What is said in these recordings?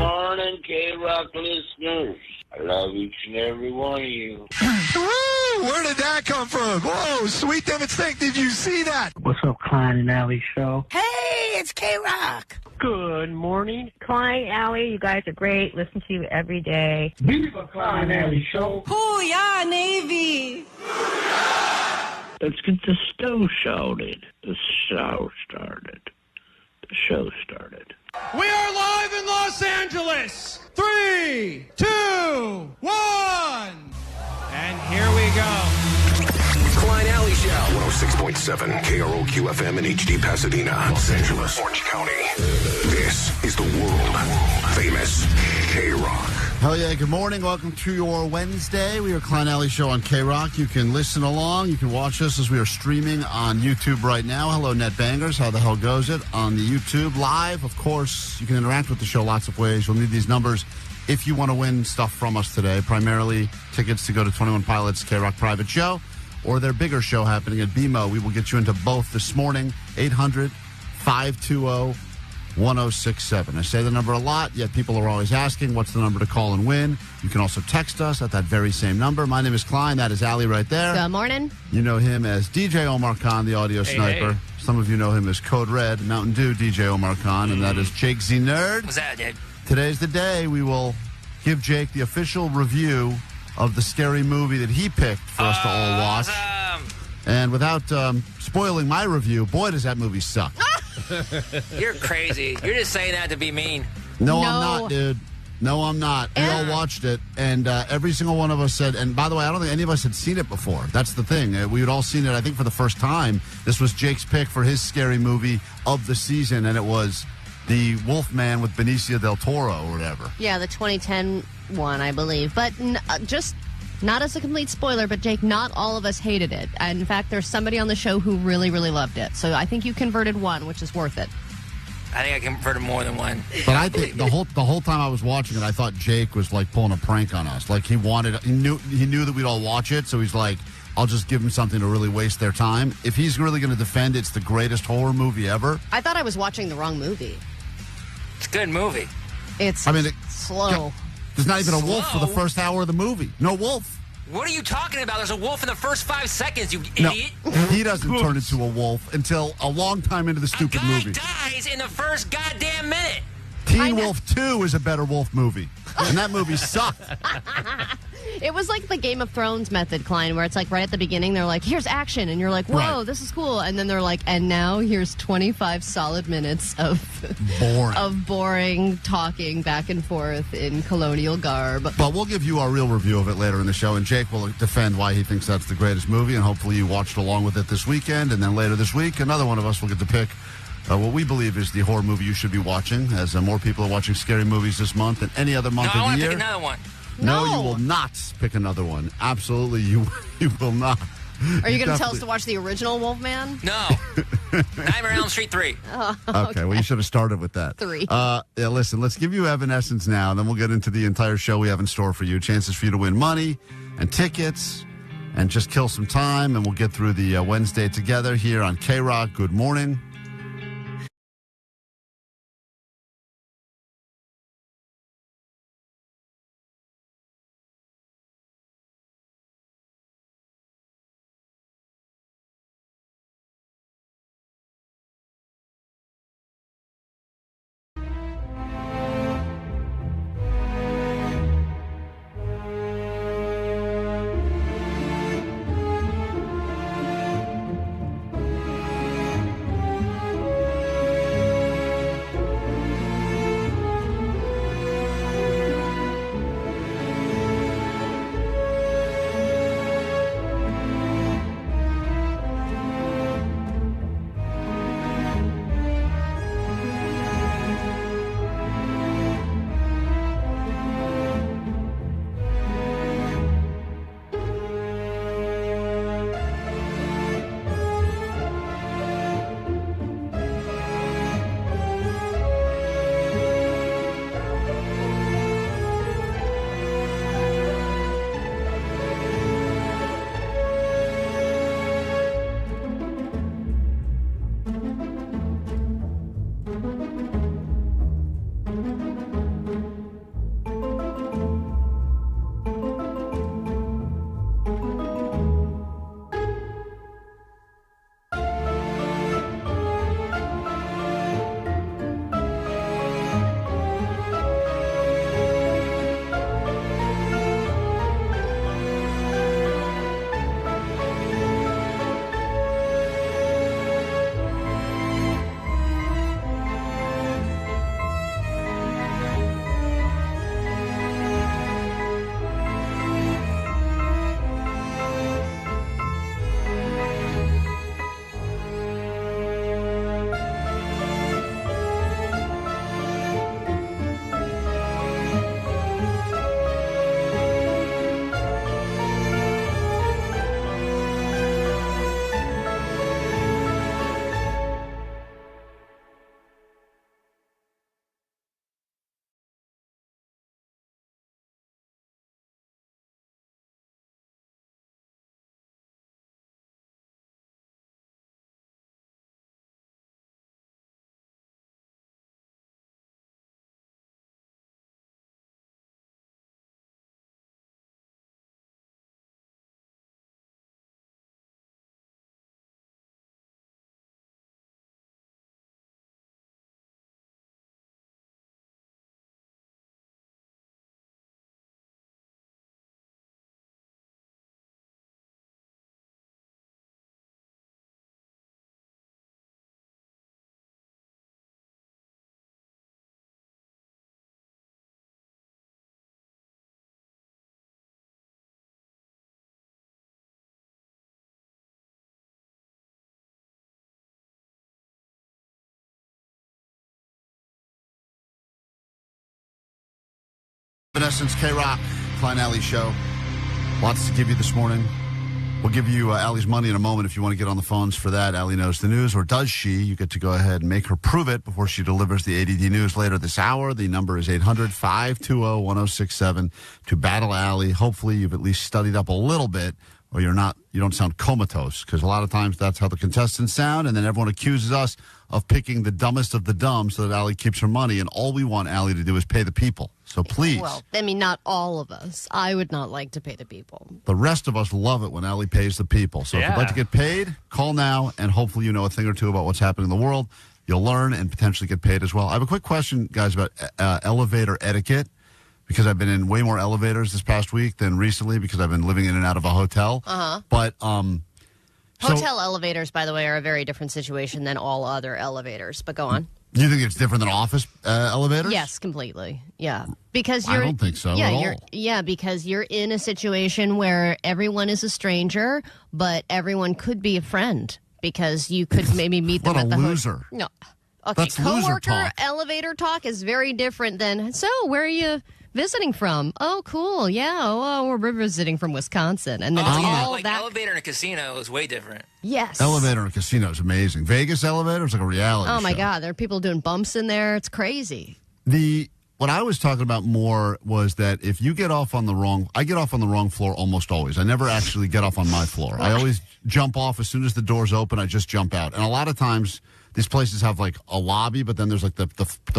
morning, KROQ listeners. I love each and every one of you. Woo! Where did that come from? Whoa, Sweet David Stink, did you see that? What's up, Klein and Alley Show? Hey, it's KROQ. Good morning. Klein, Alley, you guys are great. Listen to you every day. Viva Klein and Alley Show. Hoo-yah, Navy. Let's get the show started. The show started. The show started. We are live in Los Angeles. 3, 2, 1. And here we go. Klein Alley Show. 106.7 KROQ FM in HD Pasadena, Los Angeles, Orange County. This is the world famous KROQ. Hell yeah, good morning. Welcome to your Wednesday. We are Klein Alley Show on KROQ. You can listen along. You can watch us as we are streaming on YouTube right now. Hello, Net Bangers. How the hell goes it? On the YouTube live, of course, you can interact with the show lots of ways. You'll need these numbers if you want to win stuff from us today, primarily tickets to go to 21 Pilots' KROQ private show or their bigger show happening at BMO. We will get you into both this morning, 800-520-1067. I say the number a lot, yet people are always asking, what's the number to call and win? You can also text us at that very same number. My name is Klein. That is Allie right there. Good morning. You know him as DJ Omar Khan, the audio sniper. Hey. Some of you know him as Code Red, Mountain Dew DJ Omar Khan, and that is Jake Z Nerd. What's that, dude? Today's the day we will give Jake the official review of the scary movie that he picked for us to all watch. Awesome. And without spoiling my review, boy, does that movie suck. You're crazy. You're just saying that to be mean. No, I'm not, dude. No, I'm not. We all watched it, and every single one of us said, and by the way, I don't think any of us had seen it before. That's the thing. We had all seen it, I think, for the first time. This was Jake's pick for his scary movie of the season, and it was The Wolfman with Benicio del Toro or whatever. Yeah, the 2010 one, I believe. But just not as a complete spoiler, but Jake, not all of us hated it. And in fact, there's somebody on the show who really, really loved it. So I think you converted one, which is worth it. I think I converted more than one. But I think the whole time I was watching it, I thought Jake was like pulling a prank on us. Like he knew that we'd all watch it, so he's like, I'll just give him something to really waste their time. If he's really going to defend it's the greatest horror movie ever. I thought I was watching the wrong movie. It's a good movie. It's slow. There's not even a wolf for the first hour of the movie. No wolf. What are you talking about? There's a wolf in the first 5 seconds, you idiot. No, he doesn't turn into a wolf until a long time into the stupid movie. A guy dies in the first goddamn minute. Teen Wolf 2 is a better wolf movie. And that movie sucked. It was like the Game of Thrones method, Klein, where it's like right at the beginning, they're like, here's action. And you're like, whoa, right. This is cool. And then they're like, and now here's 25 solid minutes of boring talking back and forth in colonial garb. But we'll give you our real review of it later in the show. And Jake will defend why he thinks that's the greatest movie. And hopefully you watched along with it this weekend. And then later this week, another one of us will get to pick what we believe is the horror movie you should be watching, as more people are watching scary movies this month than any other month of the year. I want to pick another one. No, you will not pick another one. Absolutely, you will not. Are you going to tell us to watch the original Wolfman? No. Nightmare on Elm Street 3. Oh, okay, well, you should have started with that. 3. Yeah, listen, let's give you Evanescence now, and then we'll get into the entire show we have in store for you. Chances for you to win money and tickets and just kill some time, and we'll get through the Wednesday together here on KROQ. Good morning. Essence, KROQ, Klein Alley Show. Lots to give you this morning. We'll give you Allie's money in a moment if you want to get on the phones for that. Allie knows the news, or does she? You get to go ahead and make her prove it before she delivers the ADD news later this hour. The number is 800-520-1067 to battle Allie. Hopefully you've at least studied up a little bit, or you don't sound comatose, because a lot of times that's how the contestants sound, and then everyone accuses us of picking the dumbest of the dumb so that Allie keeps her money, and all we want Allie to do is pay the people. So please. Well, I mean, not all of us. I would not like to pay the people. The rest of us love it when Allie pays the people. So if you'd like to get paid, call now, and hopefully you know a thing or two about what's happening in the world. You'll learn and potentially get paid as well. I have a quick question, guys, about elevator etiquette, because I've been in way more elevators this past week than recently because I've been living in and out of a hotel. Uh-huh. But hotel elevators, by the way, are a very different situation than all other elevators. But go on. You think it's different than office elevators? Yes, completely. Yeah, because I don't think so at all. Because you're in a situation where everyone is a stranger, but everyone could be a friend because you could maybe meet them what at a the loser. No. Okay, That's loser coworker talk. elevator talk is very different than, so where are you visiting from? Oh, cool. Yeah. Oh, we're visiting from Wisconsin. And then it's all like that. elevator in a casino is way different. Yes. Elevator in a casino is amazing. Vegas elevator is like a reality Oh, my show. God. There are people doing bumps in there. It's crazy. What I was talking about more was that if you get off on the wrong, I get off on the wrong floor almost always. I never actually get off on my floor. I always jump off as soon as the doors open. I just jump out. And a lot of times these places have like a lobby, but then there's like the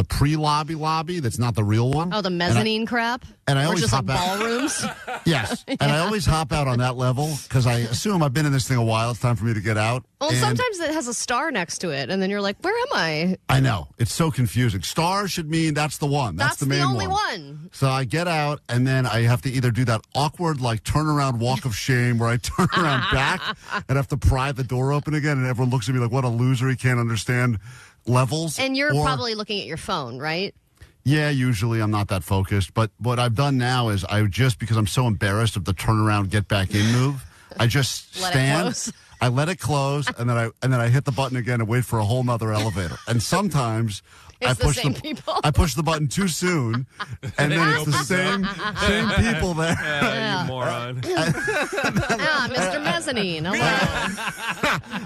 pre-lobby that's not the real one. Oh, the mezzanine crap? And I or always just hop like out. ballrooms? Yes. And I always hop out on that level because I assume I've been in this thing a while. It's time for me to get out. Well, And sometimes it has a star next to it, and then you're like, where am I? I know. It's so confusing. Star should mean that's the one. That's the main only one. So I get out, and then I have to either do that awkward, like, turnaround walk of shame where I turn around back and have to pry the door open again, and everyone looks at me like, what a loser. He can't understand levels. And you're Or- probably looking at your phone, right? Yeah, usually I'm not that focused. But what I've done now is because I'm so embarrassed of the turnaround, get back in move, I just Let it stand. close. I let it close, and then I hit the button again and wait for a whole nother elevator. And sometimes It's the same people. I push the button too soon, and then it's the same people there. You moron. Mr. Mezzanine. Hello.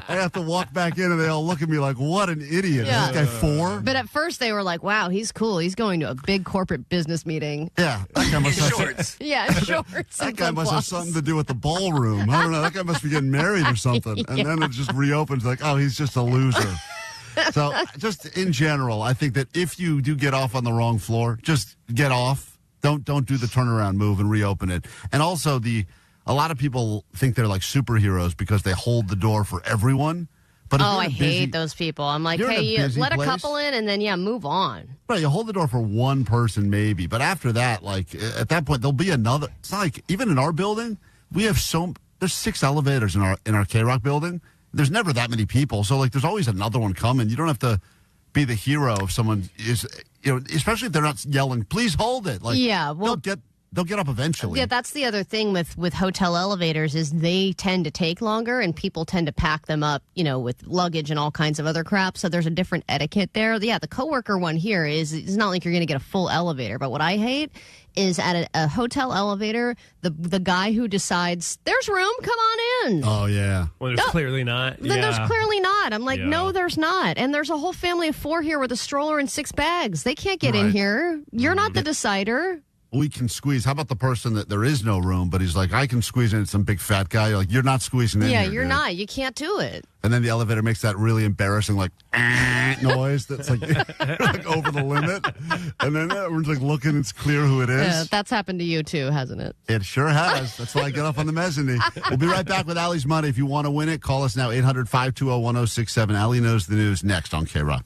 I have to walk back in, and they all look at me like, "What an idiot!" Yeah. Is this guy 4? But at first they were like, wow, he's cool. He's going to a big corporate business meeting. Yeah, that guy must have Shorts. Yeah, shorts. That and guy must have flip-flops. something to do with the ballroom. I don't know. That guy must be getting married or something. And then it just reopens like, oh, he's just a loser. So just in general, I think that if you do get off on the wrong floor, just get off. Don't do the turnaround move and reopen it. And also a lot of people think they're like superheroes because they hold the door for everyone. But if Oh, you're I in a busy- hate those people. I'm like, you're in a hey, you busy let a place. couple in and then, move on. Right, you hold the door for one person maybe, but after that, like at that point, there'll be another. It's not like even in our building, we have there's 6 elevators in our KROQ building. There's never that many people, so like there's always another one coming. You don't have to be the hero if someone is, especially if they're not yelling, "Please hold it." Like, Yeah, well- they'll get up eventually. Yeah, that's the other thing with hotel elevators is they tend to take longer and people tend to pack them up, with luggage and all kinds of other crap. So there's a different etiquette there. Yeah, the coworker one here is it's not like you're going to get a full elevator. But what I hate is at a hotel elevator, the guy who decides there's room, come on in. Oh yeah. Well, there's clearly not. Then there's clearly not. I'm like, Yeah. no, there's not. And there's a whole family of 4 here with a stroller and 6 bags. They can't get in Right. here. You're not the decider. We can squeeze. How about the person that there is no room, but he's like, I can squeeze in some big fat guy. You're like, you're not squeezing in Yeah, here, you're dude. not. You can't do it. And then the elevator makes that really embarrassing, like, noise that's like, like over the limit. And then everyone's like looking, it's clear who it is. Yeah, that's happened to you too, hasn't it? It sure has. That's why I get off on the mezzanine. We'll be right back with Allie's Money. If you want to win it, call us now, 800-520-1067. Allie knows the news next on KROQ.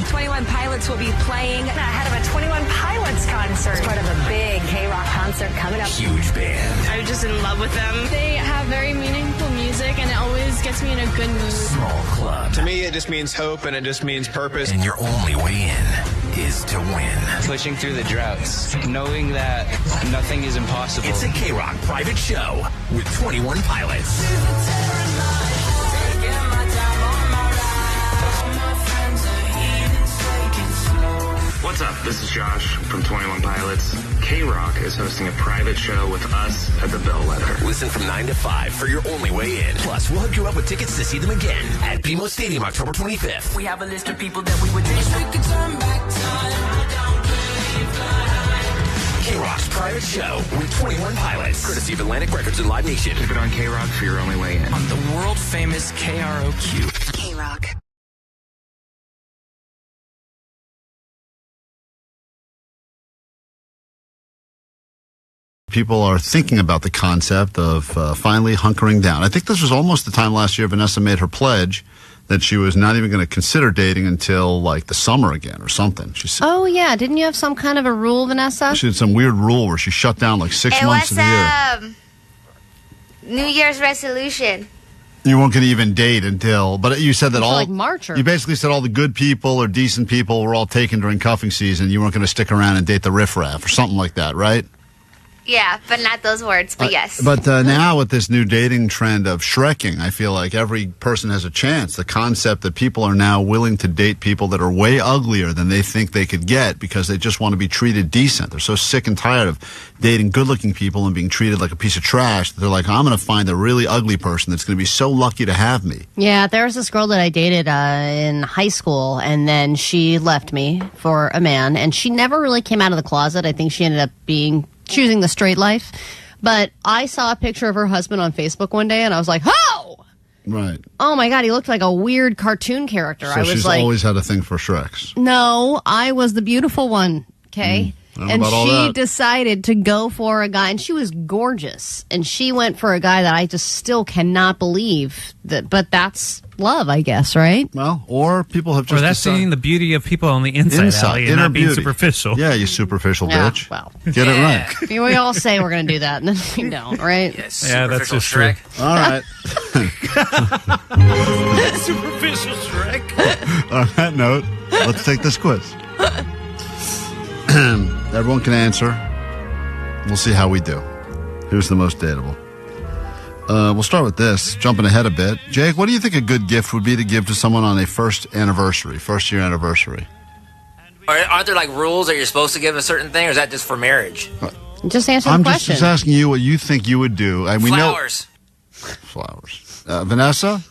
21 Pilots will be playing ahead of a 21 Pilots concert. It's part of a big KROQ concert coming up. Huge band. I'm just in love with them. They have very meaningful music, and it always gets me in a good mood. Small club. To me, it just means hope, and it just means purpose. And your only way in is to win. Pushing through the droughts, knowing that nothing is impossible. It's a KROQ private show with 21 Pilots. What's up? This is Josh from 21 Pilots. KROQ is hosting a private show with us at the Bellwether. Listen from 9 to 5 for your only way in. Plus, we'll hook you up with tickets to see them again at BMO Stadium, October 25th. We have a list of people that we would wish we could turn back time. KROQ's private show with 21 Pilots. Courtesy of Atlantic Records and Live Nation. Keep it on KROQ for your only way in. On the world-famous KROQ. KROQ. People are thinking about the concept of finally hunkering down. I think this was almost the time last year Vanessa made her pledge that she was not even going to consider dating until like the summer again or something. She said, Oh, yeah. Didn't you have some kind of a rule, Vanessa? she had some weird rule where she shut down like 6 months of the year. New Year's resolution. You weren't going to even date until, but you said that Until, all, like, March or- you basically said all the good people or decent people were all taken during cuffing season. You weren't going to stick around and date the riffraff or something like that, right? Yeah, but not those words, but yes. But now with this new dating trend of Shreking, I feel like every person has a chance. The concept that people are now willing to date people that are way uglier than they think they could get because they just want to be treated decent. They're so sick and tired of dating good-looking people and being treated like a piece of trash that they're like, I'm going to find a really ugly person that's going to be so lucky to have me. Yeah, there was this girl that I dated in high school, and then she left me for a man, and she never really came out of the closet. I think she ended up choosing the straight life. But I saw a picture of her husband on Facebook one day, and I was like, oh! Right. Oh, my God, he looked like a weird cartoon character. So I was she's like, always had a thing for Shreks. no, I was the beautiful one, okay? I don't know And about all she that. decided to go for a guy, and she was gorgeous. And she went for a guy that I just still cannot believe. But that's love, I guess, right? Well, or people have Or just that's decided. seeing the beauty of people on the inside, Allie, and inner not being beauty. superficial. Yeah, you superficial Yeah, bitch. well. Get it right. We all say we're going to do that, and then we don't, right? Yes, Yeah, that's superficial just true. All right. Superficial Shrek. On that note, let's take this quiz. Everyone can answer. We'll see how we do. Who's the most dateable? We'll start with this, jumping ahead a bit. Jake, what do you think a good gift would be to give to someone on a first year anniversary? Aren't there like rules that you're supposed to give a certain thing, or is that just for marriage? Just answer the I'm question. just asking you what you think you would do. And we Flowers. know flowers. Vanessa?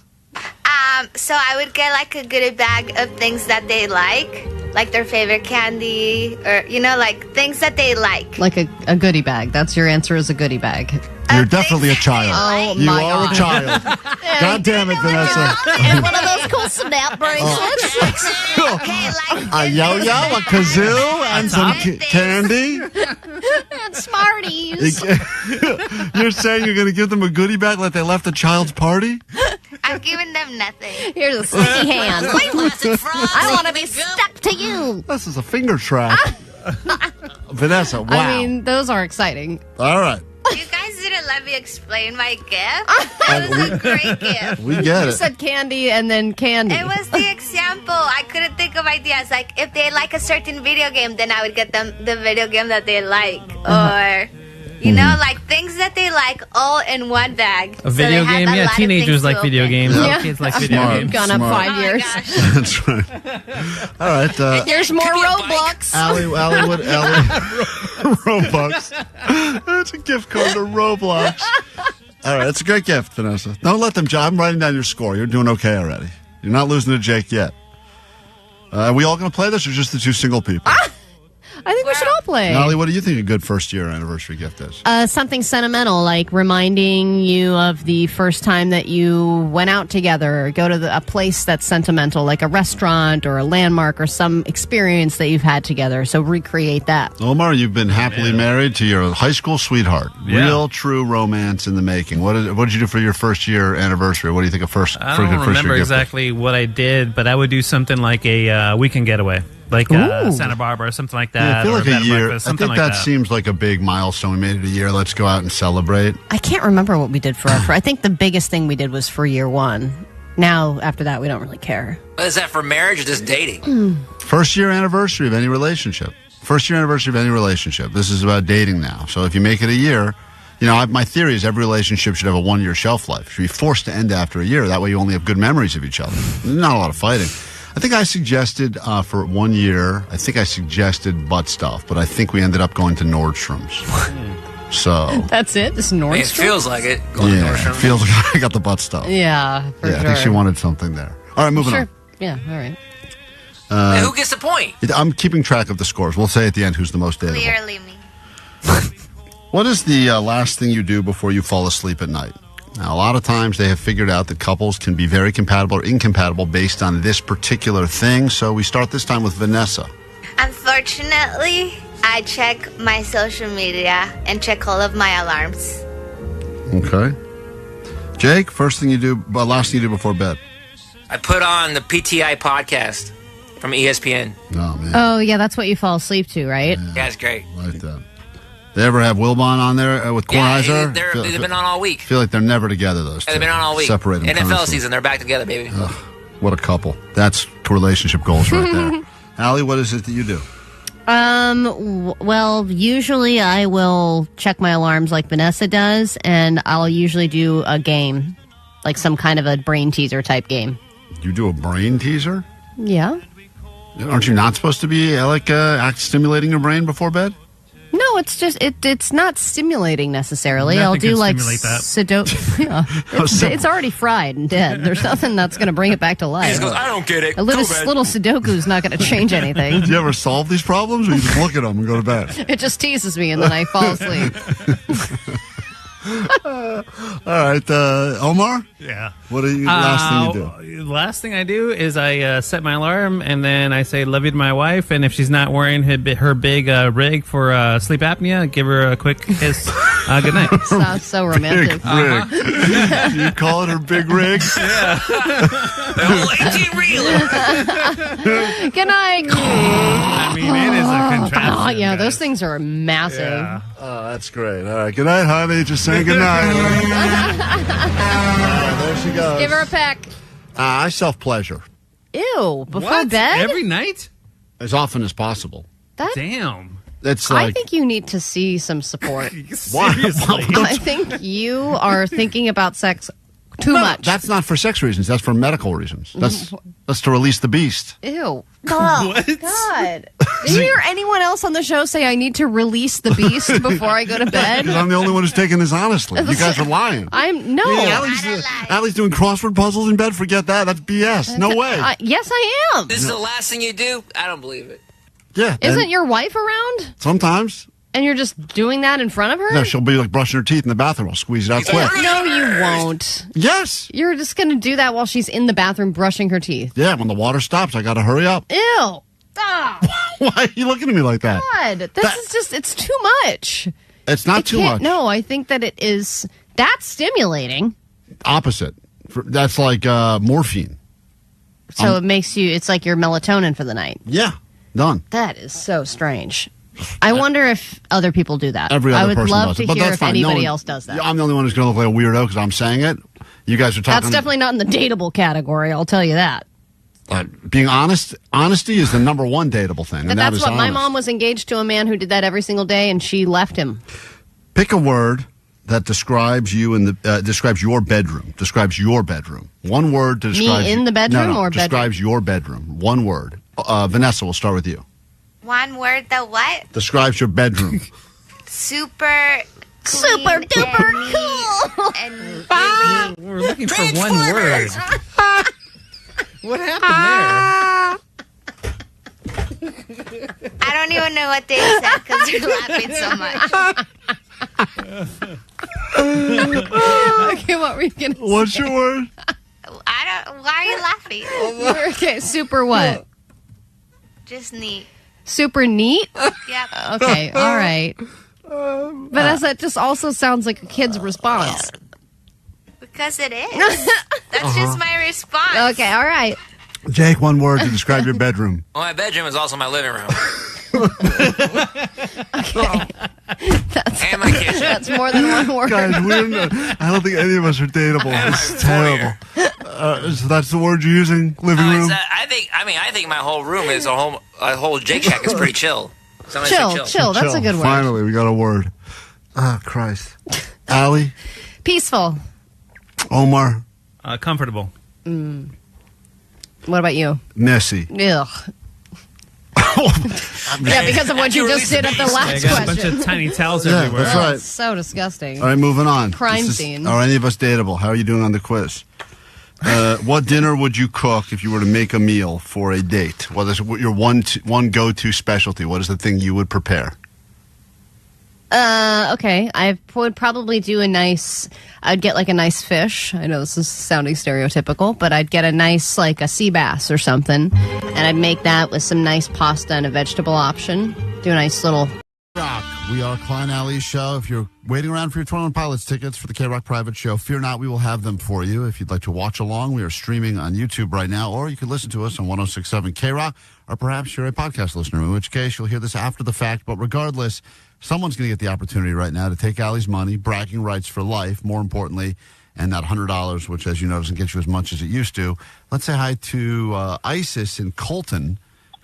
So I would get like a goodie bag of things that they like their favorite candy, or like things that they like. Like a goodie bag. That's your answer, is a goodie bag. You're definitely a child. Oh, you my are God. a child. God damn it, Vanessa. And one of those cool snap bracelets. Okay, like A yo-yo, a kazoo, and some candy? And Smarties. You're saying you're going to give them a goodie bag like they left a child's party? I'm giving them nothing. Here's a sticky hand. I want to be stuck to you. This is a finger trap. Vanessa, wow. I mean, those are exciting. All right. You guys didn't let me explain my gift. It was a great gift. We get You it. said candy and then candy. It was the example. I couldn't think of ideas. Like, if they like a certain video game, then I would get them the video game that they like. Or, like things that they like all in one bag. A video game? Yeah, teenagers like video games. Yeah. All kids like video Smart. games. Gone up Smart. 5 years. That's right. All right. Here's more Roblox. Allie, Robux. That's a gift card to Roblox. All right, it's a great gift, Vanessa. Don't let them I'm writing down your score. You're doing okay already. You're not losing to Jake yet. Are we all going to play this, or just the two single people? I think we should all play. Allie, what do you think a good first-year anniversary gift is? Something sentimental, like reminding you of the first time that you went out together, or go to a place that's sentimental, like a restaurant or a landmark or some experience that you've had together. So recreate that. Omar, you've been happily married to your high school sweetheart. Yeah. Real, true romance in the making. What did you do for your first-year anniversary? What do you think I don't remember exactly what I did, but I would do something like a weekend getaway. Like Santa Barbara or something like that. Yeah, I feel or like bed a and year. breakfast, I something think like that seems like a big milestone. We made it a year. Let's go out and celebrate. I can't remember what we did for I think the biggest thing we did was for year one. Now, after that, we don't really care. Is that for marriage or just dating? First-year anniversary of any relationship. First-year anniversary of any relationship. This is about dating now. So if you make it a year, my theory is every relationship should have a 1-year shelf life. You should be forced to end after a year. That way you only have good memories of each other. Not a lot of fighting. I think I suggested for 1 year, I think I suggested butt stuff, but I think we ended up going to Nordstrom's. So that's it? This Nordstrom? It feels like it. Going to Nordstrom. It feels like I got the butt stuff. Yeah, for sure. I think she wanted something there. All right, moving on. Yeah, all right. Hey, who gets the point? I'm keeping track of the scores. We'll say at the end who's the most dateable. Clearly me. What is the last thing you do before you fall asleep at night? Now, a lot of times they have figured out that couples can be very compatible or incompatible based on this particular thing. So we start this time with Vanessa. Unfortunately, I check my social media and check all of my alarms. Okay. Jake, last thing you do before bed? I put on the PTI podcast from ESPN. Oh, man. Oh, yeah, that's what you fall asleep to, right? Yeah, it's great. Like that. They ever have Wilbon on there with Kornheiser? They've been on all week. I feel like they're never together, those two. They've been on all week. Separate them NFL constantly. season, they're back together, baby. Ugh, what a couple. That's relationship goals right there. Allie, what is it that you do? Well, usually I will check my alarms like Vanessa does, and I'll usually do a game, like some kind of a brain teaser type game. You do a brain teaser? Yeah. Aren't you not supposed to be stimulating your brain before bed? No, it's just it's not stimulating necessarily. Nothing I'll do can like stimulate that. Sudoku. Yeah. It's already fried and dead. There's nothing that's going to bring it back to life. He just goes, I don't get it. A little Sudoku is not going to change anything. Do you ever solve these problems, or you just look at them and go to bed? It just teases me, and then I fall asleep. All right, Omar? Yeah. What are you last thing you do? Last thing I do is I set my alarm, and then I say love you to my wife, and if she's not wearing her big rig for sleep apnea, give her a quick kiss. Good night. Sounds so romantic. Big rig. You call it her big rig? Yeah. The whole 18-reeler. Good night. I mean, it is a contraption. Oh, yeah, guys. those things are massive. Yeah. Oh, that's great. All right, good night, honey. Just saying good night. There she goes. Give her a peck. I self-pleasure Ew, before What? bed? Every night? as often as possible. Damn. It's I like, think you need to see some support. why? I think you are thinking about sex too much. That's not for sex reasons. That's for medical reasons. That's to release the beast. Ew. Oh, God. Did you hear anyone else on the show say I need to release the beast before I go to bed? Because I'm the only one who's taking this honestly. You guys are lying. No. Allie's doing crossword puzzles in bed. Forget that. That's BS. No way. Yes, I am. This is the last thing you do? I don't believe it. Yeah. Isn't your wife around? Sometimes. And you're just doing that in front of her? No, she'll be like brushing her teeth in the bathroom. I'll squeeze it out quick. No, you won't. Yes. You're just going to do that while she's in the bathroom brushing her teeth. Yeah, when the water stops, I got to hurry up. Ew. Stop. Why are you looking at me like that? God, this is just, it's too much. It's not too much. No, I think that it is, that's stimulating. Opposite. That's like morphine. So it makes you, it's like your melatonin for the night. Yeah, done. That is so strange. I wonder if other people do that. Every other I would person love does to it. But hear that's if fine. anybody else does that. I'm the only one who's going to look like a weirdo because I'm saying it. You guys are talking. That's definitely not in the dateable category, I'll tell you that. Being honest, honesty is the number one dateable thing. But and that's that is what my honest. mom was engaged to a man who did that every single day, and she left him. Pick a word that describes you in the describes your bedroom. Describes your bedroom. One word to describe Me in the bedroom or bedroom? describes your bedroom. One word. Vanessa, we'll start with you. One word that what? Describes your bedroom. Super duper cool. And really We're looking for one word. What happened I don't even know what they said because they're laughing so much. Okay, what were you going to say? What's your word? Why are you laughing? Okay, super what? Just neat. Super neat? Yep. Okay, all right. But as that just also sounds like a kid's response. Because it is. That's just my response. Okay, all right. Jake, one word to describe your bedroom. Well, my bedroom is also my living room. And my kitchen. That's more than one word. Guys, I don't think any of us are dateable. It's terrible. So that's the word you're using? Living room? I think my whole room is a whole Jake Shack is pretty chill. Chill. That's a good word. Finally, we got a word. Oh, Christ. Allie? Peaceful. Omar? Comfortable. What about you? Messy. Ugh. Yeah, because of what you just did at the last I got question. a bunch of tiny towels Yeah, everywhere. that's right. It's so disgusting. All right, moving on. Crime scene. Are any of us dateable? How are you doing on the quiz? What dinner would you cook if you were to make a meal for a date? What is your one go-to specialty? What is the thing you would prepare? Okay. I would probably do I'd get like a nice fish. I know this is sounding stereotypical, but I'd get a nice, like a sea bass or something. And I'd make that with some nice pasta and a vegetable option. Do a nice little... Rock. We are Klein Alley's show. If you're waiting around for your 21 Pilots tickets for the KROQ private show, fear not, we will have them for you. If you'd like to watch along, we are streaming on YouTube right now, or you can listen to us on 106.7 KROQ, or perhaps you're a podcast listener, in which case you'll hear this after the fact. But regardless, someone's going to get the opportunity right now to take Allie's money, bragging rights for life, more importantly, and that $100, which, as you know, doesn't get you as much as it used to. Let's say hi to Isis in Colton.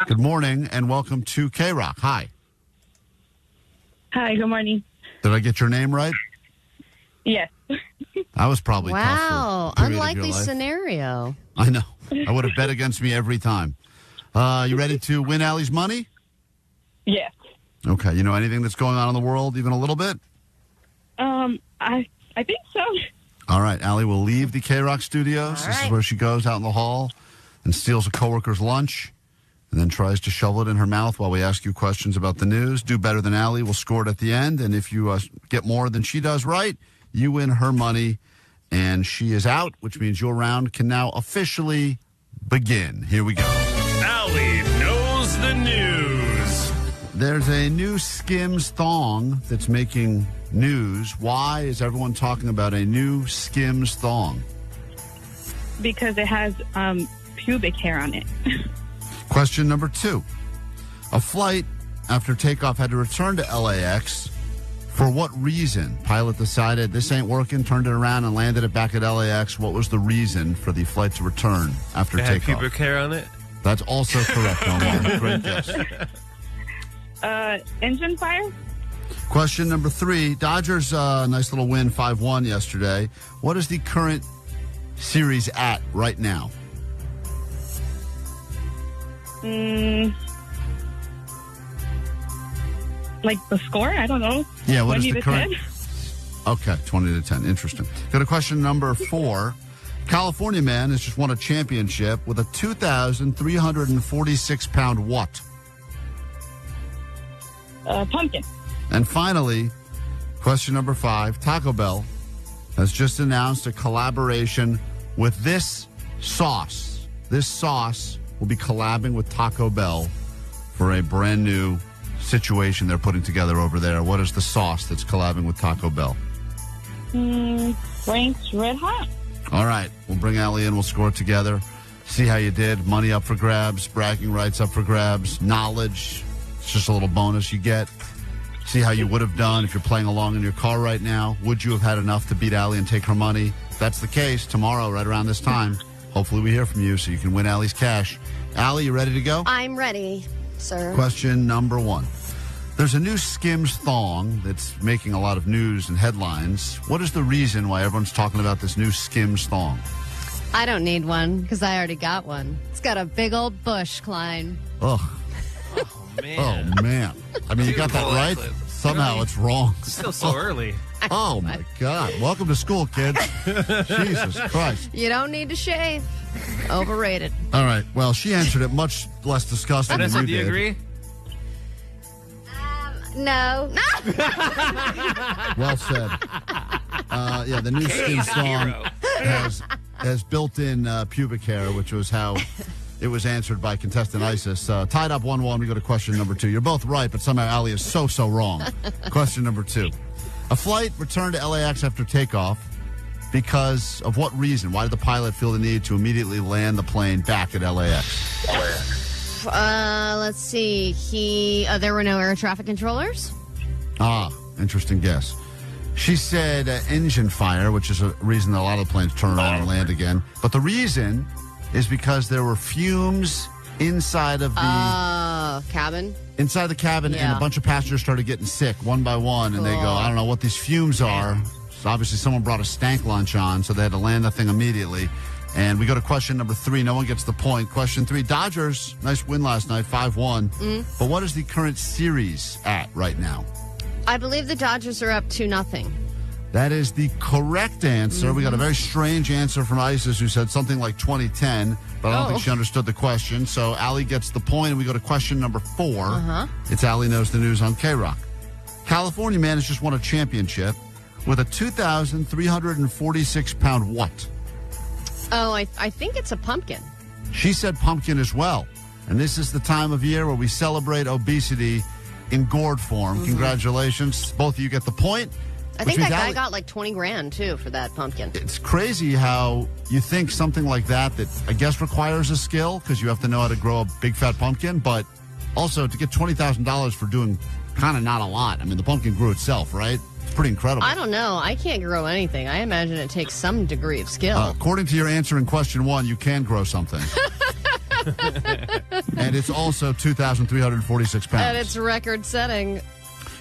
Good morning, and welcome to KROQ. Hi. Hi, good morning. Did I get your name right? Yes. That was probably tough. Wow, for a period of your unlikely life. scenario. I know. I would have bet against me every time. You ready to win Allie's money? Yes. Okay. You know anything that's going on in the world, even a little bit? I think so. All right. Allie will leave the KROQ studios. This is where she goes out in the hall and steals a coworker's lunch and then tries to shovel it in her mouth while we ask you questions about the news. Do better than Allie. We'll score it at the end. And if you get more than she does right, you win her money. And she is out, which means your round can now officially begin. Here we go. Allie knows the news. There's a new Skims thong that's making news. Why is everyone talking about a new Skims thong? Because it has pubic hair on it. Question number 2. A flight after takeoff had to return to LAX. For what reason? Pilot decided this ain't working, turned it around, and landed it back at LAX. What was the reason for the flight to return after It had takeoff? pubic hair on it? That's also correct, Omar. Great guess. Engine fire? Question number 3. Dodgers, nice little win, 5-1 yesterday. What is the current series at right now? Like the score? I don't know. Yeah, what is 20 the to current? 10? Okay, 20 to 10. Interesting. Go to question number 4. California man has just won a championship with a 2,346-pound what? Pumpkin. And finally, question number 5. Taco Bell has just announced a collaboration with this sauce. This sauce will be collabing with Taco Bell for a brand new situation they're putting together over there. What is the sauce that's collabing with Taco Bell? Frank's Red Hot. All right. We'll bring Allie in. We'll score it together. See how you did. Money up for grabs. Bragging rights up for grabs. Knowledge. It's just a little bonus you get. See how you would have done if you're playing along in your car right now. Would you have had enough to beat Allie and take her money? If that's the case, tomorrow, right around this time, hopefully we hear from you so you can win Allie's cash. Allie, you ready to go? I'm ready, sir. Question number 1. There's a new Skims thong that's making a lot of news and headlines. What is the reason why everyone's talking about this new Skims thong? I don't need one because I already got one. It's got a big old bush, Klein. Ugh. Man. Oh, man. I mean, you got that right? Somehow it's wrong. It's still so early. Oh, my God. Welcome to school, kids. Jesus Christ. You don't need to shave. Overrated. All right. Well, she answered it much less disgusting than Vanessa, you do you did. agree? No. Well said. Yeah, the new Skims song has built-in pubic hair, which was how it was answered by contestant Isis. Tied up 1-1. We go to question number 2. You're both right, but somehow Allie is so wrong. Question number 2. A flight returned to LAX after takeoff because of what reason? Why did the pilot feel the need to immediately land the plane back at LAX? Let's see. There were no air traffic controllers. Ah, interesting guess. She said engine fire, which is a reason that a lot of planes turn on and land again. But the reason is because there were fumes inside of the cabin. Inside the cabin, and a bunch of passengers started getting sick one by one. And they go, I don't know what these fumes are. So obviously someone brought a stank lunch on, so they had to land the thing immediately. And we go to question number 3. No one gets the point. Question 3, Dodgers, nice win last night, 5-1. But what is the current series at right now? I believe the Dodgers are up 2-0. That is the correct answer. We got a very strange answer from Isis, who said something like 2010, but I don't think she understood the question. So Allie gets the point, and we go to question number 4. It's Allie Knows the News on KROQ. California man has just won a championship with a 2,346-pound what? Oh, I think it's a pumpkin. She said pumpkin as well. And this is the time of year where we celebrate obesity in gourd form. Congratulations. Both of you get the point. I think that guy got like 20 grand, too, for that pumpkin. It's crazy how you think something like that I guess requires a skill because you have to know how to grow a big fat pumpkin, but also to get $20,000 for doing kind of not a lot. I mean, the pumpkin grew itself, right? It's pretty incredible. I don't know. I can't grow anything. I imagine it takes some degree of skill. According to your answer in question 1, you can grow something. And it's also 2,346 pounds. And it's record setting.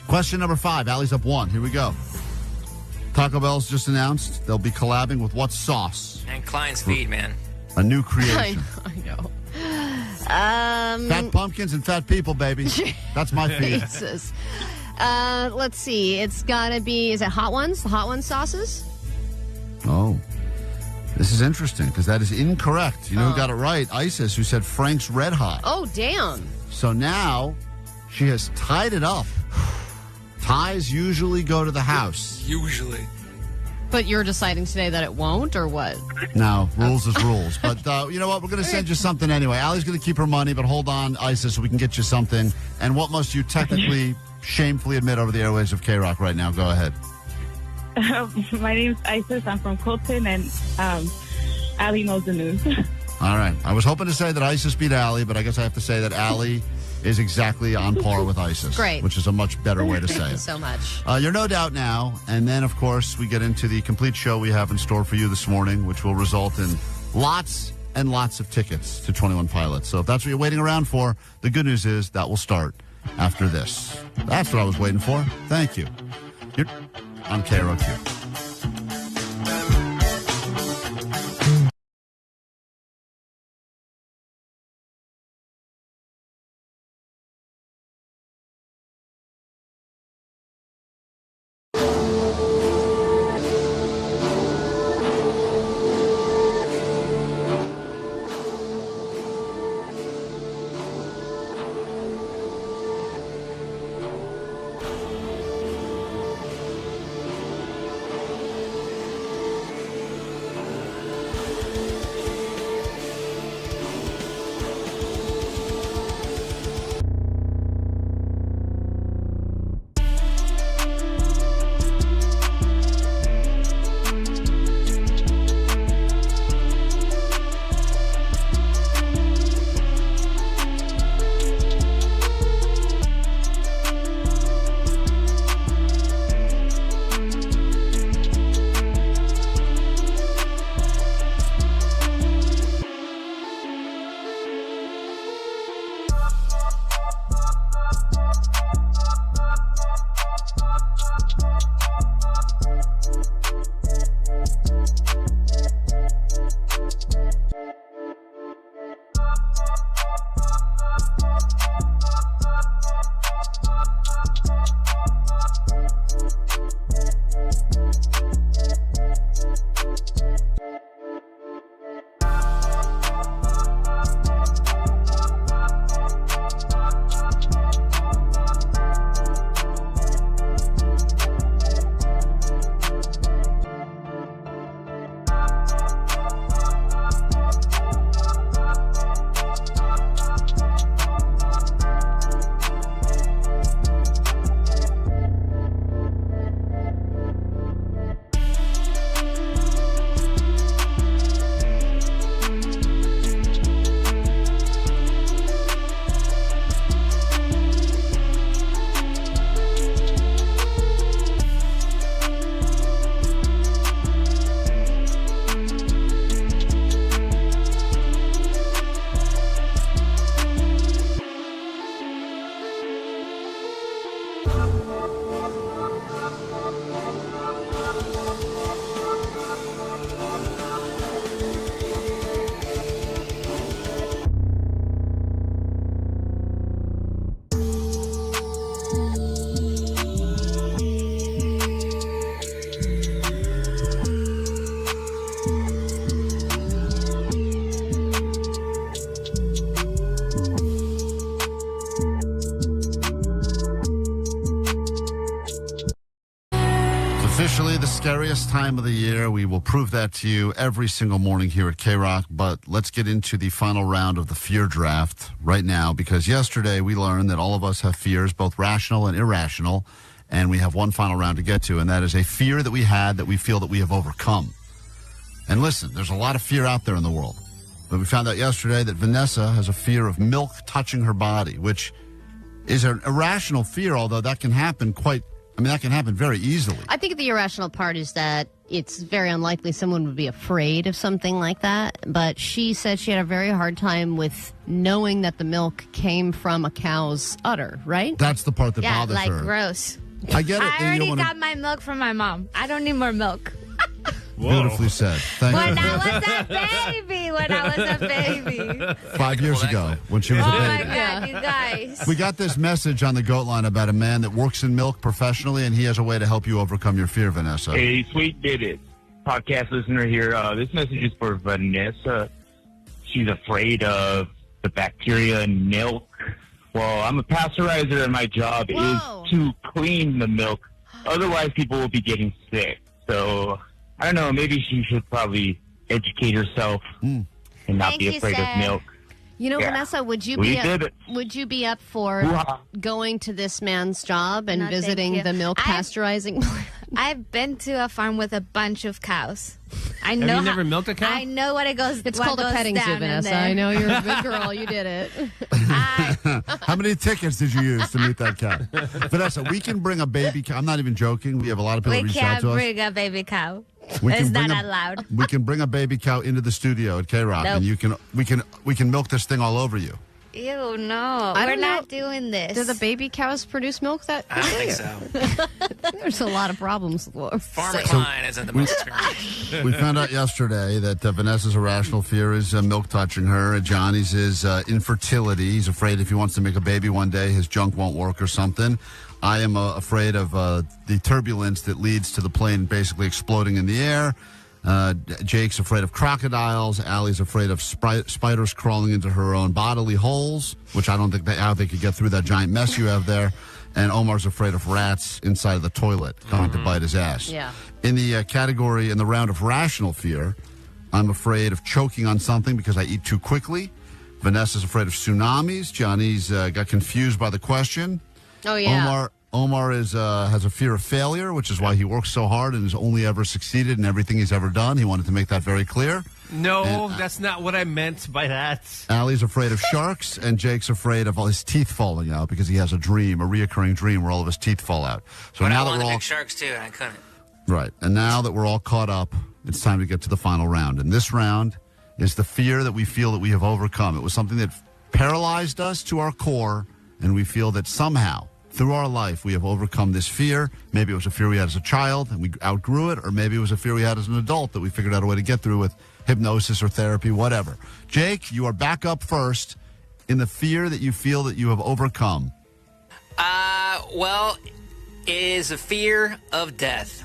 Question number 5. Allie's up 1. Here we go. Taco Bell's just announced they'll be collabing with what sauce? And Klein's feed, man. A new creation. I know. Fat pumpkins and fat people, baby. That's my feed. Jesus. Let's see. It's got to be, is it Hot Ones? The Hot Ones sauces? Oh. This is interesting because that is incorrect. You know who got it right? Isis, who said Frank's Red Hot. Oh, damn. So now she has tied it up. Ties usually go to the house. Usually. But you're deciding today that it won't, or what? No, rules is rules. But you know what? We're going to send you something anyway. Allie's going to keep her money, but hold on, Isis, so we can get you something. And what must you technically, shamefully admit over the airwaves of KROQ right now? Go ahead. My name's Isis. I'm from Colton, and Allie knows the news. All right. I was hoping to say that Isis beat Allie, but I guess I have to say that Allie is exactly on par with Isis. Great. Which is a much better way to say it. Thank you so much. You're no doubt now. And then, of course, we get into the complete show we have in store for you this morning, which will result in lots and lots of tickets to 21 Pilots. So if that's what you're waiting around for, the good news is that will start after this. That's what I was waiting for. Thank you. You're on KROQ. scariest time of the year. We will prove that to you every single morning here at KROQ. But let's get into the final round of the fear draft right now, because yesterday we learned that all of us have fears, both rational and irrational, and we have one final round to get to, and that is a fear that we had that we feel that we have overcome. And listen, there's a lot of fear out there in the world. But we found out yesterday that Vanessa has a fear of milk touching her body, which is an irrational fear, although that can happen that can happen very easily. I think the irrational part is that it's very unlikely someone would be afraid of something like that. But she said she had a very hard time with knowing that the milk came from a cow's udder, right? That's the part that bothers her. Yeah, like gross. I get it. I already got my milk from my mom. I don't need more milk. Beautifully said. Thank you. When I was a baby. 5 years ago, when she was a baby. Oh, my God, you guys. We got this message on the Goat Line about a man that works in milk professionally, and he has a way to help you overcome your fear, Vanessa. Hey, Sweet Did It. Podcast listener here. This message is for Vanessa. She's afraid of the bacteria in milk. Well, I'm a pasteurizer, and my job is to clean the milk. Otherwise, people will be getting sick. So, I don't know. Maybe she should probably educate herself and not be afraid of milk. You know, Yeah. Vanessa, would you be up for going to this man's job and No, thank visiting you. the milk pasteurizing plant? I've been to a farm with a bunch of cows. I Have know you never milked a cow? I know what it goes. It's what called a goes petting zoo, down in Vanessa. there. I know you're a good girl. You did it. How many tickets did you use to meet that cow? Vanessa, we can bring a baby cow. I'm not even joking. We have a lot of people We reach out can't to us. bring a baby cow. We It's can bring not allowed. We can bring a baby cow into the studio at KROQ, Nope. and we can milk this thing all over you. Ew, no. I We're don't know. not doing this. Do the baby cows produce milk that I don't think so. There's a lot of problems. Farmer Klein isn't the most experienced. We found out yesterday that Vanessa's irrational fear is milk touching her. Johnny's is infertility. He's afraid if he wants to make a baby one day, his junk won't work or something. I am afraid of the turbulence that leads to the plane basically exploding in the air. Jake's afraid of crocodiles. Allie's afraid of spiders crawling into her own bodily holes, which I don't think how they could get through that giant mess you have there. And Omar's afraid of rats inside of the toilet coming to bite his ass. Yeah. In the category, in the round of rational fear, I'm afraid of choking on something because I eat too quickly. Vanessa's afraid of tsunamis. Johnny's got confused by the question. Oh, yeah. Omar has a fear of failure, which is why he works so hard and has only ever succeeded in everything he's ever done. He wanted to make that very clear. No, that's not what I meant by that. Allie's afraid of sharks, and Jake's afraid of all his teeth falling out because he has a reoccurring dream where all of his teeth fall out. So But now I that wanted we're to all pick sharks too, and I couldn't. right, and now that we're all caught up, it's time to get to the final round. And this round is the fear that we feel that we have overcome. It was something that paralyzed us to our core, and we feel that somehow through our life, we have overcome this fear. Maybe it was a fear we had as a child and we outgrew it, or maybe it was a fear we had as an adult that we figured out a way to get through with hypnosis or therapy, whatever. Jake, you are back up first in the fear that you feel that you have overcome. Well, it is a fear of death.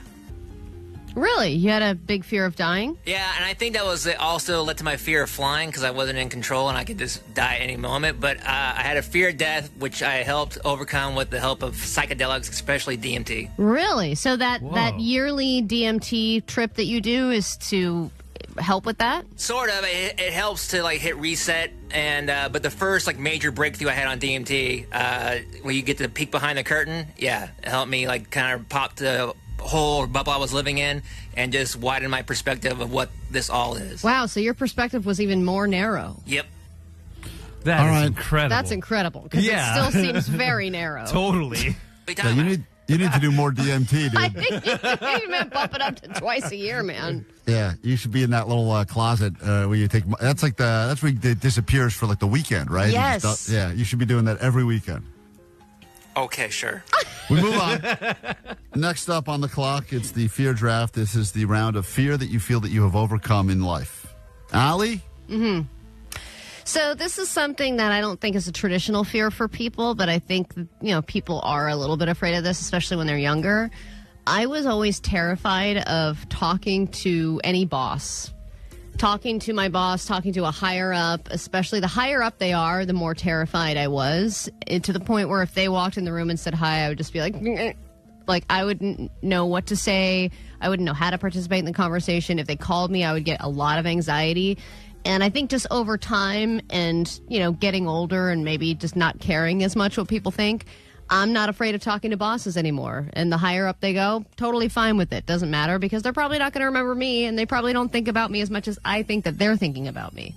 Really? You had a big fear of dying? Yeah, and I think that was also led to my fear of flying because I wasn't in control and I could just die at any moment. But I had a fear of death, which I helped overcome with the help of psychedelics, especially DMT. Really? So that yearly DMT trip that you do is to help with that? Sort of. It helps to hit reset. And but the first major breakthrough I had on DMT, when you get to peek behind the curtain, it helped me kind of pop the hole or bubble I was living in and just widen my perspective of what this all is. Wow, so your perspective was even more narrow. Yep. That is incredible. That's incredible because it still seems very narrow. Totally. Yeah, you need to do more DMT, dude. I think you meant bump it up to twice a year, man. Yeah, you should be in that little closet where you take. That's where it disappears for the weekend, right? Yes. You should be doing that every weekend. Okay, sure. We move on. Next up on the clock, it's the fear draft. This is the round of fear that you feel that you have overcome in life. Allie? Mm-hmm. So this is something that I don't think is a traditional fear for people, but I think, people are a little bit afraid of this, especially when they're younger. I was always terrified of talking to any boss. Talking to my boss, talking to a higher up, especially the higher up they are, the more terrified I was, to the point where if they walked in the room and said hi, I would just be like, Like, I wouldn't know what to say. I wouldn't know how to participate in the conversation. If they called me, I would get a lot of anxiety. And I think just over time and, getting older and maybe just not caring as much what people think, I'm not afraid of talking to bosses anymore. And the higher up they go, totally fine with it. Doesn't matter because they're probably not going to remember me, and they probably don't think about me as much as I think that they're thinking about me.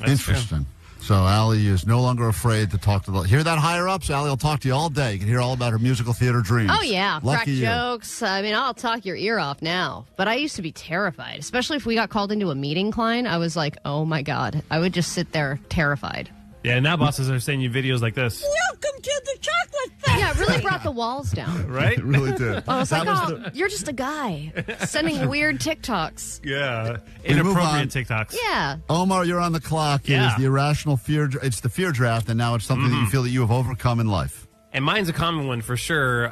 That's interesting. So Allie is no longer afraid to talk to hear that higher ups. Allie will talk to you all day. You can hear all about her musical theater dreams. Oh yeah, Lucky crack you. jokes. I mean, I'll talk your ear off now. But I used to be terrified, especially if we got called into a meeting, Klein. I was like, oh my God. I would just sit there terrified. Yeah, now bosses are sending you videos like this. Welcome to the chocolate factory. Yeah, it really brought the walls down. Right? It really did. I was like, you're just a guy sending weird TikToks. Yeah. Inappropriate TikToks. Yeah. Omar, you're on the clock. It is the irrational fear. It's the fear draft, and now it's something that you feel that you have overcome in life. And mine's a common one for sure,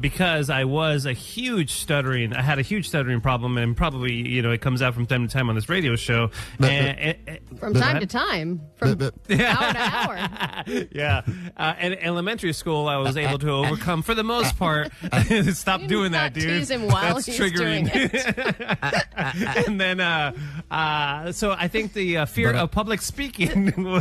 because I had a huge stuttering problem, and probably, it comes out from time to time on this radio show. From time to time. From hour to hour. Yeah. In elementary school, I was able to overcome, for the most part. Stop doing that, dude. Tease him while That's he's triggering. doing it. And then, so I think the fear of public speaking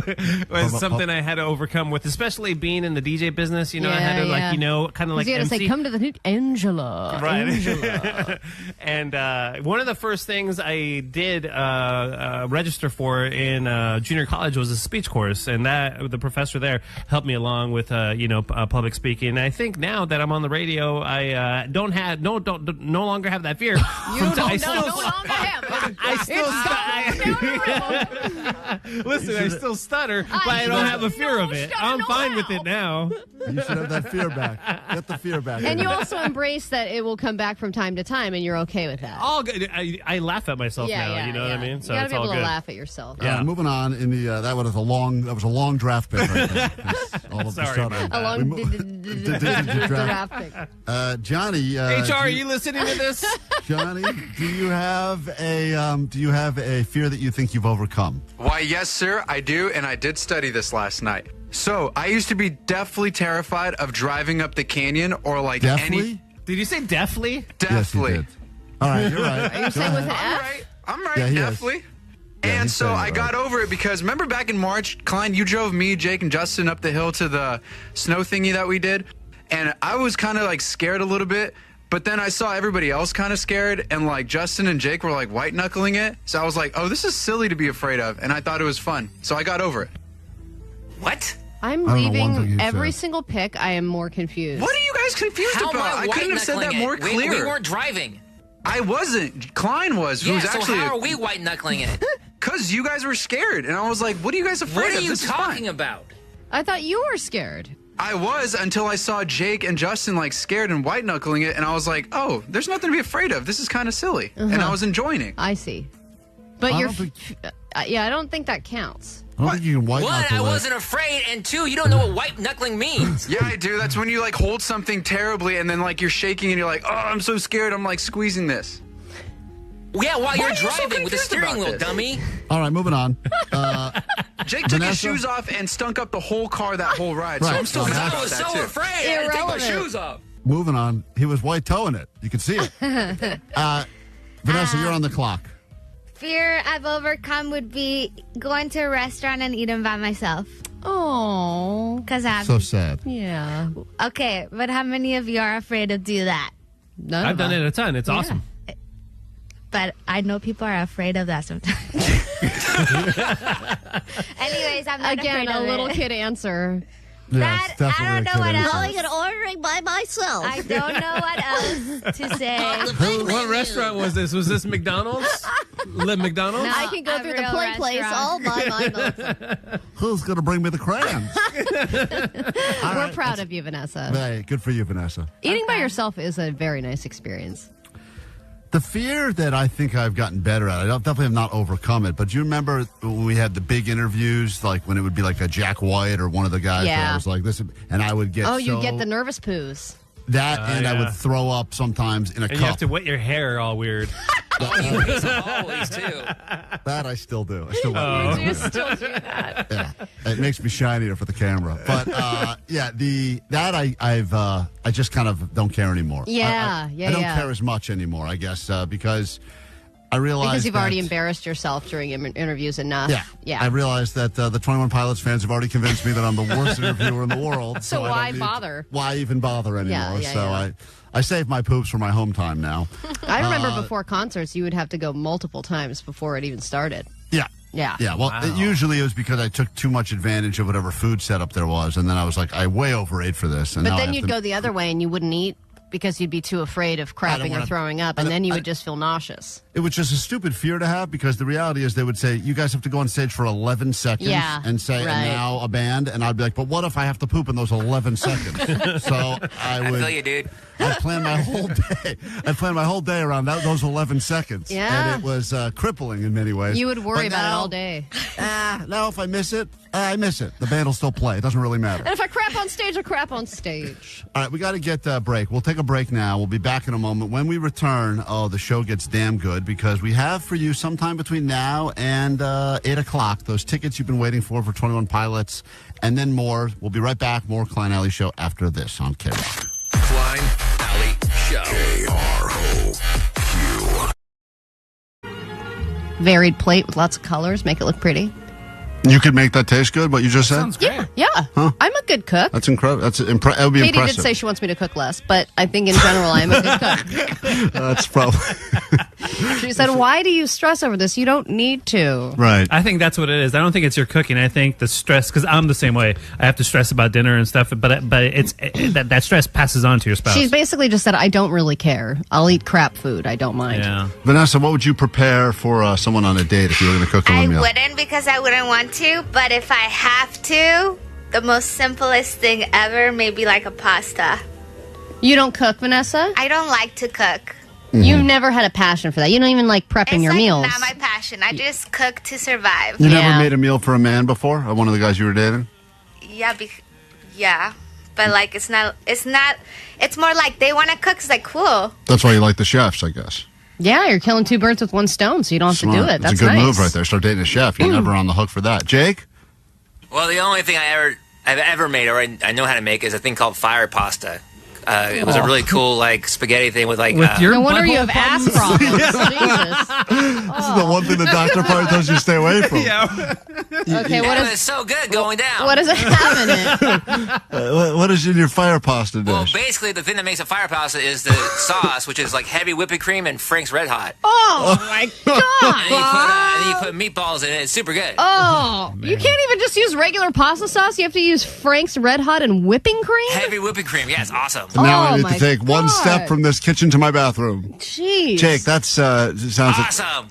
was something I had to overcome with, especially being in the DJ business. I had to, kind of like you had to say, come to the Angela. Right. Angela. And one of the first things I did register for in junior college was a speech course, and that the professor there helped me along with public speaking. And I think now that I'm on the radio, I no longer have that fear. Listen, I still stutter, but I don't have a fear of it. I'm fine with it now. You should have that fear back. Get the fear back. And you also embrace that it will come back from time to time, and you're okay with that. All good. I laugh at myself now. You know what I mean? So you gotta be able to laugh at yourself. Yeah. Moving on in the that was a long draft pick right there. All of Sorry, a long draft pick. Johnny. HR, are you listening to this? Johnny, do you have a fear that you think you've overcome? Why, yes, sir, I do, and I did study this last night. So, I used to be deathly terrified of driving up the canyon or like Deathly? Did you say deathly? Deathly. Yes, you did. All right, you're right. Are you saying with an F? I'm right, Yeah, he deathly. is. Yeah, And so I got over it because remember back in March, Klein, you drove me, Jake, and Justin up the hill to the snow thingy that we did. And I was kind of like scared a little bit. But then I saw everybody else kind of scared, and like Justin and Jake were like white knuckling it. So I was like, oh, this is silly to be afraid of. And I thought it was fun. So I got over it. What? I'm leaving every single pick. I am more confused. What are you guys confused How about? am I couldn't have said that more clear. We weren't driving. I wasn't. Klein was. Yeah, who's so actually how are we white knuckling it? Because you guys were scared. And I was like, what are you guys afraid of? What are you This is talking fine. about? I thought you were scared. I was until I saw Jake and Justin like scared and white knuckling it, and I was like, "Oh, there's nothing to be afraid of. This is kind of silly," and I was enjoying it. I see, but I don't think that counts. I don't think you can white One, knuckle I it. wasn't afraid, and two, you don't know what white knuckling means. Yeah, I do. That's when you like hold something terribly, and then like you're shaking, and you're like, "Oh, I'm so scared." I'm like squeezing this. Yeah, while you're Why are you so driving with the confused steering about wheel, this? dummy. All right, moving on. Jake took his Vanessa? shoes off and stunk up the whole car that whole ride. So Right. I'm still So mad I about was that so too. afraid. I had to take my shoes off. Moving on. He was white toeing it. You can see it. Vanessa, you're on the clock. Fear I've overcome would be going to a restaurant and eating by myself. Oh, because I'm So sad. Yeah. Okay, but how many of you are afraid to do that? I've done it a ton. It's awesome. But I know people are afraid of that sometimes. Anyways, I'm not Again, afraid a of little it. kid answer. That, I don't know what else. Going and ordering by myself. I don't know what else to say. What restaurant was this? Was this McDonald's? McDonald's? No, I can go through the play place all by myself. Who's going to bring me the crayons? We're proud of you, Vanessa. Hey, good for you, Vanessa. Eating by yourself is a very nice experience. The fear that I think I've gotten better at, I definitely have not overcome it, but do you remember when we had the big interviews, like when it would be like a Jack White or one of the guys that I was like, this, and I would get you get the nervous poos. That, and I would throw up sometimes in a and cup. you have to wet your hair all weird. Always, too. That I still do. I still want You still do that. Yeah, it makes me shinier for the camera. But I just kind of don't care anymore. Yeah, I don't care as much anymore, I guess, because I realized because you've already embarrassed yourself during interviews enough. Yeah. I realized that the 21 Pilots fans have already convinced me that I'm the worst interviewer in the world. So I why don't bother? Why even bother anymore? I save my poops for my home time now. I remember before concerts, you would have to go multiple times before it even started. Yeah. Yeah. Well, usually it was because I took too much advantage of whatever food setup there was, and then I was like, I way overate for this. And but then you'd go the other way, and you wouldn't eat because you'd be too afraid of crapping or throwing up, and then you would just feel nauseous. It was just a stupid fear to have, because the reality is they would say, you guys have to go on stage for 11 seconds and say, and now a band, and I'd be like, but what if I have to poop in those 11 seconds? So I feel you, dude. I'd plan my whole day. I'd plan my whole day around those 11 seconds. Yeah. And it was crippling in many ways. You would worry about it all day. Now if I miss it, I miss it. The band will still play. It doesn't really matter. And if I crap on stage, I crap on stage. All right, we got to get a break. We'll take a break now. We'll be back in a moment. When we return, the show gets damn good, because we have for you sometime between now and 8 o'clock those tickets you've been waiting for 21 Pilots, and then more. We'll be right back. More Klein Alley Show after this on KROQ. Klein Alley Show. KROQ. Varied plate with lots of colors. Make it look pretty. You could make that taste good, what you just said? Sounds great. Yeah. Huh? I'm a good cook. That's incredible. That would be Katie impressive. did say she wants me to cook less, but I think in general I'm a good cook. That's probably... She said, why do you stress over this? You don't need to. Right. I think that's what it is. I don't think it's your cooking. I think the stress, because I'm the same way. I have to stress about dinner and stuff, but it's that stress passes on to your spouse. She's basically just said, I don't really care. I'll eat crap food. I don't mind. Yeah. Vanessa, what would you prepare for someone on a date if you were going to cook them a meal? I wouldn't, because I wouldn't want to, but if I have to, the most simplest thing ever, maybe like a pasta. You don't cook, Vanessa? I don't like to cook. Mm-hmm. You've never had a passion for that. You don't even like prepping your meals. It's not my passion. I just cook to survive. You never made a meal for a man before? One of the guys you were dating? Yeah, but like it's not. It's more like they want to cook. It's like cool. That's why you like the chefs, I guess. Yeah, you're killing two birds with one stone, so you don't have Smart. to do it. That's It's a good nice. move right there. Start dating a chef. You're never on the hook for that. Jake? Well, the only thing I've ever made, or I know how to make, is a thing called fire pasta. It was a really cool spaghetti thing with no wonder you have ass problems. Jesus. This is the one thing the doctor probably tells you to stay away from. Okay, what is it's so good going down. What does it have in it? What is in your fire pasta dish? Well, basically, the thing that makes a fire pasta is the sauce, which is like heavy whipping cream and Frank's Red Hot. Oh my God! And then you put meatballs in it. It's super good. Oh, you can't even just use regular pasta sauce. You have to use Frank's Red Hot and whipping cream. Heavy whipping cream. Yeah, it's awesome. Now I need my to take one step from this kitchen to my bathroom. Jeez. Jake, that sounds awesome.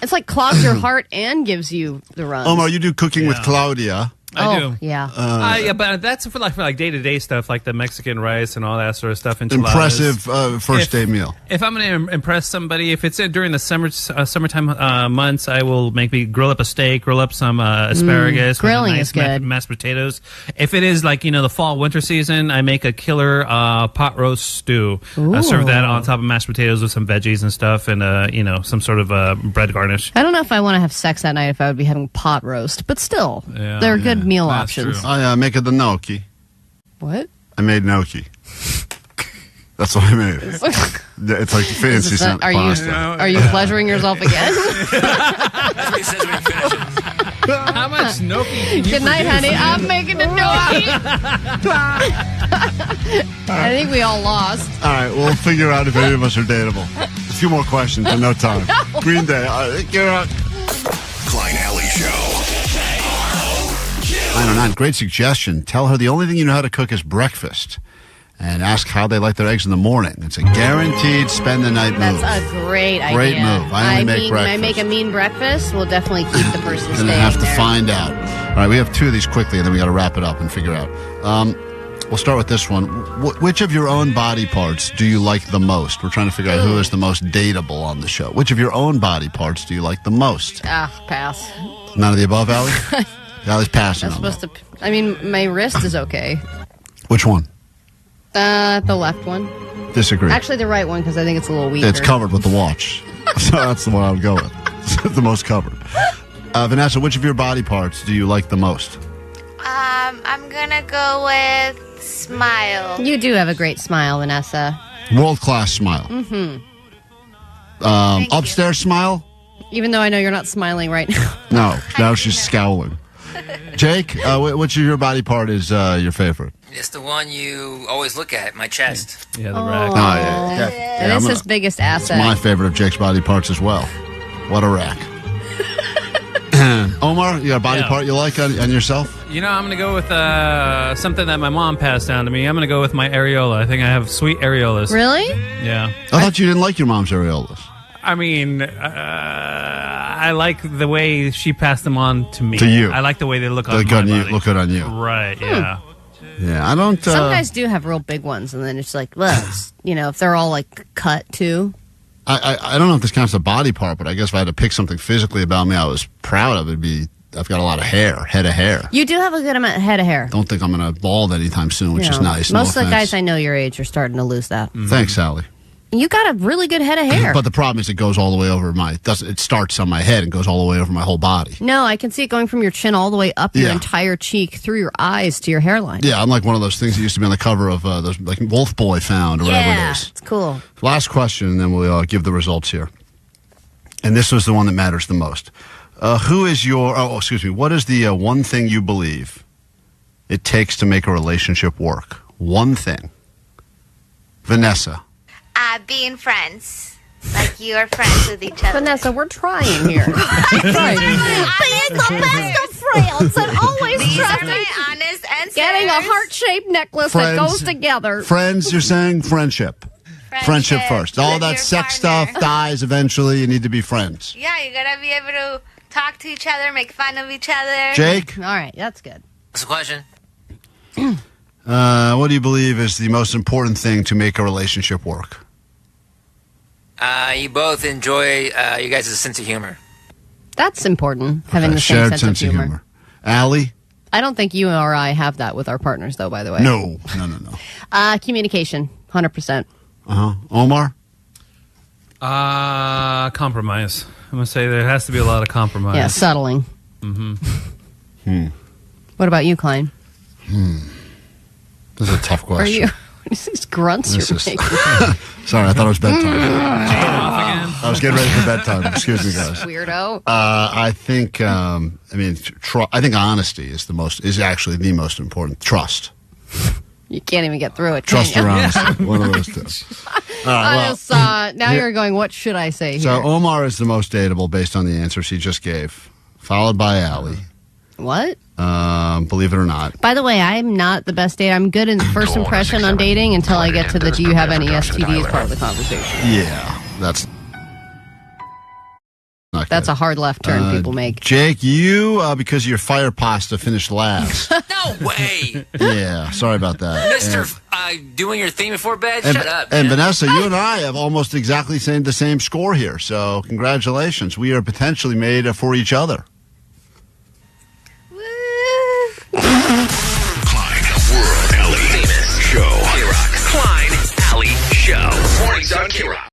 It's like clogs your heart and gives you the runs. Omar, you do cooking with Claudia. I do. Yeah. Yeah, but that's for like day-to-day stuff, like the Mexican rice and all that sort of stuff. Enchiladas. Impressive first day meal. If I'm going to impress somebody, if it's during the summertime months, I will grill up a steak, grill up some asparagus, grilling with nice is good. Mashed potatoes. If it is like the fall winter season, I make a killer pot roast stew. I serve that on top of mashed potatoes with some veggies and stuff, and some sort of bread garnish. I don't know if I want to have sex that night if I would be having pot roast, but still, they're good meal options. True. I make the gnocchi. What? I made gnocchi. That's what I made. It's like fancy pasta. Are you pleasuring yourself again? That's what he says when he finishes. How much gnocchi can you Good night, produce? honey. I'm making the gnocchi. I think we all lost. All right, we'll figure out if any of us are dateable. A few more questions in no time. No. Green Day. Get out. Klein Alley Show. 909, great suggestion. Tell her the only thing you know how to cook is breakfast. And ask how they like their eggs in the morning. It's a guaranteed spend the night move. That's a great idea. Great move. I only make breakfast. I make a mean breakfast. We'll definitely keep the person staying. Gonna have to there. find out. All right, we have two of these quickly, and then we got to wrap it up and figure out. We'll start with this one. Which of your own body parts do you like the most? We're trying to figure out who is the most dateable on the show. Which of your own body parts do you like the most? Pass. None of the above, Allie? Allie's passing I'm on supposed to. I mean, my wrist is okay. Which one? The left one. Disagree. Actually, the right one, because I think it's a little weaker. It's covered with the watch. So that's the one I would go with. The most covered. Vanessa, which of your body parts do you like the most? I'm gonna go with smile. You do have a great smile, Vanessa. World-class smile. Mm-hmm. Upstairs smile? Even though I know you're not smiling right now. No, now she's scowling. Jake, which of your body part is your favorite? It's the one you always look at, my chest. Yeah, the rack. Oh, yeah. That is his biggest asset. It's my favorite of Jake's body parts as well. What a rack. Omar, you got a body part you like on yourself? You know, I'm going to go with something that my mom passed down to me. I'm going to go with my areola. I think I have sweet areolas. Really? Yeah. I thought you didn't like your mom's areolas. I mean, I like the way she passed them on to me. To you. I like the way they look on They my look body. good on you. Right, yeah. Yeah, I don't... Some guys do have real big ones, and then it's like, well, if they're all like cut too. I don't know if this counts as a body part, but I guess if I had to pick something physically about me I was proud of, it'd be I've got a lot of hair, head of hair. You do have a good amount of head of hair. Don't think I'm going to bald anytime soon, which is nice. Most of the guys I know your age are starting to lose that. Mm-hmm. Thanks, Sally. You got a really good head of hair. But the problem is it goes all the way over it starts on my head and goes all the way over my whole body. No, I can see it going from your chin all the way up your entire cheek, through your eyes to your hairline. Yeah, I'm like one of those things that used to be on the cover of those, like Wolf Boy Found or whatever it is. It's cool. Last question, and then we'll give the results here. And this was the one that matters the most. What is the one thing you believe it takes to make a relationship work? One thing. Vanessa. Being friends. Like you are friends with each other. Vanessa, we're trying here. Being the best of friends and always trusting. Honest answers. Getting a heart-shaped necklace that goes together. Friends, you're saying friendship. Friendship first. All that sex stuff dies eventually. You need to be friends. Yeah, you gotta be able to talk to each other, make fun of each other. Jake? All right, that's good. What's the question? What do you believe is the most important thing to make a relationship work? You both enjoy you guys' sense of humor. That's important, having the same shared sense of humor. Allie? I don't think you or I have that with our partners, though, by the way. No. Communication, 100%. Omar? Compromise. I'm going to say there has to be a lot of compromise. Yeah, settling. Mm-hmm. What about you, Klein? This is a tough question. Are you... These grunts you're making. Sorry, I thought it was bedtime. I was getting ready for bedtime. Excuse me, guys. Weirdo. I think. I think honesty is actually the most important. Trust. You can't even get through it. Trust or honesty. One of those two. Now you're going, what should I say here? So Omar is the most dateable based on the answers he just gave, followed by Allie. What? Believe it or not. By the way, I'm not the best date. I'm good in first impression on dating until I get to the do you have any STDs part of the conversation. Yeah, that's not That's good. a hard left turn people make. Jake, you, because your fire pasta finished last. No way! Yeah, sorry about that. Mister, doing your thing before bed? Shut up. And Vanessa, you and I have almost exactly the same score here, so congratulations. We are potentially made for each other. Klein, World, Alley, Famous, Show. KROQ. Klein, Alley, Show. Mornings on KROQ.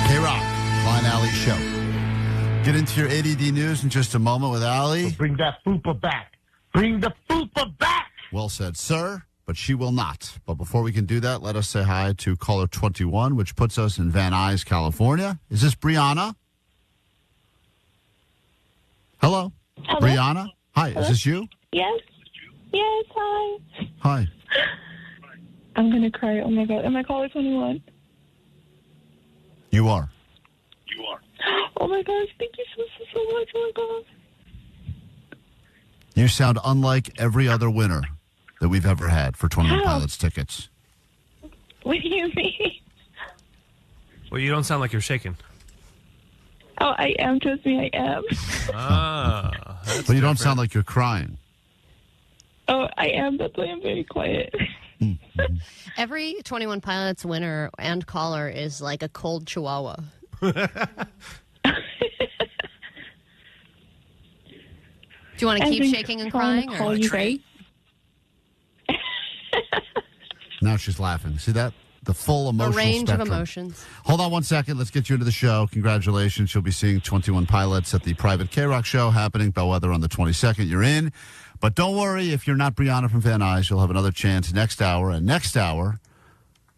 K-Rock, Klein Alley Show. Get into your ADD news in just a moment with Allie. Bring that fupa back. Bring the fupa back. Well said, sir, but she will not. But before we can do that, let us say hi to caller 21, which puts us in Van Nuys, California. Is this Brianna? Hello? Hello? Brianna? Hi, Hello? is this you? Yes. Yes, hi. Hi. I'm going to cry. Oh, my God. Am I caller 21? You are. Oh, my gosh. Thank you so much. Oh, my God. You sound unlike every other winner that we've ever had for 21 How? Pilots tickets. What do you mean? Well, you don't sound like you're shaking. Oh, I am. Trust me, I am. Ah. But you don't sound like you're crying. Oh, I am. That's why I'm very quiet. Every 21 Pilots winner and caller is like a cold chihuahua. Do you want to keep shaking and crying? Or Now she's laughing. See that? The full emotional a range spectrum. of emotions. Hold on 1 second. Let's get you into the show. Congratulations. You'll be seeing 21 Pilots at the private K-Rock show happening Bellwether on the 22nd. You're in. But don't worry, if you're not Brianna from Van Nuys, you'll have another chance next hour. And next hour,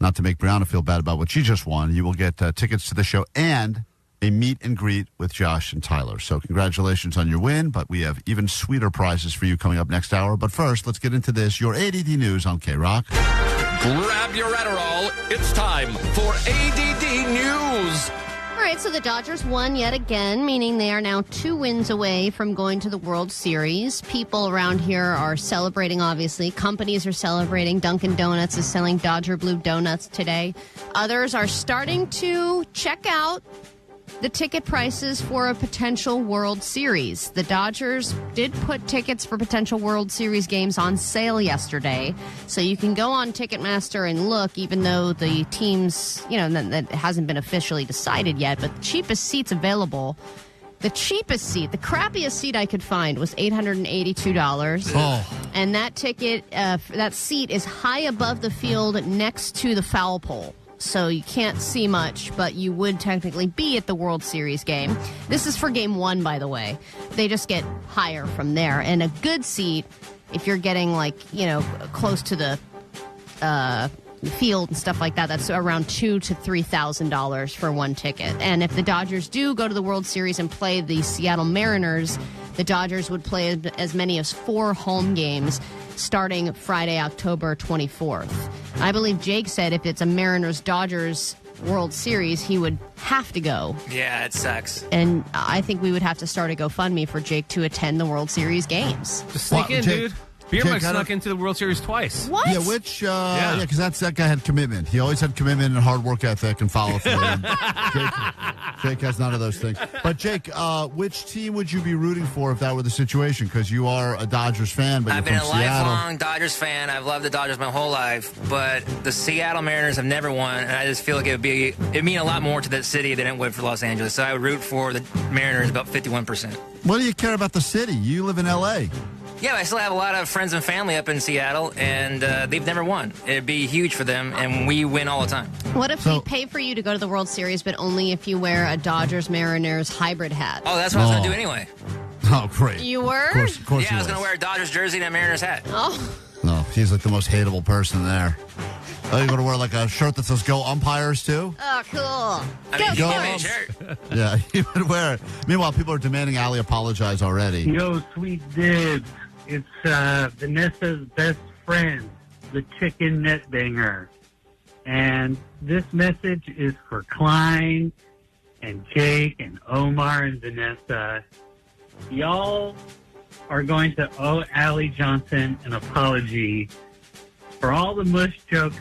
not to make Brianna feel bad about what she just won, you will get tickets to the show and a meet and greet with Josh and Tyler. So congratulations on your win, but we have even sweeter prizes for you coming up next hour. But first, let's get into this, your ADD news on K-Rock. Grab your Adderall. It's time for ADD News. All right, so the Dodgers won yet again, meaning they are now 2 wins away from going to the World Series. People around here are celebrating, obviously. Companies are celebrating. Dunkin' Donuts is selling Dodger Blue Donuts today. Others are starting to check out the ticket prices for a potential World Series. The Dodgers did put tickets for potential World Series games on sale yesterday. So you can go on Ticketmaster and look, even though the teams, that hasn't been officially decided yet. But the cheapest seats available, the crappiest seat I could find was $882. Oh. And that ticket, that seat is high above the field next to the foul pole. So you can't see much, but you would technically be at the World Series game. This is for Game 1, by the way. They just get higher from there. And a good seat, if you're getting, close to the field and stuff like that, that's around $2,000 to $3,000 for one ticket. And if the Dodgers do go to the World Series and play the Seattle Mariners, the Dodgers would play as many as 4 home games starting Friday, October 24th. I believe Jake said if it's a Mariners-Dodgers World Series, he would have to go. Yeah, it sucks. And I think we would have to start a GoFundMe for Jake to attend the World Series games. Just sneak in, dude. Beer Mike snuck into the World Series twice. What? Yeah, because that guy had commitment. He always had commitment and hard work ethic and follow through. Jake has none of those things. But Jake, which team would you be rooting for if that were the situation? Because you are a Dodgers fan, but I've been you're a from Seattle. lifelong Dodgers fan. I've loved the Dodgers my whole life, but the Seattle Mariners have never won, and I just feel like it'd mean a lot more to that city than it would for Los Angeles. So I would root for the Mariners about 51%. What do you care about the city? You live in L.A. Yeah, but I still have a lot of friends and family up in Seattle, and they've never won. It'd be huge for them, and we win all the time. What if we pay for you to go to the World Series, but only if you wear a Dodgers-Mariners hybrid hat? Oh, that's what I was going to do anyway. Oh, great. You were? Of course yeah, I was going to wear a Dodgers jersey and a Mariners hat. Oh. No, he's like the most hateable person there. Oh, you're going to wear like a shirt that says "Go Umpires" too? Oh, cool. I mean, you give me a shirt. Yeah, he would wear it. Meanwhile, people are demanding Allie apologize already. Yo, sweet dibs. It's Vanessa's best friend, the chicken net banger. And this message is for Klein and Jake and Omar and Vanessa. Y'all are going to owe Allie Johnson an apology for all the mush jokes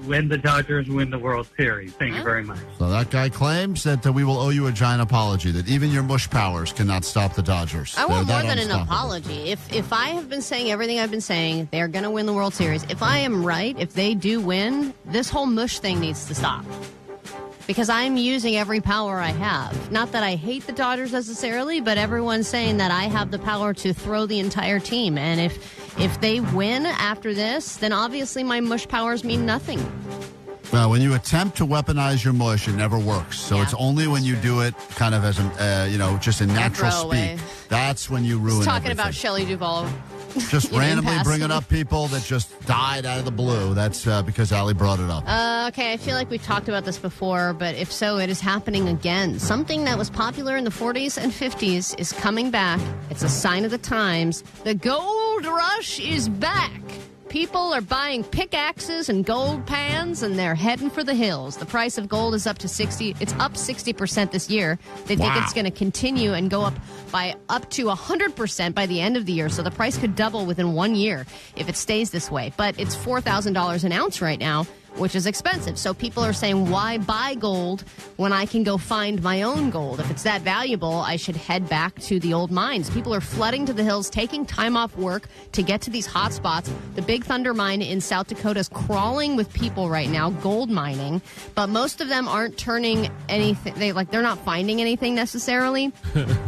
when the Dodgers win the World Series. Thank you very much. So that guy claims that we will owe you a giant apology, that even your mush powers cannot stop the Dodgers. I want They're more that than an unstoppable. apology. If I have been saying everything I've been saying, they're going to win the World Series. If I am right, if they do win, this whole mush thing needs to stop. Because I'm using every power I have. Not that I hate the Dodgers necessarily, but everyone's saying that I have the power to throw the entire team. And if they win after this, then obviously my mush powers mean nothing. Well, when you attempt to weaponize your mush, it never works. So it's only when you do it kind of as just in natural throwaway. speak. That's when you ruin Talking everything. about Shelley Duvall. Just randomly passing. bringing up people that just died out of the blue. That's because Allie brought it up. Okay, I feel like we've talked about this before, but if so, it is happening again. Something that was popular in the 40s and 50s is coming back. It's a sign of the times. The gold rush is back. People are buying pickaxes and gold pans, and they're heading for the hills. The price of gold is up to 60. It's up 60% this year. They think it's going to continue and go up by up to 100% by the end of the year. So the price could double within 1 year if it stays this way. But it's $4,000 an ounce right now, which is expensive. So people are saying, why buy gold when I can go find my own gold? If it's that valuable, I should head back to the old mines. People are flooding to the hills, taking time off work to get to these hot spots. The Big Thunder mine in South Dakota is crawling with people right now, gold mining, but most of them aren't turning anything. They're not finding anything necessarily.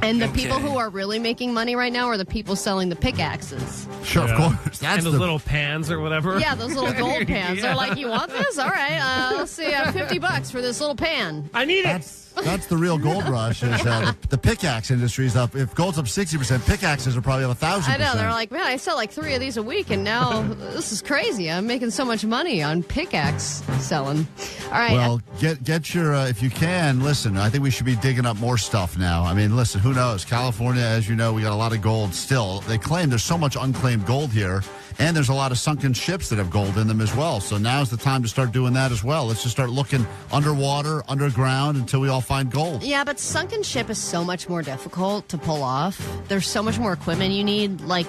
And the people who are really making money right now are the people selling the pickaxes. Sure, of course. And those little pans or whatever. Yeah, those little gold pans. They're like, you want this? All right, let's see, $50 for this little pan. I need it. That's the real gold rush. Is the pickaxe industry is up. If gold's up 60%, pickaxes are probably up 1,000%. I know. They're like, man, I sell like 3 of these a week, and now this is crazy. I'm making so much money on pickaxe selling. All right. Well, get your if you can. Listen, I think we should be digging up more stuff now. I mean, listen, who knows? California, as you know, we got a lot of gold still. They claim there's so much unclaimed gold here. And there's a lot of sunken ships that have gold in them as well. So now's the time to start doing that as well. Let's just start looking underwater, underground, until we all find gold. Yeah, but sunken ship is so much more difficult to pull off. There's so much more equipment you need. Like,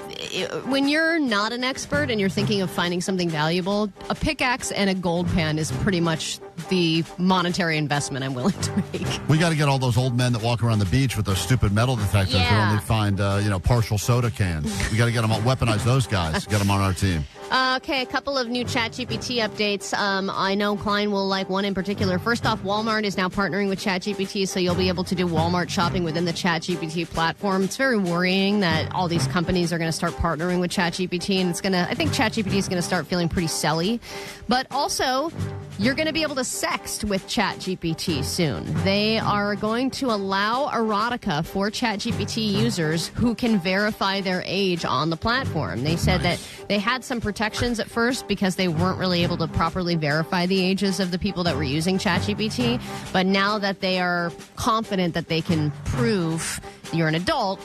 when you're not an expert and you're thinking of finding something valuable, a pickaxe and a gold pan is pretty much the monetary investment I'm willing to make. We got to get all those old men that walk around the beach with those stupid metal detectors that only find, partial soda cans. We got to get them, weaponize those guys, get them on our team. Okay, a couple of new ChatGPT updates. I know Klein will like one in particular. First off, Walmart is now partnering with ChatGPT, so you'll be able to do Walmart shopping within the ChatGPT platform. It's very worrying that all these companies are going to start partnering with ChatGPT, and I think ChatGPT is going to start feeling pretty selly. But also, you're going to be able to sext with ChatGPT soon. They are going to allow Erotica for ChatGPT users who can verify their age on the platform. They said that they had some protections at first because they weren't really able to properly verify the ages of the people that were using ChatGPT. But now that they are confident that they can prove you're an adult,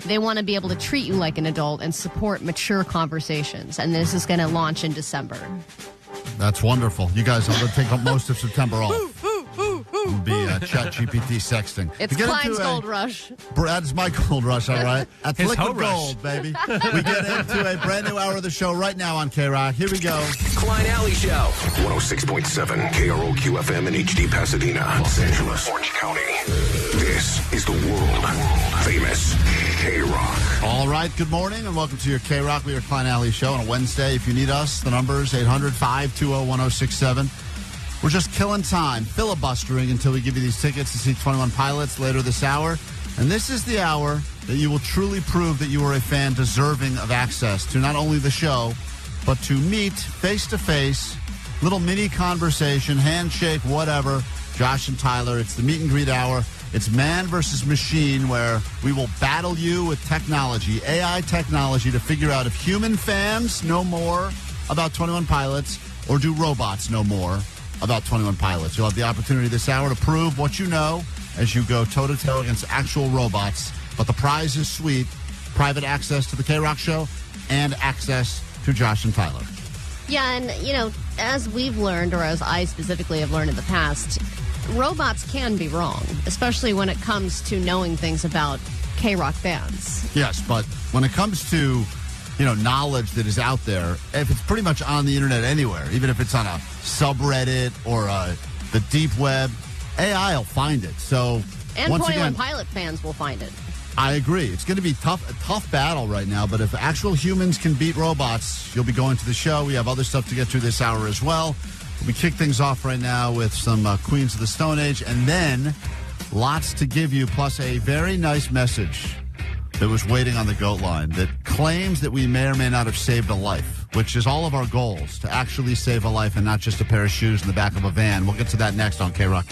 they want to be able to treat you like an adult and support mature conversations. And this is going to launch in December. That's wonderful. You guys will take up most of September off. It'll be ChatGPT sexting. It's Klein's Gold Rush. That's my Gold Rush, all right? That's His liquid hoe rush. gold, baby. We get into a brand new hour of the show right now on KROQ. Here we go. Klein Alley Show. 106.7 KROQ FM in HD Pasadena, Los Angeles, Orange County. This is the world famous KROQ. All right, good morning and welcome to your KROQ. We are Klein Alley Show on a Wednesday. If you need us, the number is 800-520-1067. We're just killing time, filibustering until we give you these tickets to see 21 Pilots later this hour. And this is the hour that you will truly prove that you are a fan deserving of access to not only the show, but to meet face-to-face, little mini conversation, handshake, whatever. Josh and Tyler, it's the meet and greet hour. It's man versus machine, where we will battle you with technology, AI technology, to figure out if human fans know more about 21 Pilots or do robots know more about 21 Pilots. You'll have the opportunity this hour to prove what you know as you go toe-to-toe against actual robots. But the prize is sweet. Private access to the KROQ show and access to Josh and Tyler. Yeah, and, as we've learned, or as I specifically have learned in the past, robots can be wrong, especially when it comes to knowing things about KROQ bands. Yes, but when it comes to knowledge that is out there, if it's pretty much on the internet anywhere, even if it's on a subreddit or the deep web, AI will find it. So And once 21 again, Pilot fans will find it. I agree. It's going to be a tough battle right now, but if actual humans can beat robots, you'll be going to the show. We have other stuff to get to this hour as well. We kick things off right now with some Queens of the Stone Age, and then lots to give you, plus a very nice message that was waiting on the GOAT line that claims that we may or may not have saved a life, which is all of our goals, to actually save a life and not just a pair of shoes in the back of a van. We'll get to that next on KROQ.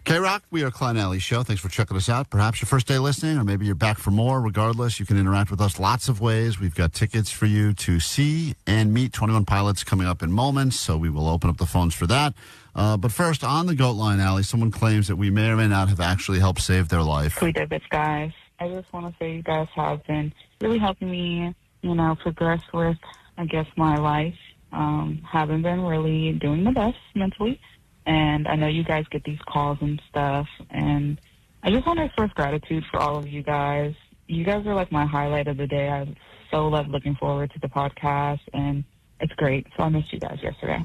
KROQ, we are Klein Alley Show. Thanks for checking us out. Perhaps your first day listening, or maybe you're back for more. Regardless, you can interact with us lots of ways. We've got tickets for you to see and meet 21 Pilots coming up in moments, so we will open up the phones for that. But first, on the GOAT line, Allie, someone claims that we may or may not have actually helped save their life. We did this, guys. I just want to say you guys have been really helping me, progress with I guess my life haven't been really doing the best mentally. And I know you guys get these calls and stuff. And I just want to express gratitude for all of you guys. You guys are like my highlight of the day. I so love looking forward to the podcast, and it's great. So I missed you guys yesterday.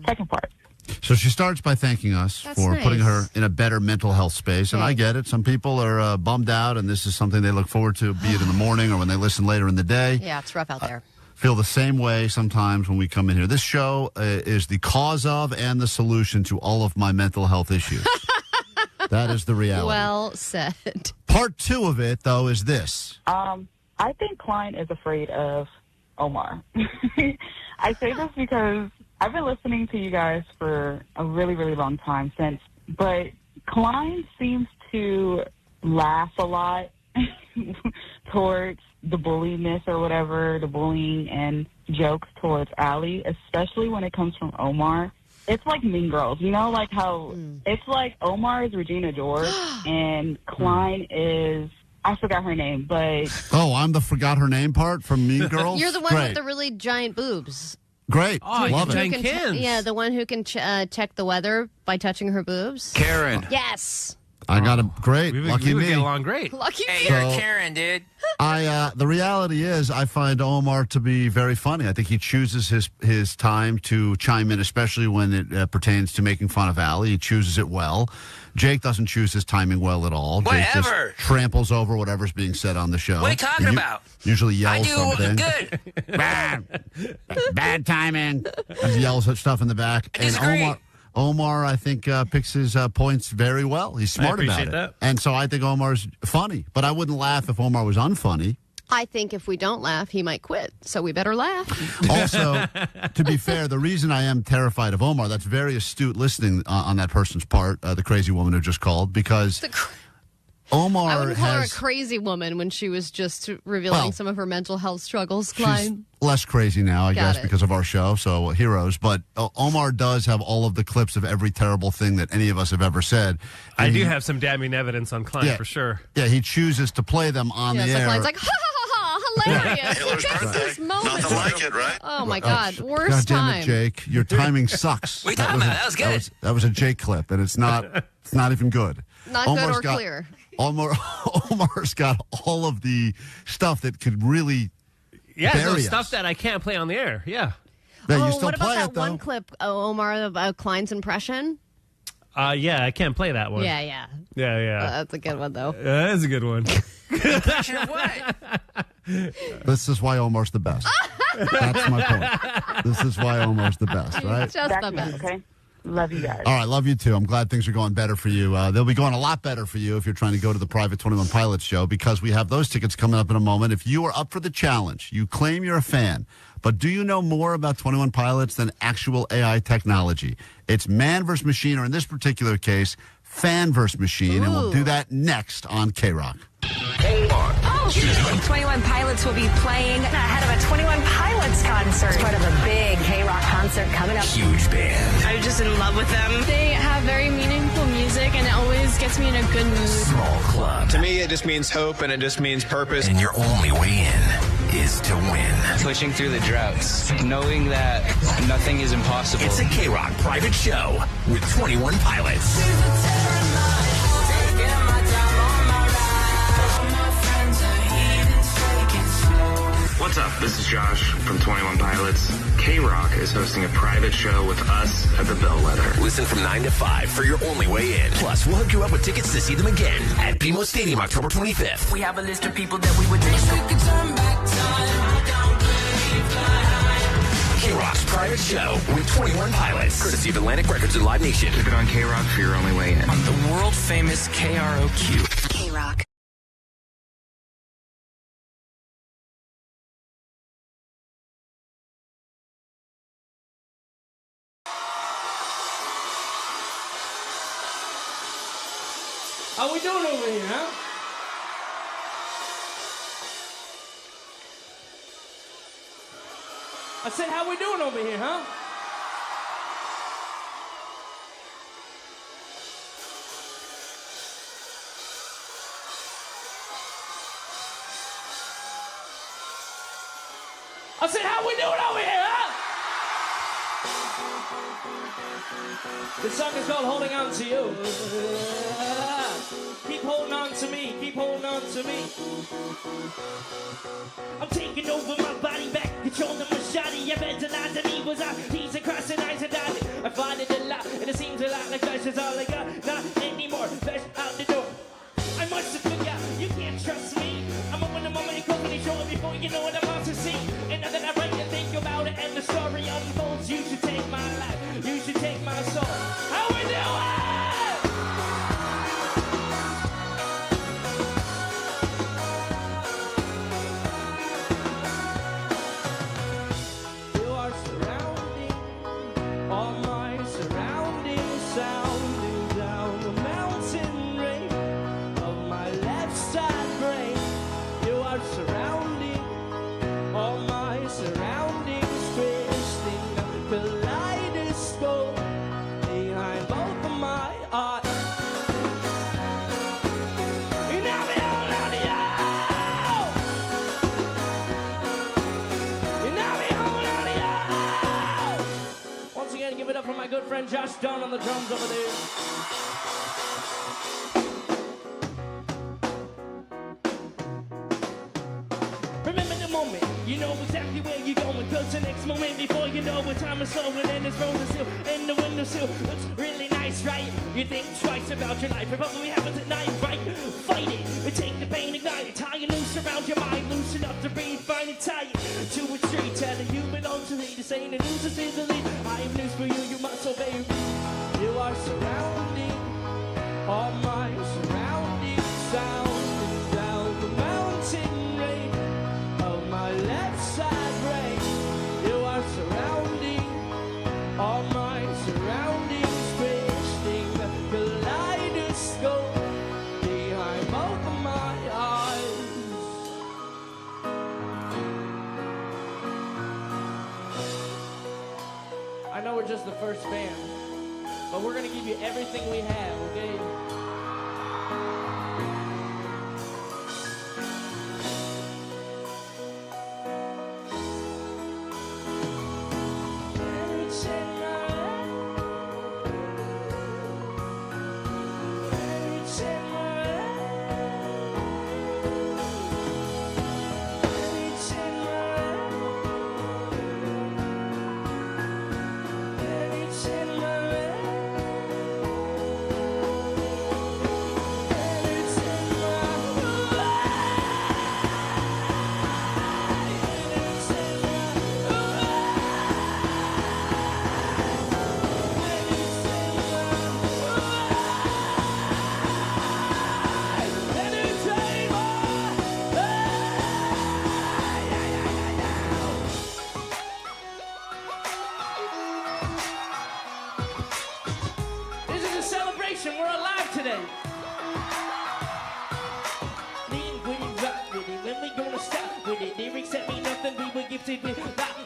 Second part. So she starts by thanking us for putting her in a better mental health space. And I get it. Some people are bummed out, and this is something they look forward to, be it in the morning or when they listen later in the day. Yeah, it's rough out there. Feel the same way sometimes when we come in here. This show is the cause of and the solution to all of my mental health issues. That is the reality. Well said. Part 2 of it, though, is this. I think Klein is afraid of Omar. I say this because I've been listening to you guys for a really, really long time but Klein seems to laugh a lot towards the bulliness or whatever, the bullying and jokes towards Allie, especially when it comes from Omar. It's like Mean Girls, you know, like how it's like Omar is Regina George and Klein is, I forgot her name, but... Oh, I'm the forgot her name part from Mean Girls? You're the one with the really giant boobs. Great. Oh, love it. giant cans. Yeah, the one who can check the weather by touching her boobs. Karen. Yes. I got him. Great. Lucky we would me. get along great. Lucky Hey, me. you're a Karen, dude. The reality is I find Omar to be very funny. I think he chooses his time to chime in, especially when it pertains to making fun of Allie. He chooses it well. Jake doesn't choose his timing well at all. Jake just tramples over whatever's being said on the show. What are you talking about? Usually yells something. Good. Bad timing. He yells at stuff in the back. And Omar, I think, picks his points very well. He's smart about it. That. And so I think Omar's funny. But I wouldn't laugh if Omar was unfunny. I think if we don't laugh, he might quit. So we better laugh. Also, to be fair, the reason I am terrified of Omar, that's very astute listening on that person's part, the crazy woman who just called, because Omar I wouldn't call her a crazy woman when she was just revealing some of her mental health struggles, Klein. She's less crazy now, I guess, because of our show, so heroes. But Omar does have all of the clips of every terrible thing that any of us have ever said. I do have some damning evidence on Klein, for sure. Yeah, he chooses to play them on the air. So Klein's like, ha, ha, ha, ha, hilarious. This moment. Nothing like it, right? Oh, my God. Worst God damn time. it, Jake. Your timing sucks. What are you talking about? That was good. That was a Jake clip, and it's not even good. Not Omar's good or clear. Omar's got all of the stuff that could really bury us. Stuff that I can't play on the air. Yeah. Yeah, you still what about play that it, though. one clip, Omar, about Klein's impression? Yeah, I can't play that one. Yeah. Yeah. That's a good one, though. That is a good one. Impression of what? This is why Omar's the best. That's my point. This is why Omar's the best, right? Just the best. Okay. Love you guys. All right, love you too. I'm glad things are going better for you. They'll be going a lot better for you if you're trying to go to the Private 21 Pilots show, because we have those tickets coming up in a moment. If you are up for the challenge, you claim you're a fan, but do you know more about 21 Pilots than actual AI technology? It's man versus machine, or in this particular case, fan versus machine, and we'll do that next on KROQ. 21 Pilots will be playing ahead of a 21 Pilots concert. It's part of a big KROQ concert coming up. Huge band. I'm just in love with them. They have very meaningful music, and it always gets me in a good mood. Small club. To me, it just means hope and it just means purpose. And your only way in is to win. Pushing through the droughts, knowing that nothing is impossible. It's a KROQ private show with 21 Pilots. What's up? This is Josh from 21 Pilots. KROQ is hosting a private show with us at the Bellwether. Listen from 9 to 5 for your only way in. Plus, we'll hook you up with tickets to see them again at BMO Stadium October 25th. We have a list of people that we would wish we could turn back time. KROQ's private show with 21 Pilots. Courtesy of Atlantic Records and Live Nation. Keep it on KROQ for your only way in. On the world famous KROQ. KROQ. How we doing over here, huh? I said, how we doing over here, huh? I said, how we doing over here, huh? This song is called Holding On To You. Keep holding on to me, keep holding on to me. I'm taking over my body back, controlling my shawty. I vandalized the evils, I tease and crossing eyes and dotted. I find it a lot, and it seems a lot like flesh is all I got. Not anymore, flesh out the door. I must have forgot, you can't trust me. I'm up in the moment and closing the show before you know what I'm about to see. And now that I write and think about it and the story unfolds, you should take my life, you should take my soul. How we doing? You are surrounding all my surroundings, sounding down the mountain range of my left side brain. You are surrounding all my surroundings, twisting a kaleidoscope behind both of my eyes. You know me all on the aisle. You know me all on the aisle. Once again, give it up for my good friend Josh Dunn on the drums over there. Remember the moment, you know exactly where you're going. Cause the next moment before you know what time is slowing. And it's rolling still, and the windowsill looks really nice, right? You think twice about your life, but what we happen tonight, right? Fight it, and take the pain, ignite it. Tie a noose around your mind, loosen up to breathe, find it, tie it to a tree. Telling you belong to me, this ain't a news, this is the lead. I have news for you, you must obey me. You are surrounding all my surroundings, sounding down the mountain range of my left side brain. You are surrounding all my surroundings, twisting the kaleidoscope behind both of my eyes. I know we're just the first band, but we're gonna give you everything we have, okay? We're alive today. Lean with it, rock with it. When we gonna stop with it? Lyrics that mean nothing, we were gifted with.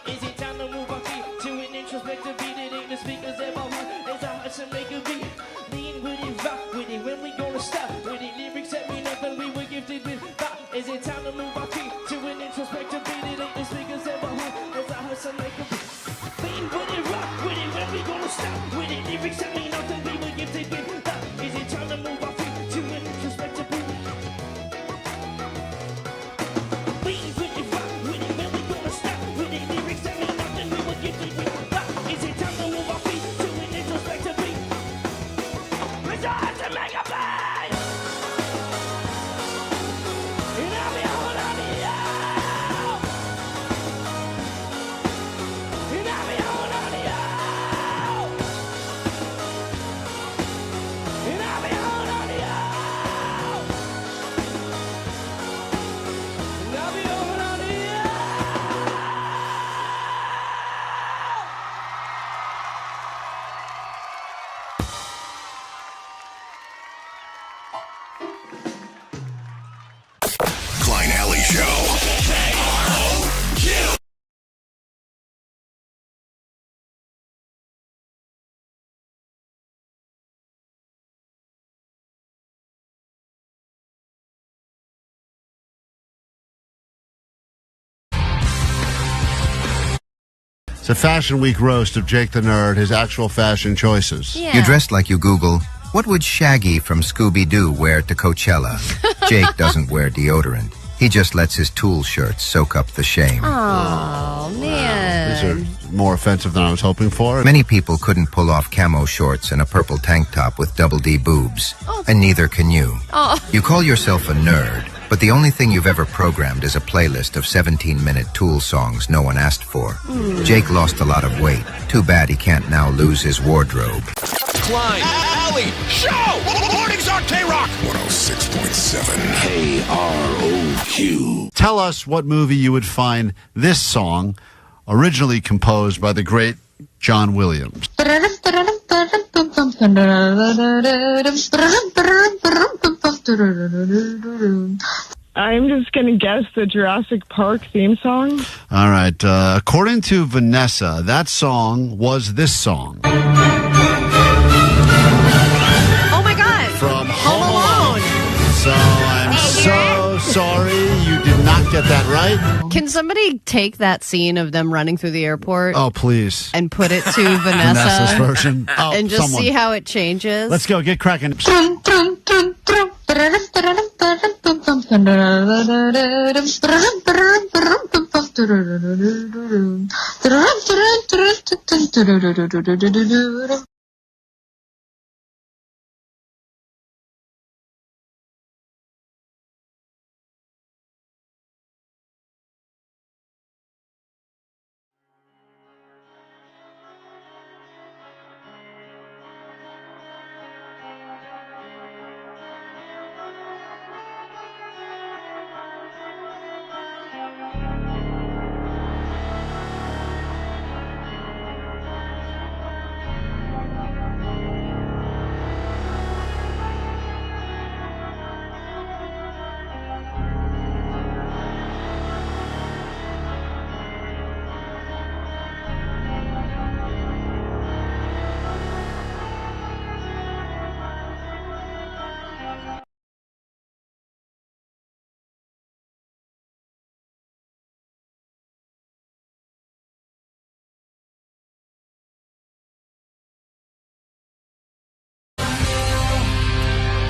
Is it time to move our feet to an introspective beat? It ain't the speakers ever heard as I hush and make a beat. Lean with it, rock with it. When we gonna stop with it? Lyrics that mean nothing, we were gifted with. Is it time to move our feet to an introspective beat? It ain't the speakers ever heard as I hush and make a beat. Lean with it, rock with it. When we gonna stop with it? Lyrics that mean nothing, we were gifted with. Is it time to move our feet to an introspective beat? Lean with it, rock with it. When we gonna stop with it? Lyrics that mean nothing, we were gifted with. Is it time to move our feet to an introspective beat? It's hard to make a play. You know me all on the aisle. You know me all on the aisle. It's a Fashion Week roast of Jake the Nerd, his actual fashion choices. Yeah. You dressed like you Google, what would Shaggy from Scooby-Doo wear to Coachella? Jake doesn't wear deodorant. He just lets his Tool shirts soak up the shame. Oh, man. These are more offensive than I was hoping for. Many people couldn't pull off camo shorts and a purple tank top with double D boobs. And neither can you. Oh. You call yourself a nerd, but the only thing you've ever programmed is a playlist of 17-minute Tool songs no one asked for. Jake lost a lot of weight. Too bad he can't now lose his wardrobe. Klein, Alley, Show! Mornings on KROQ 106.7 KROQ. Tell us what movie you would find this song, originally composed by the great John Williams. I'm just going to guess the Jurassic Park theme song. All right. According to Vanessa, that song was this song. Oh, my God. From Home Alone. So I'm so sorry you did not get that right. Can somebody take that scene of them running through the airport Oh, please. and put it to Vanessa's Vanessa version. Oh, and just someone. see how it changes? Let's go. Get cracking.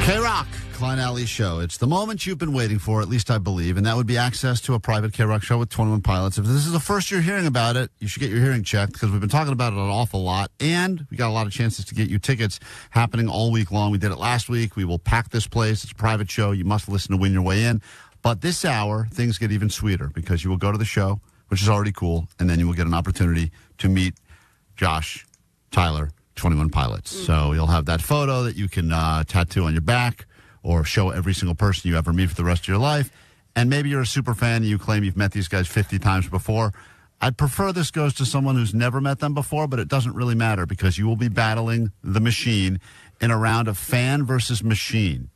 KROQ, Klein Alley Show. It's the moment you've been waiting for, at least I believe, and that would be access to a private KROQ show with 21 Pilots. If this is the first you're hearing about it, you should get your hearing checked because we've been talking about it an awful lot, and we got a lot of chances to get you tickets happening all week long. We did it last week. We will pack this place. It's a private show. You must listen to win your way in. But this hour, things get even sweeter because you will go to the show, which is already cool, and then you will get an opportunity to meet Josh, Tyler, 21 Pilots. So you'll have that photo that you can tattoo on your back or show every single person you ever meet for the rest of your life. And maybe you're a super fan and you claim you've met these guys 50 times before. I'd prefer this goes to someone who's never met them before, but it doesn't really matter because you will be battling the machine in a round of fan versus machine.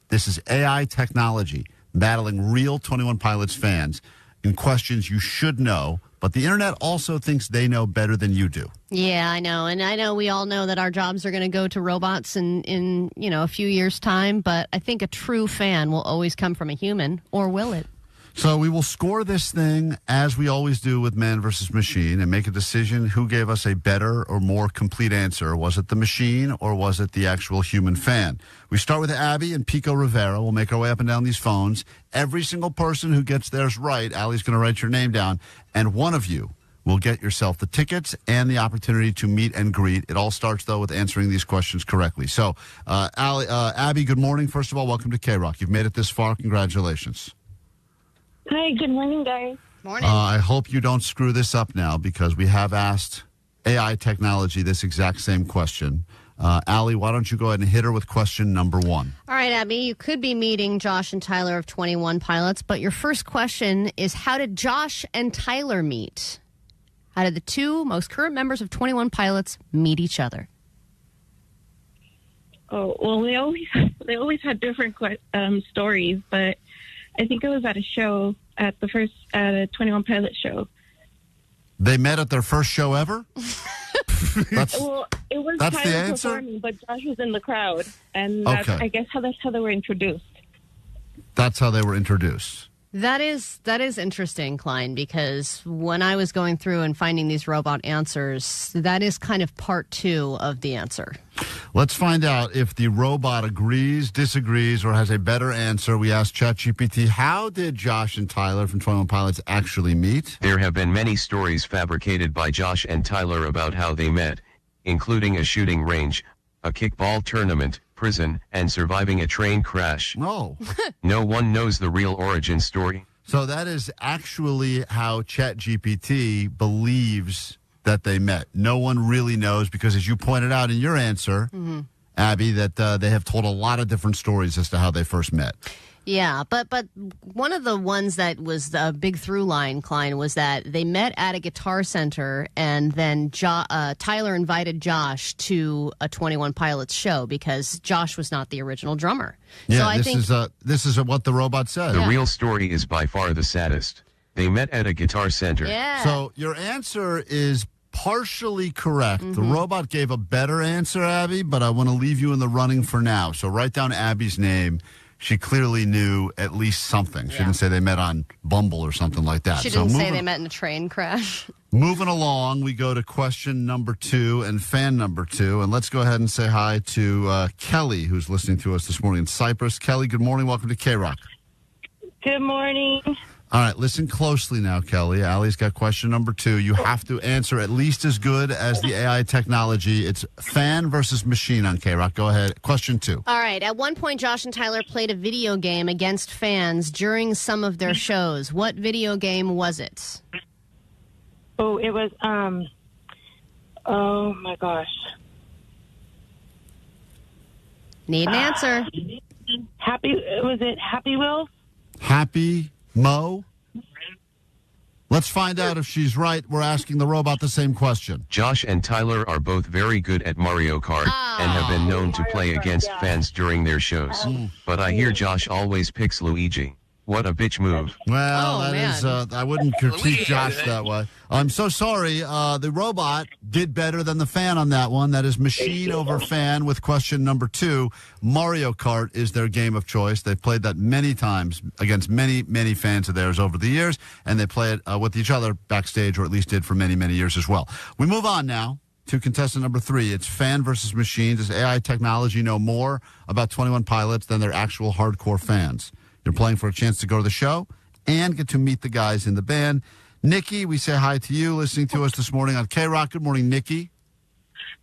This is AI technology battling real 21 Pilots fans in questions you should know, but the internet also thinks they know better than you do. Yeah, I know. And I know we all know that our jobs are going to go to robots in a few years' time, but I think a true fan will always come from a human, or will it? So we will score this thing as we always do with Man versus Machine and make a decision who gave us a better or more complete answer. Was it the machine or was it the actual human fan? We start with Abby and Pico Rivera. We'll make our way up and down these phones. Every single person who gets theirs right, Allie's going to write your name down, and one of you will get yourself the tickets and the opportunity to meet and greet. It all starts, though, with answering these questions correctly. So, Abby, good morning. First of all, welcome to KROQ. You've made it this far. Congratulations. Hi, good morning, guys. Morning. I hope you don't screw this up now because we have asked AI technology this exact same question. Allie, why don't you go ahead and hit her with question number one? All right, Abby, you could be meeting Josh and Tyler of 21 Pilots, but your first question is, how did Josh and Tyler meet? How did the two most current members of 21 Pilots meet each other? Oh, well, they always had different stories, but I think it was at a show at a 21 Pilot show. They met at their first show ever? Well, it was that's the Tyler answer? performing, but Josh was in the crowd, and Okay. I guess that's how they were introduced. That's how they were introduced. That is interesting, Klein, because when I was going through and finding these robot answers, that is kind of part 2 of the answer. Let's find out if the robot agrees, disagrees, or has a better answer. We asked ChatGPT, how did Josh and Tyler from 21 Pilots actually meet? There have been many stories fabricated by Josh and Tyler about how they met, including a shooting range, a kickball tournament, prison, and surviving a train crash. No. No one knows the real origin story. So that is actually how ChatGPT believes that they met. No one really knows because, as you pointed out in your answer, Abby, that they have told a lot of different stories as to how they first met. Yeah, but one of the ones that was the big through line, Klein, was that they met at a Guitar Center, and then Tyler invited Josh to a 21 Pilots show because Josh was not the original drummer. Yeah, so I think this is what the robot said. The real story is by far the saddest. They met at a Guitar Center. Yeah. So your answer is partially correct. The robot gave a better answer, Abby, but I want to leave you in the running for now. So write down Abby's name. She clearly knew at least something. She didn't say they met on Bumble or something like that. She didn't say they met in a train crash. Moving along, we go to question number 2 and fan number 2. And let's go ahead and say hi to Kelly, who's listening to us this morning in Cyprus. Kelly, good morning. Welcome to KROQ. Good morning. All right, listen closely now, Kelly. Allie's got question number 2. You have to answer at least as good as the AI technology. It's fan versus machine on KROQ. Go ahead. Question 2. All right. At one point, Josh and Tyler played a video game against fans during some of their shows. What video game was it? Oh, it was, oh my gosh. Need an answer. Was it Happy Wheels? Happy Mo? Let's find out if she's right. We're asking the robot the same question. Josh and Tyler are both very good at Mario Kart and have been known to play against fans during their shows. But I hear Josh always picks Luigi. What a bitch move. Well, I wouldn't critique Josh that way. I'm so sorry. The robot did better than the fan on that one. That is machine over fan with question number 2. Mario Kart is their game of choice. They've played that many times against many, many fans of theirs over the years, and they play it with each other backstage, or at least did for many, many years as well. We move on now to contestant number 3. It's fan versus machine. Does AI technology know more about 21 Pilots than their actual hardcore fans? You're playing for a chance to go to the show and get to meet the guys in the band. Nikki, we say hi to you, listening to us this morning on KROQ. Good morning, Nikki.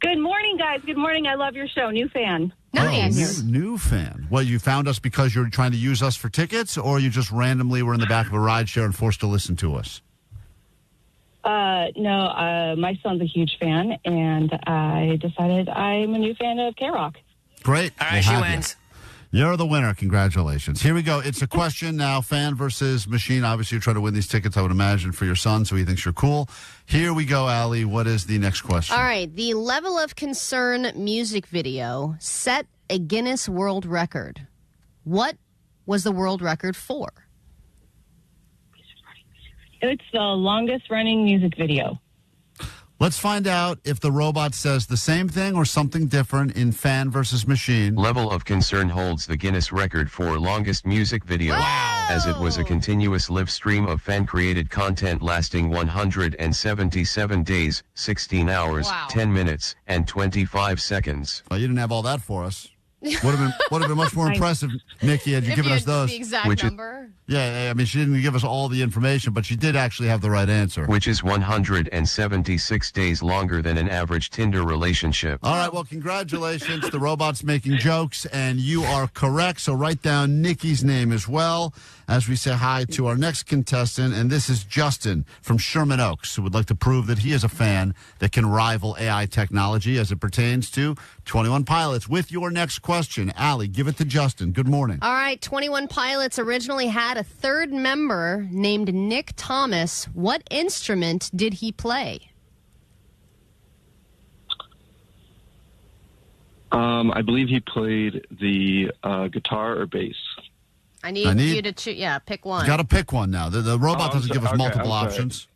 Good morning, guys. Good morning. I love your show. New fan. Nice. Oh, new fan. Well, you found us because you're trying to use us for tickets, or you just randomly were in the back of a rideshare and forced to listen to us? No, my son's a huge fan, and I decided I'm a new fan of KROQ. Great. All right, she wins. You're the winner. Congratulations. Here we go. It's a question now, fan versus machine. Obviously, you're trying to win these tickets, I would imagine, for your son, so he thinks you're cool. Here we go, Allie. What is the next question? All right. The Level of Concern music video set a Guinness World Record. What was the world record for? It's the longest running music video. Let's find out if the robot says the same thing or something different in fan versus machine. Level of Concern holds the Guinness record for longest music video, as it was a continuous live stream of fan-created content lasting 177 days, 16 hours, 10 minutes, and 25 seconds. Well, you didn't have all that for us. Would have been much more impressive, Nikki, had you given us those. The exact number. Yeah, I mean, she didn't give us all the information, but she did actually have the right answer. Which is 176 days longer than an average Tinder relationship. All right, well, congratulations. The robot's making jokes, and you are correct. So write down Nikki's name as well as we say hi to our next contestant. And this is Justin from Sherman Oaks, who would like to prove that he is a fan that can rival AI technology as it pertains to 21 Pilots. With your next question, Allie, give it to Justin. Good morning. All right, 21 Pilots originally had a third member named Nick Thomas. What instrument did he play? I believe he played the guitar or bass. I need you to choose. Yeah, pick one. You got to pick one now. The robot doesn't give us multiple options.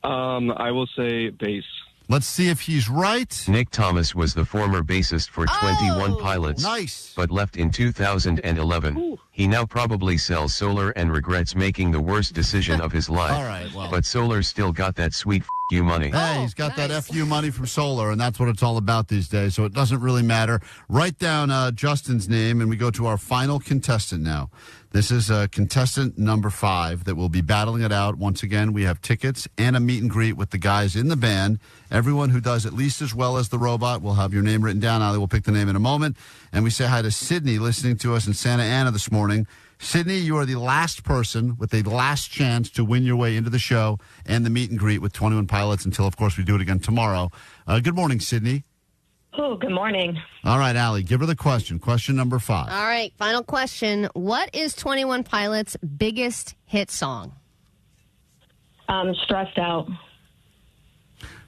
I will say bass. Let's see if he's right. Nick Thomas was the former bassist for 21 Pilots, nice, but left in 2011. He now probably sells solar and regrets making the worst decision of his life. All right, well. But solar's still got that sweet you money. Hey, he's got that FU money from solar, and that's what it's all about these days, so it doesn't really matter. Write down Justin's name, and we go to our final contestant now. This is contestant number 5 that will be battling it out. Once again, we have tickets and a meet and greet with the guys in the band. Everyone who does at least as well as the robot will have your name written down. Ali will pick the name in a moment. And we say hi to Sydney listening to us in Santa Ana this morning. Sydney, you are the last person with the last chance to win your way into the show and the meet and greet with 21 Pilots until, of course, we do it again tomorrow. Good morning, Sydney. Oh, good morning. All right, Allie, give her the question. Question number 5. All right, final question. What is 21 Pilots' biggest hit song? Stressed Out.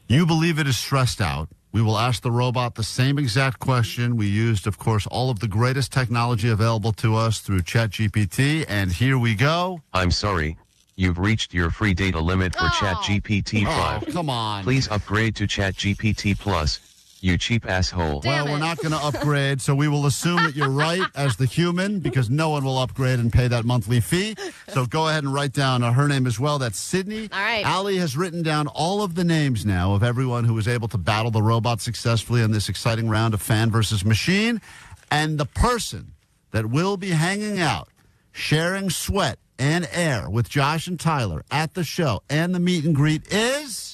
You believe it is Stressed Out. We will ask the robot the same exact question. We used, of course, all of the greatest technology available to us through ChatGPT, and here we go. I'm sorry. You've reached your free data limit for ChatGPT 5. Oh, come on. Please upgrade to ChatGPT Plus. You cheap asshole. Well, we're not going to upgrade, so we will assume that you're right as the human because no one will upgrade and pay that monthly fee. So go ahead and write down her name as well. That's Sydney. All right. Allie has written down all of the names now of everyone who was able to battle the robot successfully in this exciting round of fan versus machine. And the person that will be hanging out, sharing sweat and air with Josh and Tyler at the show and the meet and greet is...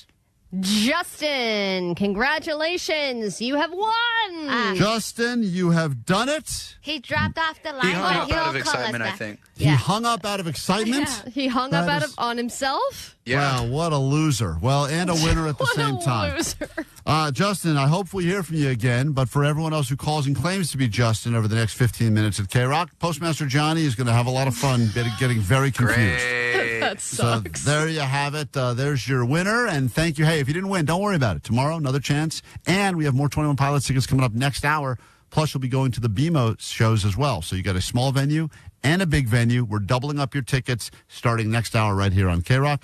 Justin, congratulations. You have won. Justin, you have done it. He dropped off the line. He hung up He'll out of call us excitement, I back. think. He hung up out of excitement? Yeah, he hung up on himself? Yeah. Wow, what a loser. Well, and a winner at the same time. Loser. Justin, I hope we hear from you again, but for everyone else who calls and claims to be Justin over the next 15 minutes at KROQ, Postmaster Johnny is going to have a lot of fun getting very confused. That sucks. So there you have it. There's your winner, and thank you. Hey, if you didn't win, don't worry about it. Tomorrow, another chance, and we have more 21 Pilots tickets coming up next hour. Plus, you'll be going to the BMO shows as well. So you got a small venue and a big venue. We're doubling up your tickets starting next hour right here on KROQ.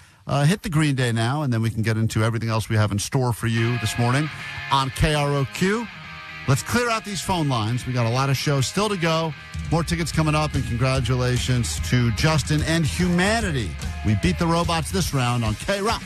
Hit the Green Day now, and then we can get into everything else we have in store for you this morning on KROQ. Let's clear out these phone lines. We got a lot of shows still to go. More tickets coming up, and congratulations to Justin and humanity. We beat the robots this round on KROQ.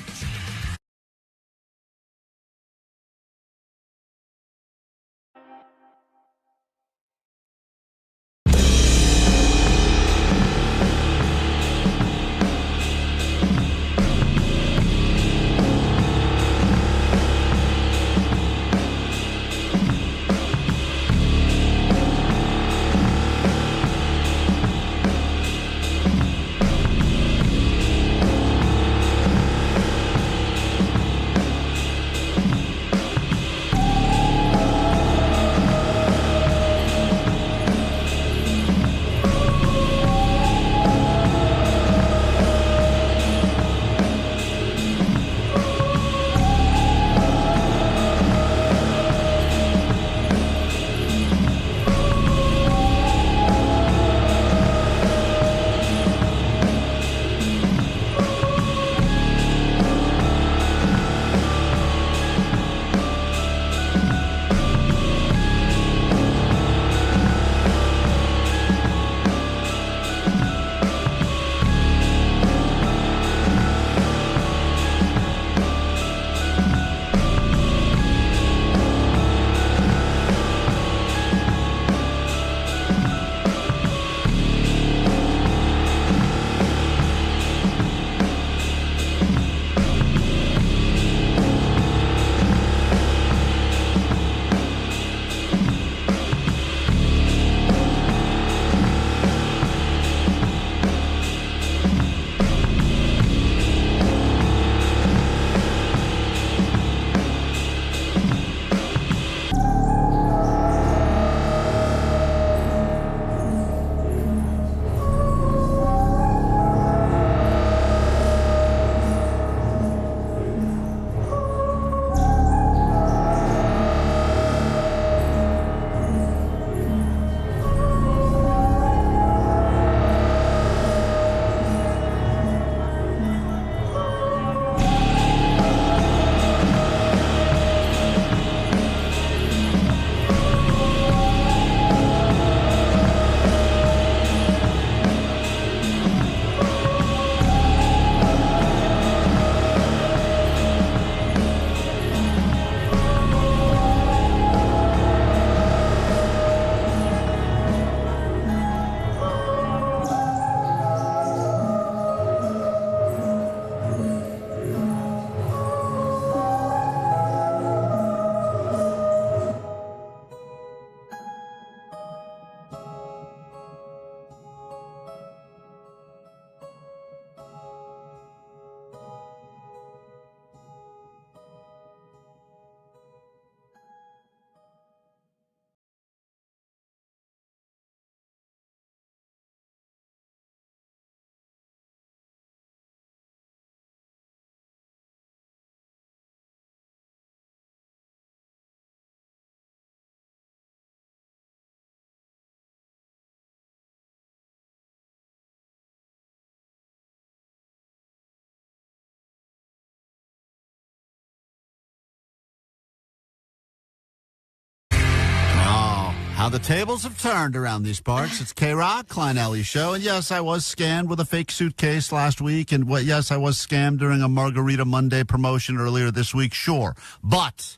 how the tables have turned around these parts. It's KROQ, Klein Alley Show. And yes, I was scammed with a fake suitcase last week. And yes, I was scammed during a Margarita Monday promotion earlier this week. Sure. But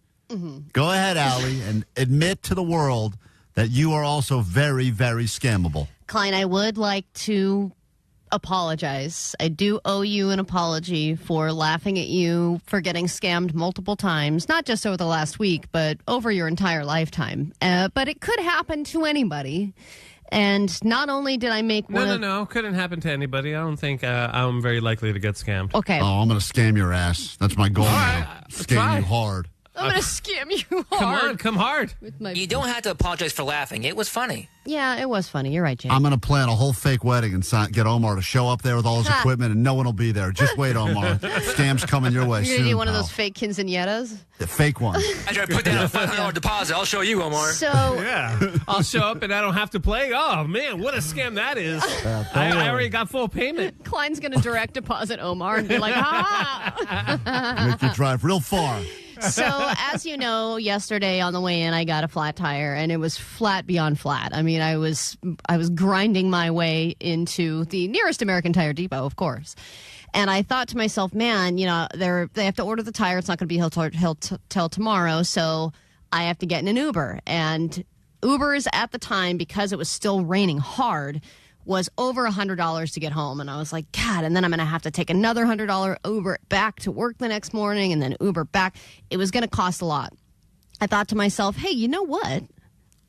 go ahead, Allie, and admit to the world that you are also very, very scammable. Klein, I would like to apologize. I do owe you an apology for laughing at you for getting scammed multiple times, not just over the last week, but over your entire lifetime. But it could happen to anybody. And not only did I make one No, couldn't happen to anybody. I don't think I'm very likely to get scammed. Okay. Oh, I'm going to scam your ass. That's my goal now. Scam you hard. I'm going to scam you hard. Come hard. You don't have to apologize for laughing. It was funny. Yeah, it was funny. You're right, Jay. I'm going to plan a whole fake wedding and get Omar to show up there with all his equipment, and no one will be there. Just wait, Omar. Scam's coming your way You're soon, going to do one pal. of those fake quinceañeras? The fake one. I try to put down a $500 deposit. I'll show you, Omar. So yeah, I'll show up and I don't have to play. Oh, man, what a scam that is. I already got full payment. Klein's going to direct deposit Omar and be like, ha! Make you drive real far. So, as you know, yesterday on the way in, I got a flat tire, and it was flat beyond flat. I mean, I was grinding my way into the nearest American Tire Depot, of course. And I thought to myself, man, you know, they have to order the tire. It's not going to be till tomorrow, so I have to get in an Uber. And Ubers at the time, because it was still raining hard, was over $100 to get home. And I was like, God, and then I'm going to have to take another $100 Uber back to work the next morning and then Uber back. It was going to cost a lot. I thought to myself, hey, you know what?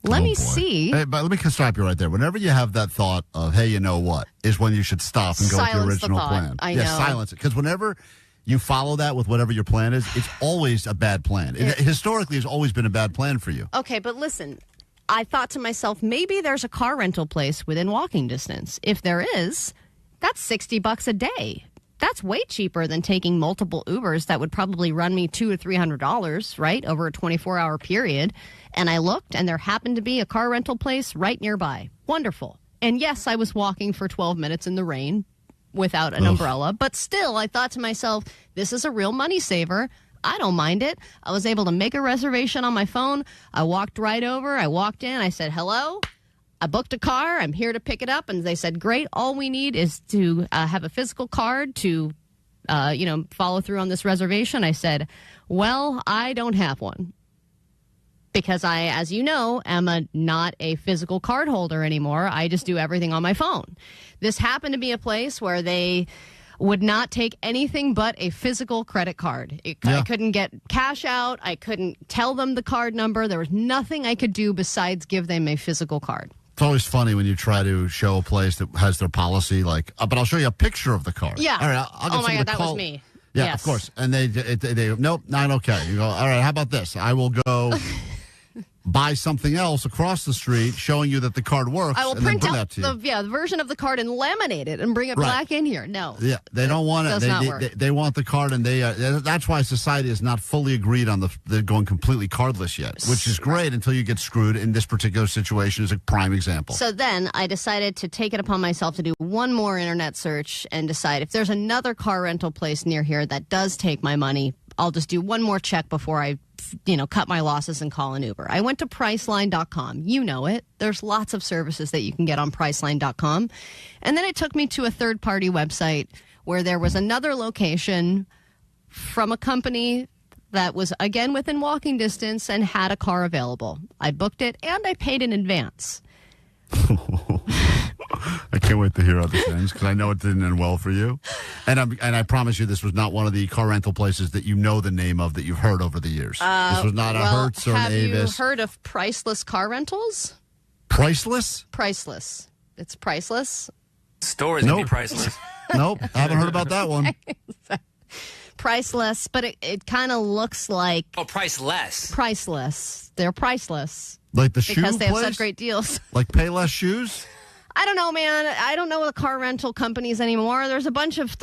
Let me see. Hey, but let me stop you right there. Whenever you have that thought of, hey, you know what, is when you should stop and go with your original plan. I know. Silence it. Because whenever you follow that with whatever your plan is, it's always a bad plan. It historically has always been a bad plan for you. Okay, but listen. I thought to myself, maybe there's a car rental place within walking distance. If there is, that's $60 a day. That's way cheaper than taking multiple Ubers that would probably run me $200 or $300, right, over a 24-hour period. And I looked, and there happened to be a car rental place right nearby. Wonderful. And yes, I was walking for 12 minutes in the rain without an umbrella. But still, I thought to myself, this is a real money saver. I don't mind it. I was able to make a reservation on my phone. I walked right over. I walked in. I said, hello. I booked a car. I'm here to pick it up. And they said, great. All we need is to have a physical card to, follow through on this reservation. I said, well, I don't have one. Because I, as you know, am not a physical card holder anymore. I just do everything on my phone. This happened to be a place where they would not take anything but a physical credit card. I couldn't get cash out. I couldn't tell them the card number. There was nothing I could do besides give them a physical card. It's always funny when you try to show a place that has their policy, like, but I'll show you a picture of the card. Yeah. All right, I'll get oh, my God, that call. was me. Yeah, yes. of course. And they nope, not okay. You go, all right, how about this? I will go buy something else across the street showing you that the card works. I will and print then bring out that to you. the version of the card and laminate it and bring it back in here. No. Yeah, they don't want it. They want the card, and that's why society is not fully agreed on they're going completely cardless yet, which is great until you get screwed. In this particular situation is a prime example. So then I decided to take it upon myself to do one more internet search and decide if there's another car rental place near here that does take my money, I'll just do one more check before I cut my losses and call an Uber. I went to Priceline.com. You know it. There's lots of services that you can get on Priceline.com. And then it took me to a third-party website where there was another location from a company that was, again, within walking distance and had a car available. I booked it, and I paid in advance. I can't wait to hear other things because I know it didn't end well for you. And I promise you this was not one of the car rental places that you know the name of that you've heard over the years. This was not a Hertz or an Avis. Have you heard of Priceless car rentals? Priceless? Priceless. It's priceless. Stores can be priceless. Nope, I haven't heard about that one. Priceless, but it kind of looks like... Oh, priceless. Priceless. They're priceless. Like the shoe Because they have place? such great deals. Like Payless shoes? I don't know, man. I don't know the car rental companies anymore. There's a bunch of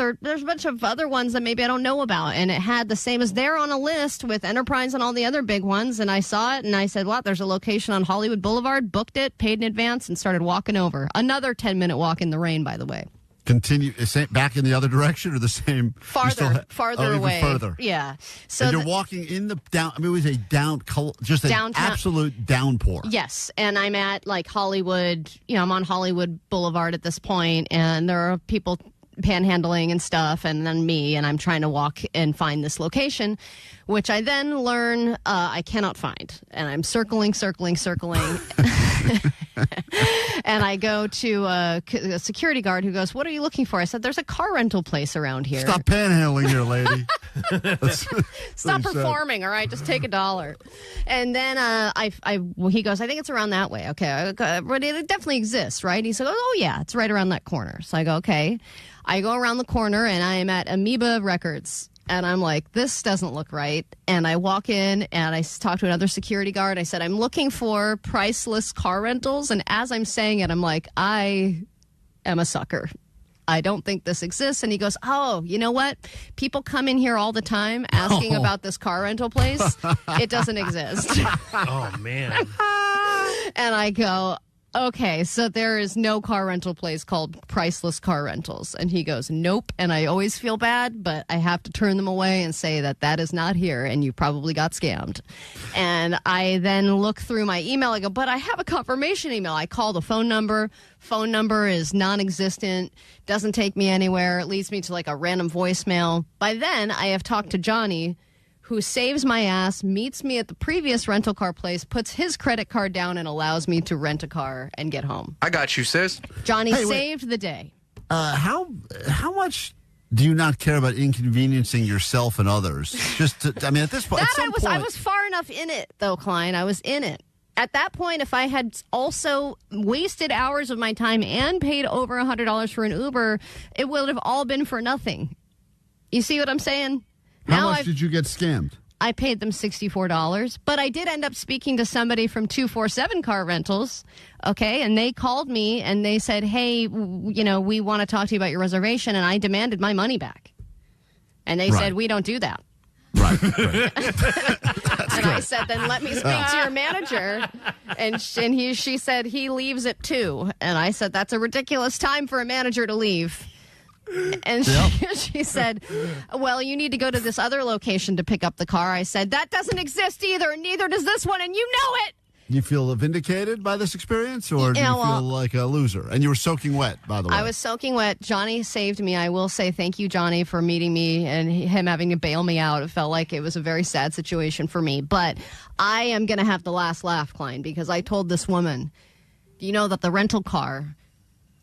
other ones that maybe I don't know about, and it had the same as they're on a list with Enterprise and all the other big ones. And I saw it, and I said, "What? There's a location on Hollywood Boulevard." Booked it, paid in advance, and started walking over. Another 10-minute walk in the rain, by the way. continue back in the other direction or the same? Farther away. Further. Yeah. So and you're walking in the down. I mean, it was just an downtown, absolute downpour. Yes, and I'm at like Hollywood. I'm on Hollywood Boulevard at this point, and there are people panhandling and stuff, and then me, and I'm trying to walk and find this location, which I then learn I cannot find, and I'm circling. And I go to a security guard who goes, "What are you looking for?" I said, "There's a car rental place around here." Stop panhandling here, lady. Stop performing, all right? Just take $1. And then he goes, "I think it's around that way." Okay, but it definitely exists, right? He said, "Oh, yeah, it's right around that corner." So I go, "Okay." I go around the corner, and I am at Amoeba Records. And I'm like, this doesn't look right. And I walk in, and I talk to another security guard. I said, "I'm looking for Priceless car rentals." And as I'm saying it, I'm like, I am a sucker. I don't think this exists. And he goes, "Oh, you know what? People come in here all the time asking about this car rental place. It doesn't exist." Oh, man. And I go, "Okay, so there is no car rental place called Priceless Car Rentals." And he goes, "Nope." And I always feel bad, but I have to turn them away and say that is not here, and you probably got scammed. And I then look through my email. I go, "But I have a confirmation email." I call the phone number. Phone number is non-existent, doesn't take me anywhere. It leads me to like a random voicemail. By then, I have talked to Johnny, who saves my ass, meets me at the previous rental car place, puts his credit card down, and allows me to rent a car and get home. I got you, sis. Johnny saved the day. How much do you not care about inconveniencing yourself and others? At this point, I was far enough in it, though, Klein. I was in it. At that point, if I had also wasted hours of my time and paid over $100 for an Uber, it would have all been for nothing. You see what I'm saying? How much did you get scammed? I paid them $64, but I did end up speaking to somebody from 247 Car Rentals, okay, and they called me and they said, "Hey, we want to talk to you about your reservation," and I demanded my money back. And they said, "We don't do that." Right. And I said, "Then let me speak to your manager." And she said, "He leaves at 2." And I said, "That's a ridiculous time for a manager to leave." And she said, "Well, you need to go to this other location to pick up the car." I said, "That doesn't exist either, and neither does this one, and you know it." You feel vindicated by this experience, or do you feel like a loser? And you were soaking wet, by the way. I was soaking wet. Johnny saved me. I will say thank you, Johnny, for meeting me and him having to bail me out. It felt like it was a very sad situation for me. But I am going to have the last laugh, Klein, because I told this woman, that the rental car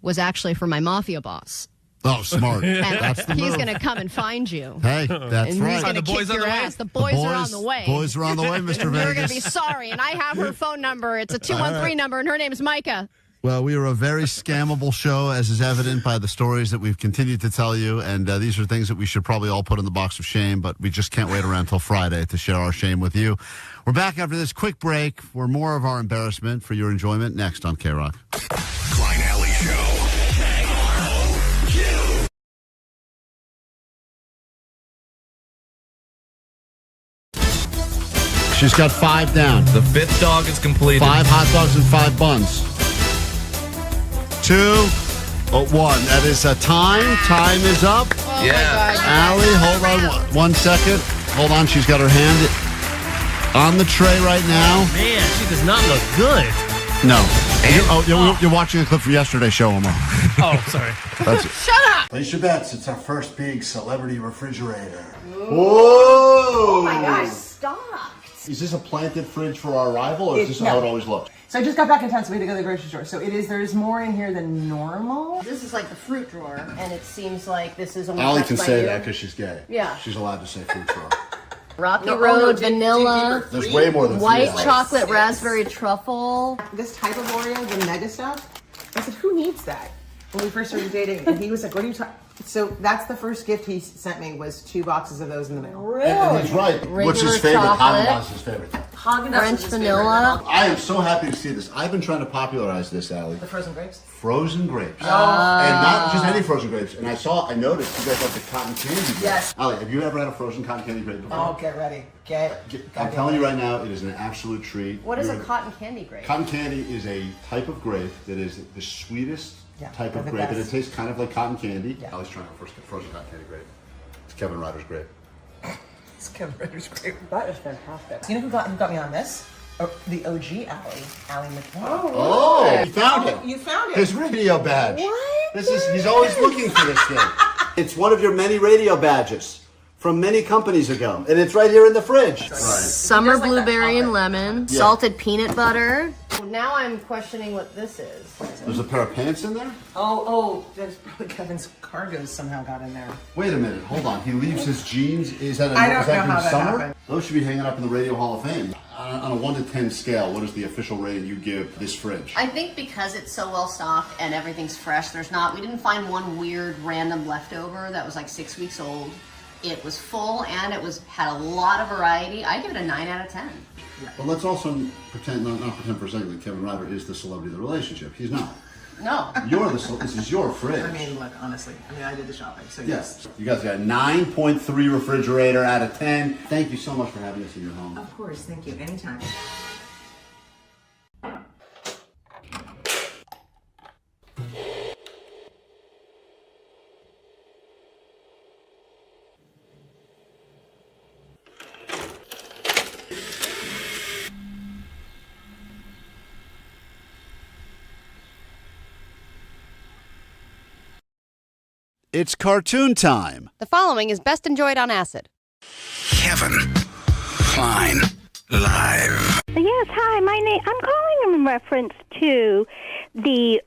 was actually for my mafia boss. Oh, smart. That's the he's move. going to come and find you. Hey, that's right. He's going to kick your ass. The boys are on the way. Boys are on the way, Mr. Vegas. You're going to be sorry, and I have her phone number. It's a 213 number, and her name's Micah. Well, we are a very scammable show, as is evident by the stories that we've continued to tell you, and these are things that we should probably all put in the box of shame, but we just can't wait around until Friday to share our shame with you. We're back after this quick break for more of our embarrassment for your enjoyment next on KROQ. Klein Alley Show. She's got 5 down. The 5th dog is completed. 5 hot dogs and 5 buns. 2, 1. That is time. Time is up. Oh yeah. Allie, hold on 1 second. Hold on. She's got her hand on the tray right now. Man, she does not look good. No. You're watching a clip from yesterday's show, Omar. Oh, sorry. That's it. Shut up. Place your bets. It's our first big celebrity refrigerator. Whoa! Oh my gosh, stop. Is this a planted fridge for our arrival, or is this how it always looks? So I just got back in town, so we had to go to the grocery store. So there's more in here than normal. This is like the fruit drawer, and it seems like this is almost Allie can say that because she's gay. Yeah. She's allowed to say fruit drawer. Rocky Road, vanilla, There's way more than white fruit. chocolate, raspberry truffle. This type of Oreo, the mega stuff. I said, who needs that? When we first started dating, and he was like, what are you talking? So that's the first gift he sent me was 2 boxes of those in the mail. Really? And he's right. What's his favorite? Haagen-Dazs is his favorite. French vanilla. I am so happy to see this. I've been trying to popularize this, Allie. The frozen grapes? Frozen grapes. And not just any frozen grapes. And I noticed you guys have the cotton candy grapes. Yes. Allie, have you ever had a frozen cotton candy grape before? Oh, get ready. I'm telling you right now, it is an absolute treat. What is a cotton candy grape? Cotton candy is a type of grape that is the sweetest type of grape, and it tastes kind of like cotton candy. Yeah. Ellie's trying our first frozen cotton candy grape. It's Kevin Ryder's grape. It's Kevin Ryder's grape. That is fantastic. You know who got me on this? Oh, the OG Allie McKay. Oh, you found it. You found it. His radio badge. What? He's always looking for this thing. It's one of your many radio badges from many companies ago, and it's right here in the fridge. Right. Summer blueberry and lemon, salted peanut butter. Now I'm questioning what this is. There's a pair of pants in there? Oh, there's probably Kevin's cargos somehow got in there. Wait a minute, hold on. He leaves his jeans. Is that I don't know during how that summer? happened. Those should be hanging up in the Radio Hall of Fame. On a 1 to 10 scale, what is the official rating you give this fridge? I think because it's so well stocked and everything's fresh, we didn't find one weird random leftover that was like 6 weeks old. It was full and had a lot of variety. I give it a 9 out of 10. But let's also pretend, not pretend for a second that Kevin Ryder is the celebrity of the relationship. He's not. No. This is your fridge. I mean, look, honestly, I did the shopping, so yes. You guys got a 9.3 refrigerator out of 10. Thank you so much for having us in your home. Of course, thank you. Anytime. It's cartoon time. The following is best enjoyed on acid. Kevin Klein live. Yes, hi. I'm calling in reference to the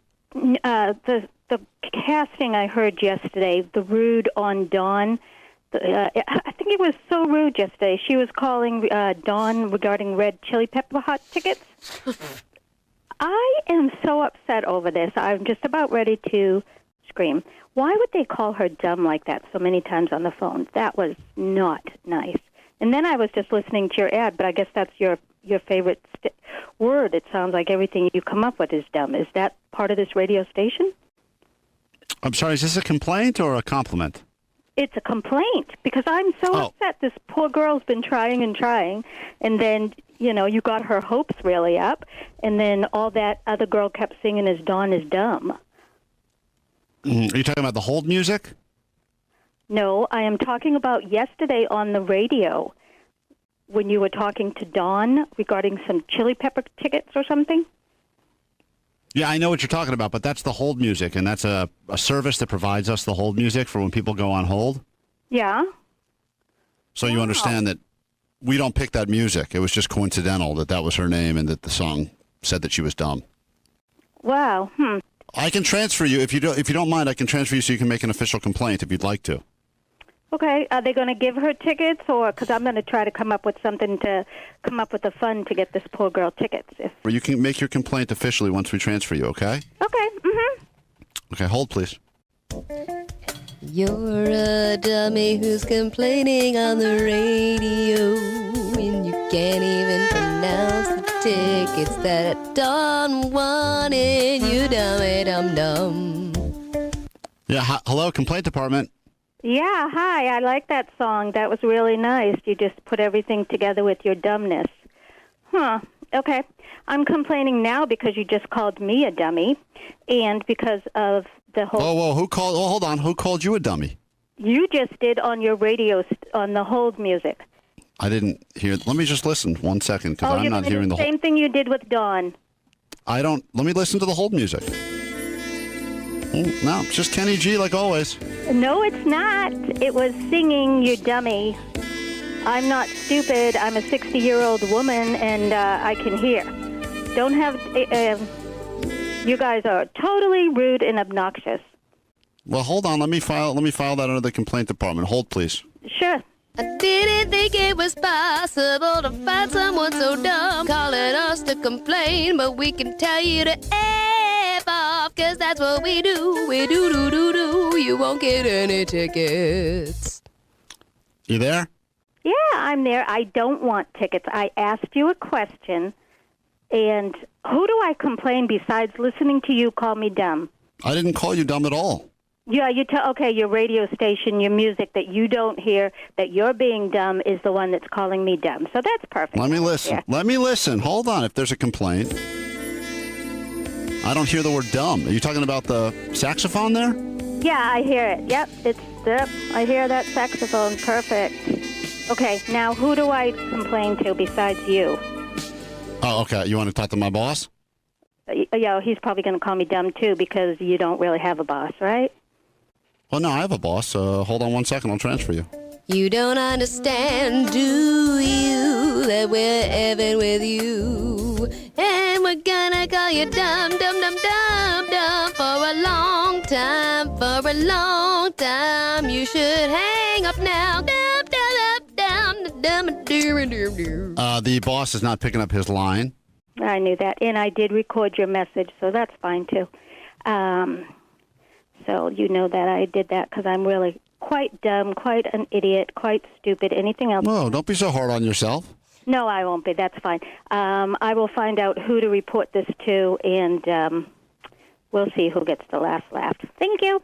casting I heard yesterday. The rude on Dawn. I think it was so rude yesterday. She was calling Dawn regarding red chili pepper hot tickets. I am so upset over this. I'm just about ready to scream. Why would they call her dumb like that so many times on the phone? That was not nice. And then I was just listening to your ad, but I guess that's your favorite word. It sounds like everything you come up with is dumb. Is that part of this radio station? I'm sorry, is this a complaint or a compliment? It's a complaint because I'm so upset. This poor girl's been trying, and then, you got her hopes really up, and then all that other girl kept singing is Dawn is dumb. Are you talking about the hold music? No, I am talking about yesterday on the radio when you were talking to Dawn regarding some chili pepper tickets or something. Yeah, I know what you're talking about, but that's the hold music, and that's a service that provides us the hold music for when people go on hold. Yeah. So you understand that we don't pick that music. It was just coincidental that was her name and that the song said that she was dumb. Wow. I can transfer you if you don't mind. I can transfer you so you can make an official complaint if you'd like to. Okay. Are they going to give her tickets, or because I'm going to try to come up with something to come up with a fund to get this poor girl tickets? Or you can make your complaint officially once we transfer you. Okay. Okay. Okay. Hold, please. You're a dummy who's complaining on the radio, and you can't even pronounce the tickets that Dawn wanted. You dummy dum-dum. Yeah, hello, complaint department. Yeah, hi. I like that song. That was really nice. You just put everything together with your dumbness. Okay. I'm complaining now because you just called me a dummy, and because of the whole... Whoa, hold on. Who called you a dummy? You just did on your radio, on the hold music. I didn't hear... Let me just listen 1 second, because I'm not hearing the whole... same thing you did with Dawn. Let me listen to the hold music. No, it's just Kenny G like always. No, it's not. It was singing, you dummy. I'm not stupid. I'm a 60-year-old woman, and I can hear. Don't have... you guys are totally rude and obnoxious. Well, hold on. Let me file that under the complaint department. Hold, please. Sure. I didn't think it was possible to find someone so dumb calling us to complain, but we can tell you to F off, because that's what we do. We do. You won't get any tickets. You there? Yeah, I'm there. I don't want tickets. I asked you a question, and who do I complain besides listening to you call me dumb? I didn't call you dumb at all. Yeah, you tell, okay, your radio station, your music that you don't hear, that you're being dumb is the one that's calling me dumb. So that's perfect. Let me listen. Yeah. Let me listen. Hold on. If there's a complaint. I don't hear the word dumb. Are you talking about the saxophone there? Yeah, I hear it. Yep, I hear that saxophone. Perfect. Okay, now who do I complain to besides you? Oh, okay. You want to talk to my boss? Yeah, he's probably going to call me dumb too because you don't really have a boss, right? Well, no, I have a boss. Hold on 1 second. I'll transfer you. You don't understand, do you, that we're even with you? And we're gonna call you dumb, dumb, dumb, dumb, dumb for a long time, for a long time. You should hang up now. Dumb, dumb, dumb, dumb, dumb, dumb, dumb. The boss is not picking up his line. I knew that, and I did record your message, so that's fine too. So you know that I did that because I'm really quite dumb, quite an idiot, quite stupid. Anything else? Whoa, don't be so hard on yourself. No, I won't be. That's fine. I will find out who to report this to, and we'll see who gets the last laugh. Thank you.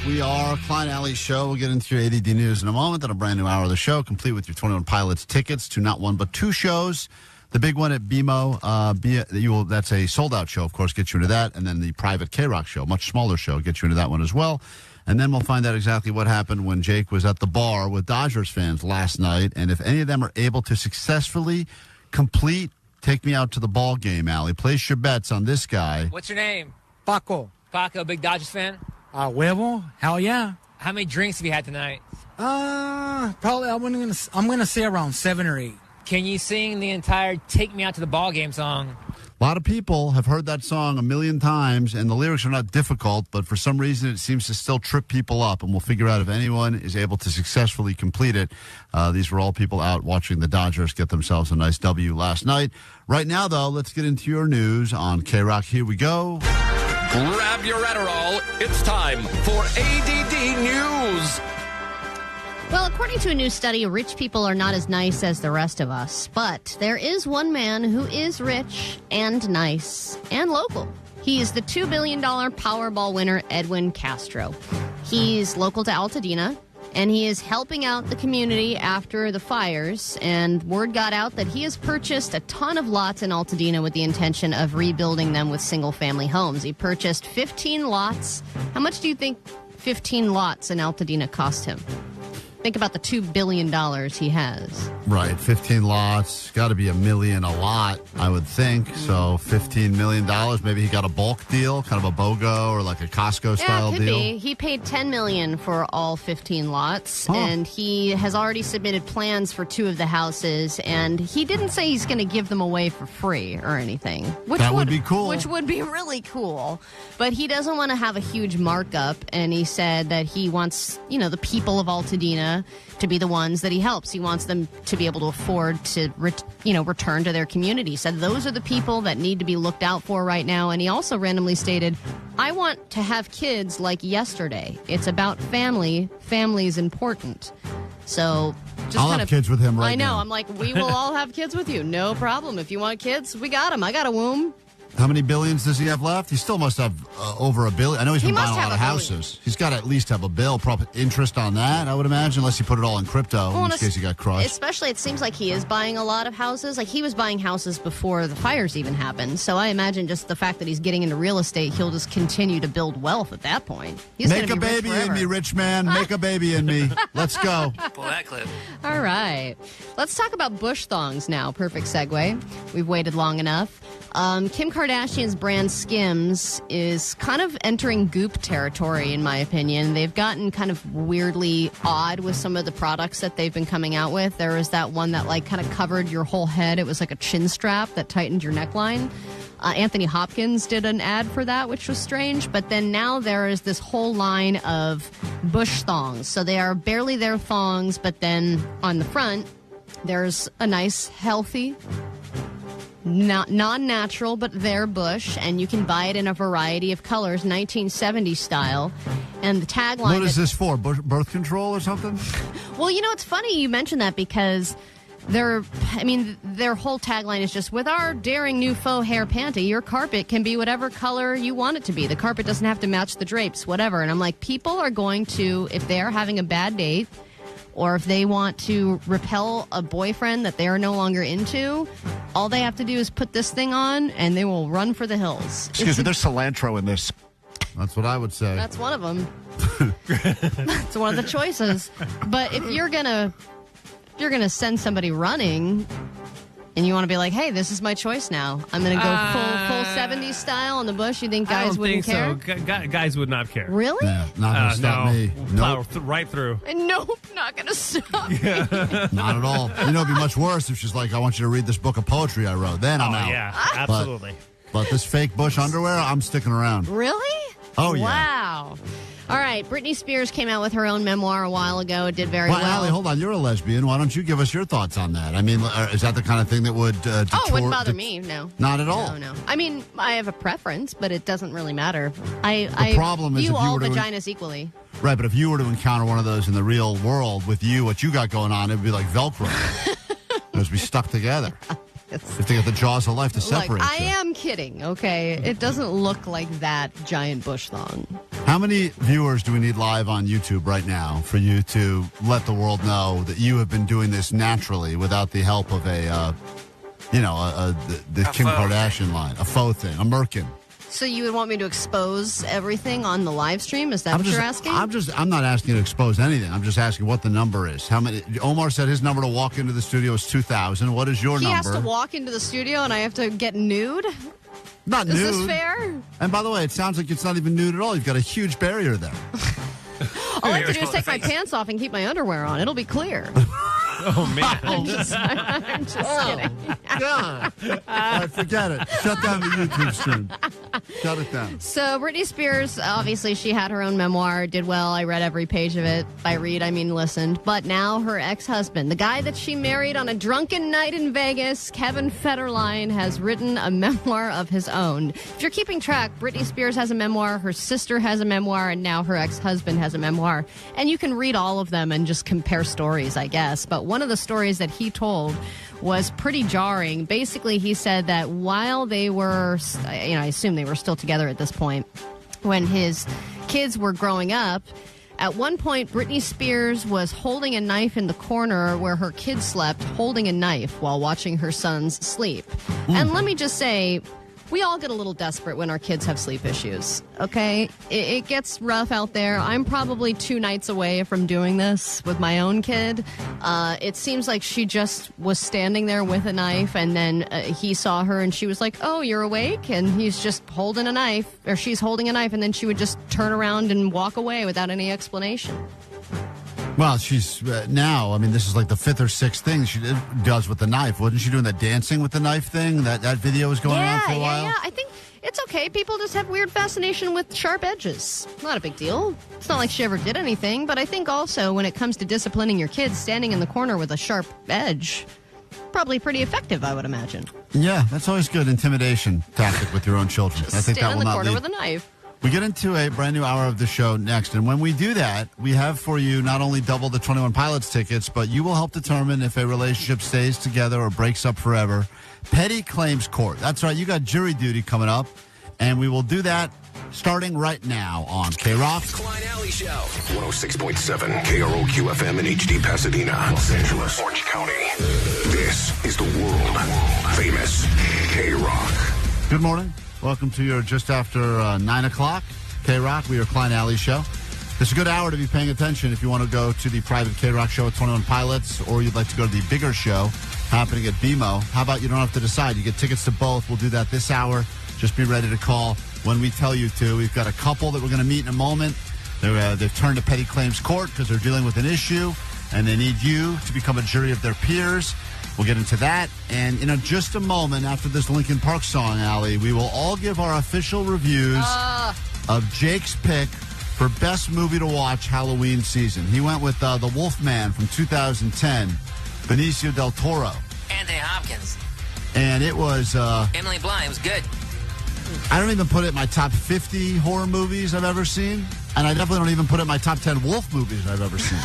We are Klein Alley's show. We'll get into your ADD news in a moment. Then a brand new hour of the show, complete with your 21 Pilots tickets to not one but two shows. The big one at BMO, that's a sold-out show, of course, gets you into that. And then the private KROQ show, much smaller show, gets you into that one as well. And then we'll find out exactly what happened when Jake was at the bar with Dodgers fans last night. And if any of them are able to successfully complete Take Me Out to the Ball Game, Allie, place your bets on this guy. What's your name? Paco. Paco, big Dodgers fan? Huevo? Hell yeah. How many drinks have you had tonight? Probably I'm gonna say around 7 or 8. Can you sing the entire "Take Me Out to the Ball Game" song? A lot of people have heard that song a million times, and the lyrics are not difficult, but for some reason it seems to still trip people up, and we'll figure out if anyone is able to successfully complete it. These were all people out watching the Dodgers get themselves a nice W last night. Right now, though, let's get into your news on KROQ. Here we go. Grab your Adderall. It's time for ADD News. Well, according to a new study, rich people are not as nice as the rest of us. But there is one man who is rich and nice and local. He is the $2 billion Powerball winner, Edwin Castro. He's local to Altadena, and he is helping out the community after the fires. And word got out that he has purchased a ton of lots in Altadena with the intention of rebuilding them with single-family homes. He purchased 15 lots. How much do you think 15 lots in Altadena cost him? Think about the $2 billion he has. Right, 15 lots, got to be $1 million a lot, I would think. So $15 million, maybe he got a bulk deal, kind of a BOGO or like a Costco-style could deal. Be. He paid $10 million for all 15 lots, and he has already submitted plans for 2 of the houses, and he didn't say he's going to give them away for free or anything. That would be cool. Which would be really cool. But he doesn't want to have a huge markup, and he said that he wants, the people of Altadena to be the ones that he helps. He wants them to be able to afford to, return to their community. He said those are the people that need to be looked out for right now. And he also randomly stated, I want to have kids like yesterday. It's about family. Family is important. So I'll have kids with him right now. I know. I'm like, we will all have kids with you. No problem. If you want kids, we got them. I got a womb. How many billions does he have left? He still must have over $1 billion. I know he's been buying a lot of houses. He's got to at least have a bill, probably interest on that, I would imagine, unless he put it all in crypto, in which case he got crushed. Especially, it seems like he is buying a lot of houses. Like, he was buying houses before the fires even happened. So I imagine just the fact that he's getting into real estate, he'll just continue to build wealth at that point. He's Make a baby in me, rich man. Make a baby in me. Let's go. Pull that clip. All right. Let's talk about bush thongs now. Perfect segue. We've waited long enough. Kim Kardashian's brand Skims is kind of entering goop territory, in my opinion. They've gotten kind of weirdly odd with some of the products that they've been coming out with. There was that one that like kind of covered your whole head. It was like a chin strap that tightened your neckline. Anthony Hopkins did an ad for that, which was strange. But then now there is this whole line of bush thongs. So they are barely their thongs, but then on the front, there's a nice, healthy, non-natural, but they're bush, and you can buy it in a variety of colors, 1970s style. And the tagline... What is this for? Birth control or something? Well, you know, it's funny you mention that because their whole tagline is just, with our daring new faux hair panty, your carpet can be whatever color you want it to be. The carpet doesn't have to match the drapes, whatever. And I'm like, people are going to, if they're having a bad date, or if they want to repel a boyfriend that they are no longer into, all they have to do is put this thing on, and they will run for the hills. Excuse me, there's cilantro in this. That's what I would say. That's one of them. That's one of the choices. But if you're gonna send somebody running, and you want to be like, hey, this is my choice now. I'm going to go full 70s style on the bush. You think guys wouldn't care? So. Guys would not care. Really? Yeah, not going to stop me. Nope. Right through. Nope, not going to stop me. Not at all. You know, it'd be much worse if she's like, I want you to read this book of poetry I wrote. Then I'm out. Yeah, absolutely. But this fake bush underwear, I'm sticking around. Really? Oh, yeah. Wow. All right, Britney Spears came out with her own memoir a while ago. It did very well. Allie, hold on. You're a lesbian. Why don't you give us your thoughts on that? I mean, is that the kind of thing that would deter? Oh, it wouldn't bother me, no. Not at all? No. I mean, I have a preference, but it doesn't really matter. The problem is view if you all were to vaginas equally. Right, but if you were to encounter one of those in the real world with what you got going on, it would be like Velcro. Those would be stuck together. If they got the jaws of life to separate I am kidding, okay? It doesn't look like that giant bush thong. How many viewers do we need live on YouTube right now for you to let the world know that you have been doing this naturally without the help of the Kim Kardashian line, a faux thing, a merkin? So you would want me to expose everything on the live stream? Is that what you're asking? I'm not asking you to expose anything. I'm just asking what the number is. How many? Omar said his number to walk into the studio is 2,000. What is your number? He has to walk into the studio and I have to get nude? Not nude. Is this fair? And by the way, it sounds like it's not even nude at all. You've got a huge barrier there. All I have to do is take my pants off and keep my underwear on. It'll be clear. Oh, man. I'm just kidding. God. All right, forget it. Shut down the YouTube stream. Shut it down. So Britney Spears, obviously she had her own memoir, did well. I read every page of it. By read, I mean listened. But now her ex-husband, the guy that she married on a drunken night in Vegas, Kevin Federline, has written a memoir of his own. If you're keeping track, Britney Spears has a memoir, her sister has a memoir, and now her ex-husband has a memoir. And you can read all of them and just compare stories, I guess. But one of the stories that he told was pretty jarring. Basically, he said that while they were, I assume they were still together at this point, when his kids were growing up, at one point, Britney Spears was holding a knife in the corner where her kids slept, holding a knife while watching her sons sleep. And let me just say, we all get a little desperate when our kids have sleep issues, okay? It gets rough out there. I'm probably 2 nights away from doing this with my own kid. It seems like she just was standing there with a knife, and then he saw her, and she was like, oh, you're awake? And he's just holding a knife, or she's holding a knife, and then she would just turn around and walk away without any explanation. Well, she's now, I mean, this is like the 5th or 6th thing she does with the knife. Wasn't she doing that dancing with the knife thing? That video was going around for a while? Yeah. I think it's okay. People just have weird fascination with sharp edges. Not a big deal. It's not like she ever did anything. But I think also when it comes to disciplining your kids, standing in the corner with a sharp edge, probably pretty effective, I would imagine. Yeah, that's always good intimidation tactic with your own children. Just I think stand that will in the not corner lead. with a knife. We get into a brand new hour of the show next, and when we do that, we have for you not only double the 21 Pilots tickets, but you will help determine if a relationship stays together or breaks up forever. Petty Claims Court. That's right, you got jury duty coming up, and we will do that starting right now on KROQ. Klein Alley Show. 106.7 KROQ FM in HD Pasadena, Los Angeles, Orange County. This is the world famous KROQ. Good morning. Welcome to your just after 9 o'clock KROQ. We are Klein Alley Show. This is a good hour to be paying attention if you want to go to the private KROQ show at 21 Pilots, or you'd like to go to the bigger show happening at BMO. How about you don't have to decide? You get tickets to both. We'll do that this hour. Just be ready to call when we tell you to. We've got a couple that we're going to meet in a moment. They've turned to Petty Claims Court because they're dealing with an issue, and they need you to become a jury of their peers. We'll get into that. And in just a moment, after this Linkin Park song, Allie, we will all give our official reviews of Jake's pick for best movie to watch Halloween season. He went with The Wolfman from 2010, Benicio del Toro. Anthony Hopkins. And it was... Emily Blunt. It was good. I don't even put it in my top 50 horror movies I've ever seen. And I definitely don't even put it in my top 10 wolf movies I've ever seen.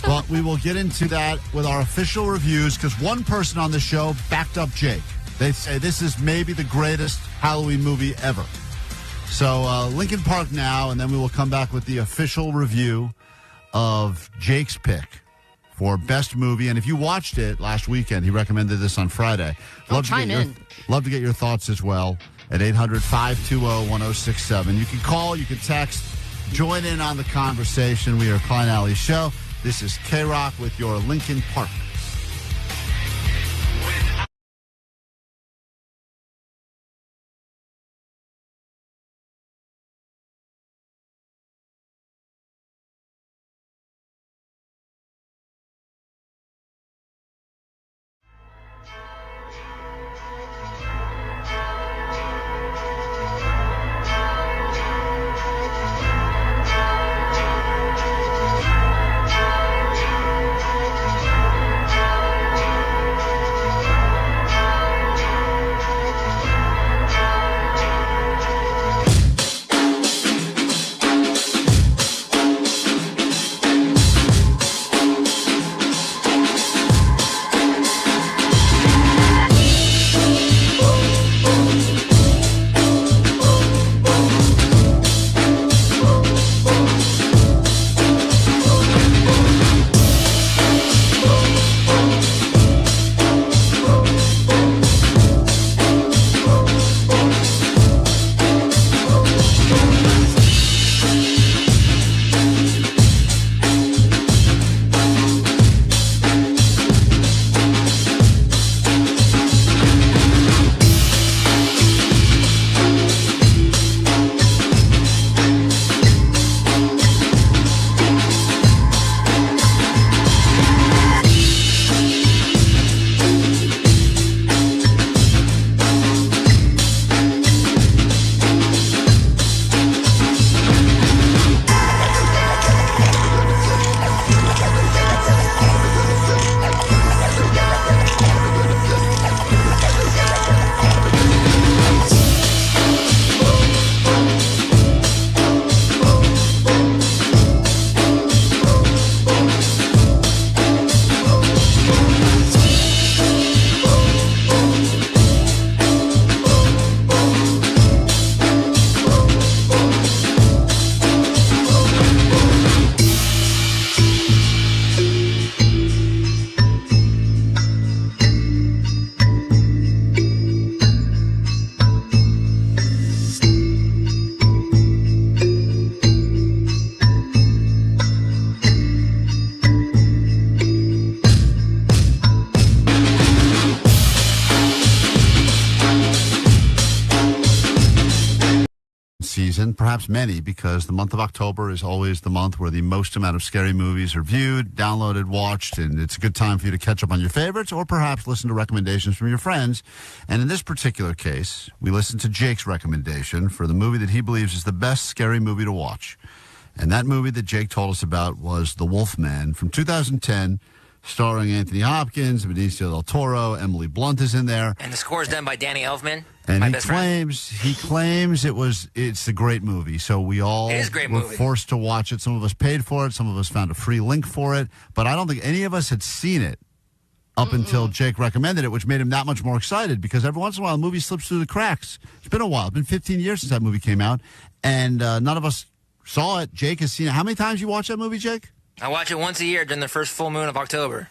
But we will get into that with our official reviews because one person on the show backed up Jake. They say this is maybe the greatest Halloween movie ever. So Linkin Park now, and then we will come back with the official review of Jake's pick for best movie. And if you watched it last weekend, he recommended this on Friday. Love to get your thoughts as well at 800-520-1067. You can call, you can text, join in on the conversation. We are Klein Alley Show. This is KROQ with your Linkin Park. season, perhaps many, because the month of October is always the month where the most amount of scary movies are viewed, downloaded, watched, and it's a good time for you to catch up on your favorites or perhaps listen to recommendations from your friends. And in this particular case, we listened to Jake's recommendation for the movie that he believes is the best scary movie to watch. And that movie that Jake told us about was The Wolfman from 2010, starring Anthony Hopkins, Benicio del Toro, Emily Blunt is in there. And the score is done by Danny Elfman. And my he best friend. claims it's a great movie. So we all It is a great were movie. forced to watch it. Some of us paid for it. Some of us found a free link for it. But I don't think any of us had seen it up until Jake recommended it, which made him that much more excited because every once in a while a movie slips through the cracks. It's been a while. It's been 15 years since that movie came out. And none of us saw it. Jake has seen it. How many times you watch that movie, Jake? I watch it once a year during the first full moon of October.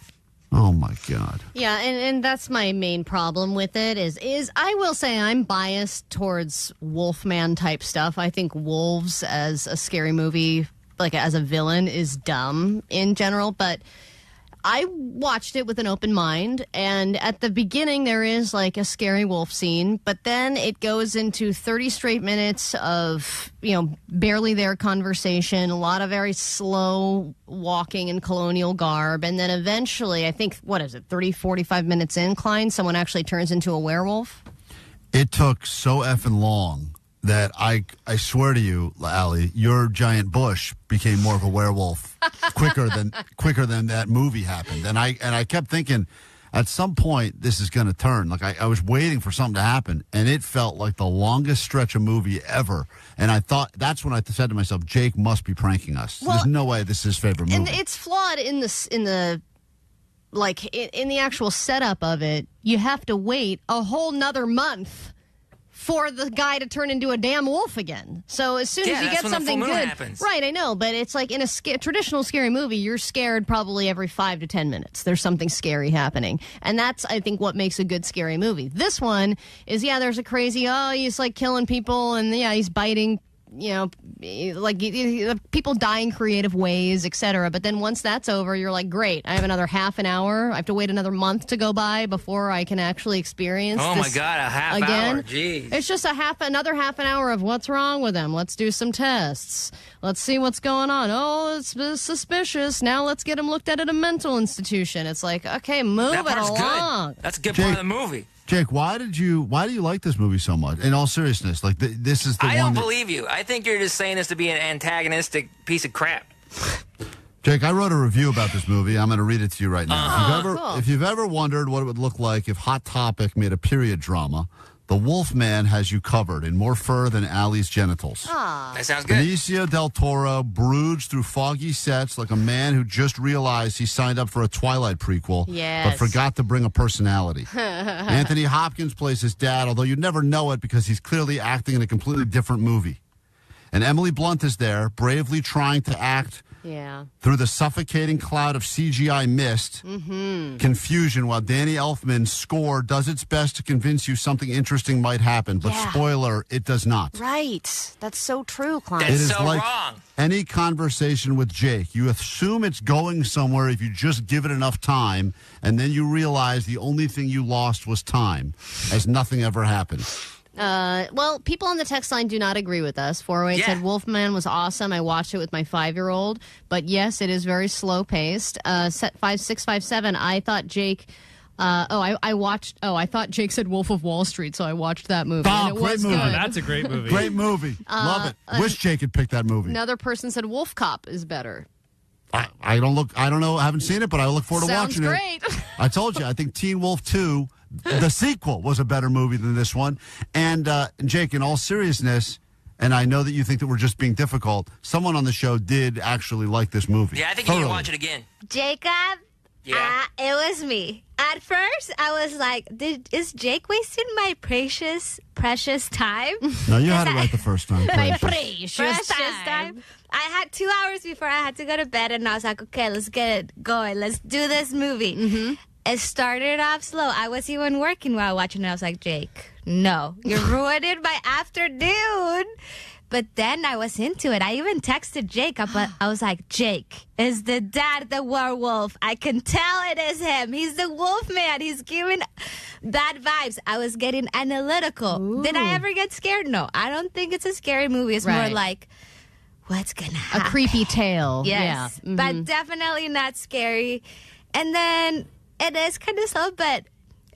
Oh, my God. Yeah, and that's my main problem with it is I will say I'm biased towards Wolfman type stuff. I think Wolves as a scary movie, like as a villain, is dumb in general, but I watched it with an open mind, and at the beginning there is like a scary wolf scene, but then it goes into 30 straight minutes of, barely there conversation, a lot of very slow walking in colonial garb, and then eventually, I think, 45 minutes in, Klein, someone actually turns into a werewolf? It took so effing long that I swear to you, Allie, your giant bush became more of a werewolf quicker than that movie happened. And I kept thinking, at some point this is going to turn. Like I was waiting for something to happen, and it felt like the longest stretch of movie ever. And I thought that's when I said to myself, Jake must be pranking us. Well, there's no way this is his favorite movie. And it's flawed in the actual setup of it. You have to wait a whole nother month for the guy to turn into a damn wolf again. So as soon as you get something good, right? I know, but it's like in a traditional scary movie, you're scared probably every 5 to 10 minutes. There's something scary happening, and that's I think what makes a good scary movie. This one is there's a crazy he's like killing people, and he's biting. People die in creative ways, etc. But then once that's over, you're like, great, I have another half an hour. I have to wait another month to go by before I can actually experience Oh, this my God, a half again. hour. Jeez. It's just another half an hour of what's wrong with them. Let's do some tests. Let's see what's going on. Oh, it's suspicious. Now let's get him looked at a mental institution. It's like, okay, move it along. Good. That's a good part of the movie. Jake, why do you like this movie so much? In all seriousness, like this is the one. I don't believe you. I think you're just saying this to be an antagonistic piece of crap. Jake, I wrote a review about this movie. I'm going to read it to you right now. If you've ever wondered what it would look like if Hot Topic made a period drama, the Wolfman has you covered in more fur than Allie's genitals. That sounds good. Benicio del Toro broods through foggy sets like a man who just realized he signed up for a Twilight prequel, but forgot to bring a personality. Anthony Hopkins plays his dad, although you'd never know it because he's clearly acting in a completely different movie. And Emily Blunt is there, bravely trying to act through the suffocating cloud of CGI mist, confusion, while Danny Elfman's score does its best to convince you something interesting might happen. But spoiler, it does not. Right. That's so true, Klein. It is like any conversation with Jake. You assume it's going somewhere if you just give it enough time, and then you realize the only thing you lost was time, as nothing ever happened. Well, people on the text line do not agree with us. 408 said Wolfman was awesome. I watched it with my 5-year-old. But yes, it is very slow paced. Set 5657. I thought Jake. I thought Jake said Wolf of Wall Street, so I watched that movie. Oh, and it great was movie. good. That's a great movie. Great movie. Love it. Wish Jake had picked that movie. Another person said Wolf Cop is better. I don't know. I haven't seen it, but I look forward to watching it. Sounds great. I told you. I think Teen Wolf 2, the sequel, was a better movie than this one. And Jake, in all seriousness, and I know that you think that we're just being difficult, someone on the show did actually like this movie. Yeah, I think you need to watch it again. Jacob? Yeah. It was me. At first, I was like, is Jake wasting my precious time? No, you had it right the first time. My precious time. I had 2 hours before I had to go to bed, and I was like, okay, let's get it going. Let's do this movie. It started off slow. I was even working while watching it. I was like, Jake, no, you're ruining my afternoon. But then I was into it. I even texted Jake. I was like, Jake, is the dad the werewolf? I can tell it is him. He's the wolf man. He's giving bad vibes. I was getting analytical. Ooh. Did I ever get scared? No, I don't think it's a scary movie. It's more like, what's going to happen? A creepy tale. Yes, but definitely not scary. And then it is kind of slow, but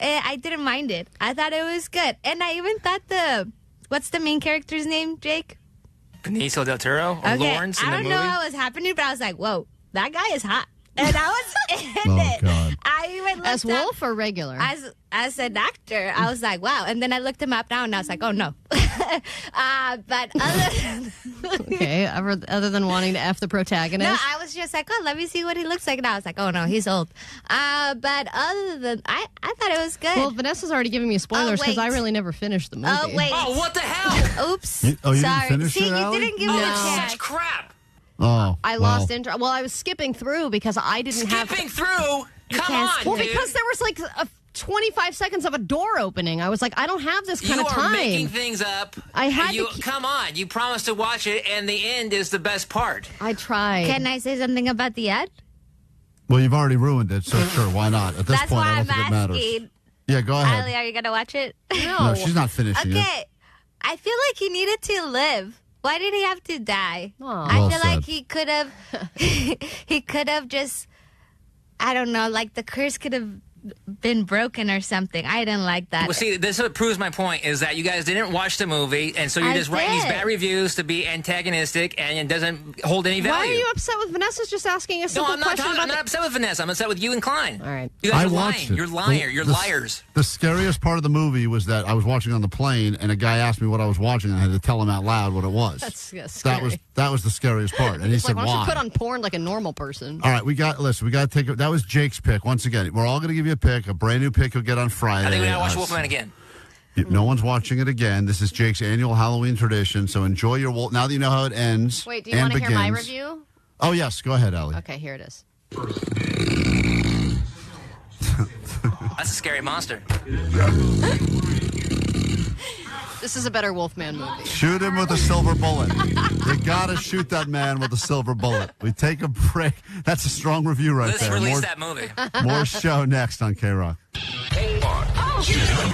I didn't mind it. I thought it was good. And I even thought what's the main character's name, Jake? Benicio del Toro or Lawrence in the movie? I don't know what was happening, but I was like, whoa, that guy is hot. And I was in it. God. I even looked As Wolf or regular? As an actor, I was like, wow. And then I looked him up now, and I was like, oh, no. But Okay, other than wanting to F the protagonist? No, I was just like, oh, let me see what he looks like. And I was like, oh, no, he's old. But other than, I thought it was good. Well, Vanessa's already giving me spoilers because I really never finished the movie. Oh, wait. Oh, what the hell? Oops. You Sorry. didn't finish See, it, you Allie? didn't give me a chance. Such crap. Oh, I lost interest. Well, I was skipping through because I didn't have... Skipping through? Come on, Well, dude. because there was like 25 seconds of a door opening. I was like, I don't have this kind of time. You are making things up. I had to Come on. You promised to watch it, and the end is the best part. I tried. Can I say something about the end? Well, you've already ruined it, so sure, why not? At this That's point, why I don't I'm think it matters. asking. Yeah, go ahead. Allie, are you going to watch it? No, she's not finishing it. Okay. I feel like he needed to live. Why did he have to die? I Well feel said. like he could have he could have just, I don't know, like the curse could have been broken or something. I didn't like that. Well, see, this is what proves my point, is that you guys didn't watch the movie, and so you're I just writing these did. bad reviews to be antagonistic, and it doesn't hold any value. Why are you upset with Vanessa's just asking a simple question I'm about not upset with Vanessa. I'm upset with you and Klein. All right. You guys I are watched lying. it. You're liar. You're liars. The scariest part of the movie was that I was watching on the plane, and a guy asked me what I was watching, and I had to tell him out loud what it was. That's scary. That was the scariest part, and he It's said, like, why don't "Why?" you put on porn like a normal person? All right, we got to take it. That was Jake's pick. Once again, we're all going to give you a pick, a brand new pick you'll get on Friday. I think we gotta watch Wolfman again. No one's watching it again. This is Jake's annual Halloween tradition, so enjoy your Wolf. Now that you know how it ends. Wait, do you and want to hear my begins. review? Oh, yes. Go ahead, Allie. Okay, here it is. That's a scary monster. This is a better Wolfman movie. Shoot him with a silver bullet. You got to shoot that man with a silver bullet. We take a break. That's a strong review right Let's there. release that movie. More show next on KROQ.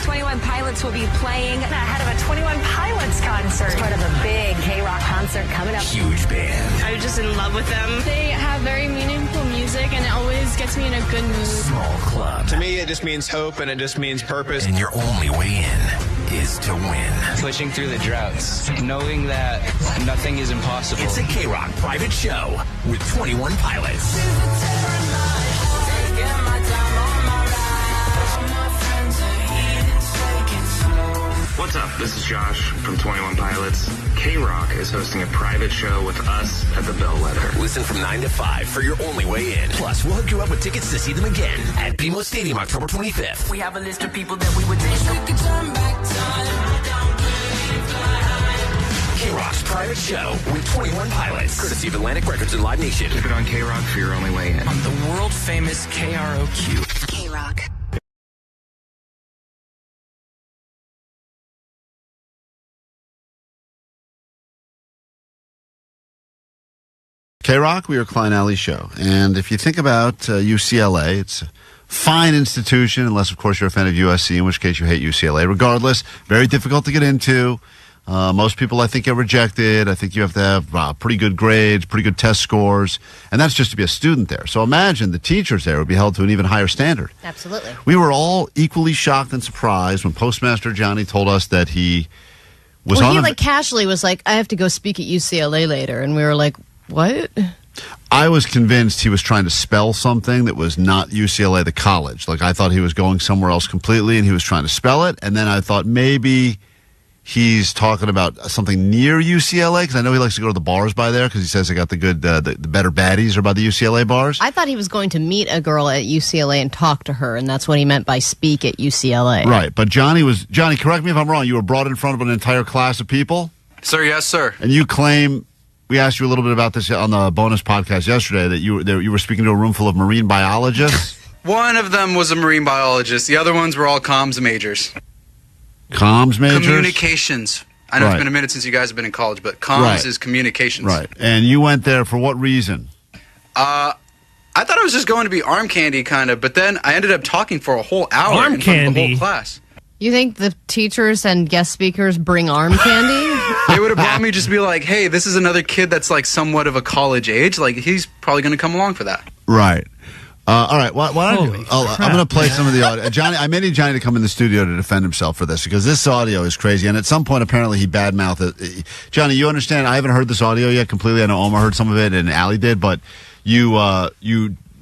21 Pilots will be playing ahead of a 21 Pilots concert. It's part of a big KROQ concert coming up. Huge band. I'm just in love with them. They have very meaningful music, and it always gets me in a good mood. Small club. To me, it just means hope and it just means purpose. And your only way in is to win. Pushing through the droughts, knowing that nothing is impossible. It's a KROQ private show with 21 Pilots. What's up? This is Josh from 21 Pilots. KROQ is hosting a private show with us at the Bellwether. Listen from 9 to 5 for your only way in. Plus, we'll hook you up with tickets to see them again at BMO Stadium October 25th. We have a list of people that we would wish we could turn back time. KROQ's private show with 21 Pilots. Courtesy of Atlantic Records and Live Nation. Keep it on KROQ for your only way in. On the world famous KROQ. KROQ. KROQ, we are Klein Alley Show. And if you think about UCLA, it's a fine institution, unless, of course, you're a fan of USC, in which case you hate UCLA. Regardless, very difficult to get into. Most people, I think, get rejected. I think you have to have pretty good grades, pretty good test scores, and that's just to be a student there. So imagine the teachers there would be held to an even higher standard. Absolutely. We were all equally shocked and surprised when Postmaster Johnny told us that he was Well, on he casually was like, I have to go speak at UCLA later. And we were like, what? I was convinced he was trying to spell something that was not UCLA, the college. Like, I thought he was going somewhere else completely, and he was trying to spell it. And then I thought maybe he's talking about something near UCLA, because I know he likes to go to the bars by there, because he says they got the good, the better baddies are by the UCLA bars. I thought he was going to meet a girl at UCLA and talk to her, and that's what he meant by speak at UCLA. Right, but Johnny, correct me if I'm wrong, you were brought in front of an entire class of people? Sir, yes, sir. And you claim... We asked you a little bit about this on the bonus podcast yesterday, that you were speaking to a room full of marine biologists. One of them was a marine biologist. The other ones were all comms majors. Comms majors? Communications. I know Right. it's been a minute since you guys have been in college, but comms Right. is communications. Right. And you went there for what reason? I thought I was just going to be arm candy, kind of, but then I ended up talking for a whole hour Arm in front of the candy? whole class. You think the teachers and guest speakers bring arm candy? They would have brought me just to be like, hey, this is another kid that's like somewhat of a college age. Like, he's probably going to come along for that. Right. All right. Why don't I'm going to play some of the audio. Johnny, I may need Johnny to come in the studio to defend himself for this, because this audio is crazy. And at some point, apparently, he badmouthed it. Johnny, you understand? I haven't heard this audio yet completely. I know Omar heard some of it and Allie did, but you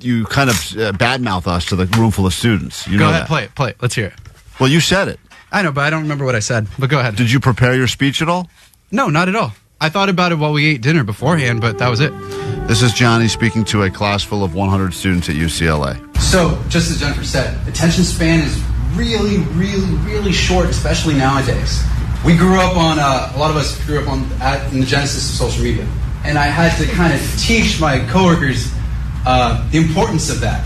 you kind of badmouth us to the room full of students. You Go know ahead, that. play it. Let's hear it. Well, you said it. I know, but I don't remember what I said. But go ahead. Did you prepare your speech at all? No, not at all. I thought about it while we ate dinner beforehand, but that was it. This is Johnny speaking to a class full of 100 students at UCLA. So, just as Jennifer said, attention span is really, really, really short, especially nowadays. We grew up on, a lot of us grew up in the genesis of social media. And I had to kind of teach my coworkers the importance of that.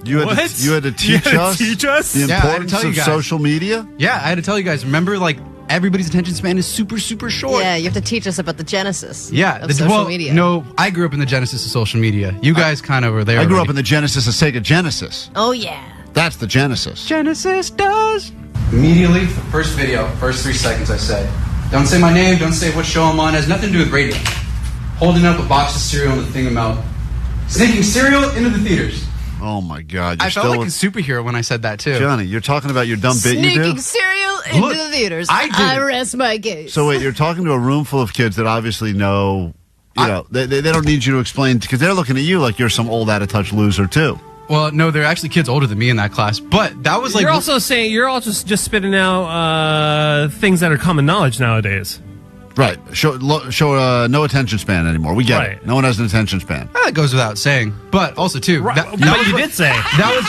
You had to teach us the importance of social media? Yeah, I had to tell you guys. Remember, like, everybody's attention span is super, super short. Yeah, you have to teach us about the genesis of social media. No, I grew up in the genesis of social media. You guys kind of were there. I grew up in the genesis of Sega Genesis. Oh, yeah. That's the genesis. Genesis does. Immediately, the first video, first 3 seconds, I said, don't say my name, don't say what show I'm on, it has nothing to do with radio. Holding up a box of cereal and the thing about sneaking cereal into the theaters. Oh, my God. I felt like a superhero when I said that, too. Johnny, you're talking about your dumb bit you do? Sneaking cereal into the theaters. I rest my case. So, wait, you're talking to a room full of kids that obviously know, they don't need you to explain, because they're looking at you like you're some old out-of-touch loser, too. Well, no, they're actually kids older than me in that class, but that was like... You're also saying, you're all just spitting out things that are common knowledge nowadays. Right. Show no attention span anymore. We get it. No one has an attention span. That goes without saying. But also, too... Right. But you did say. That was...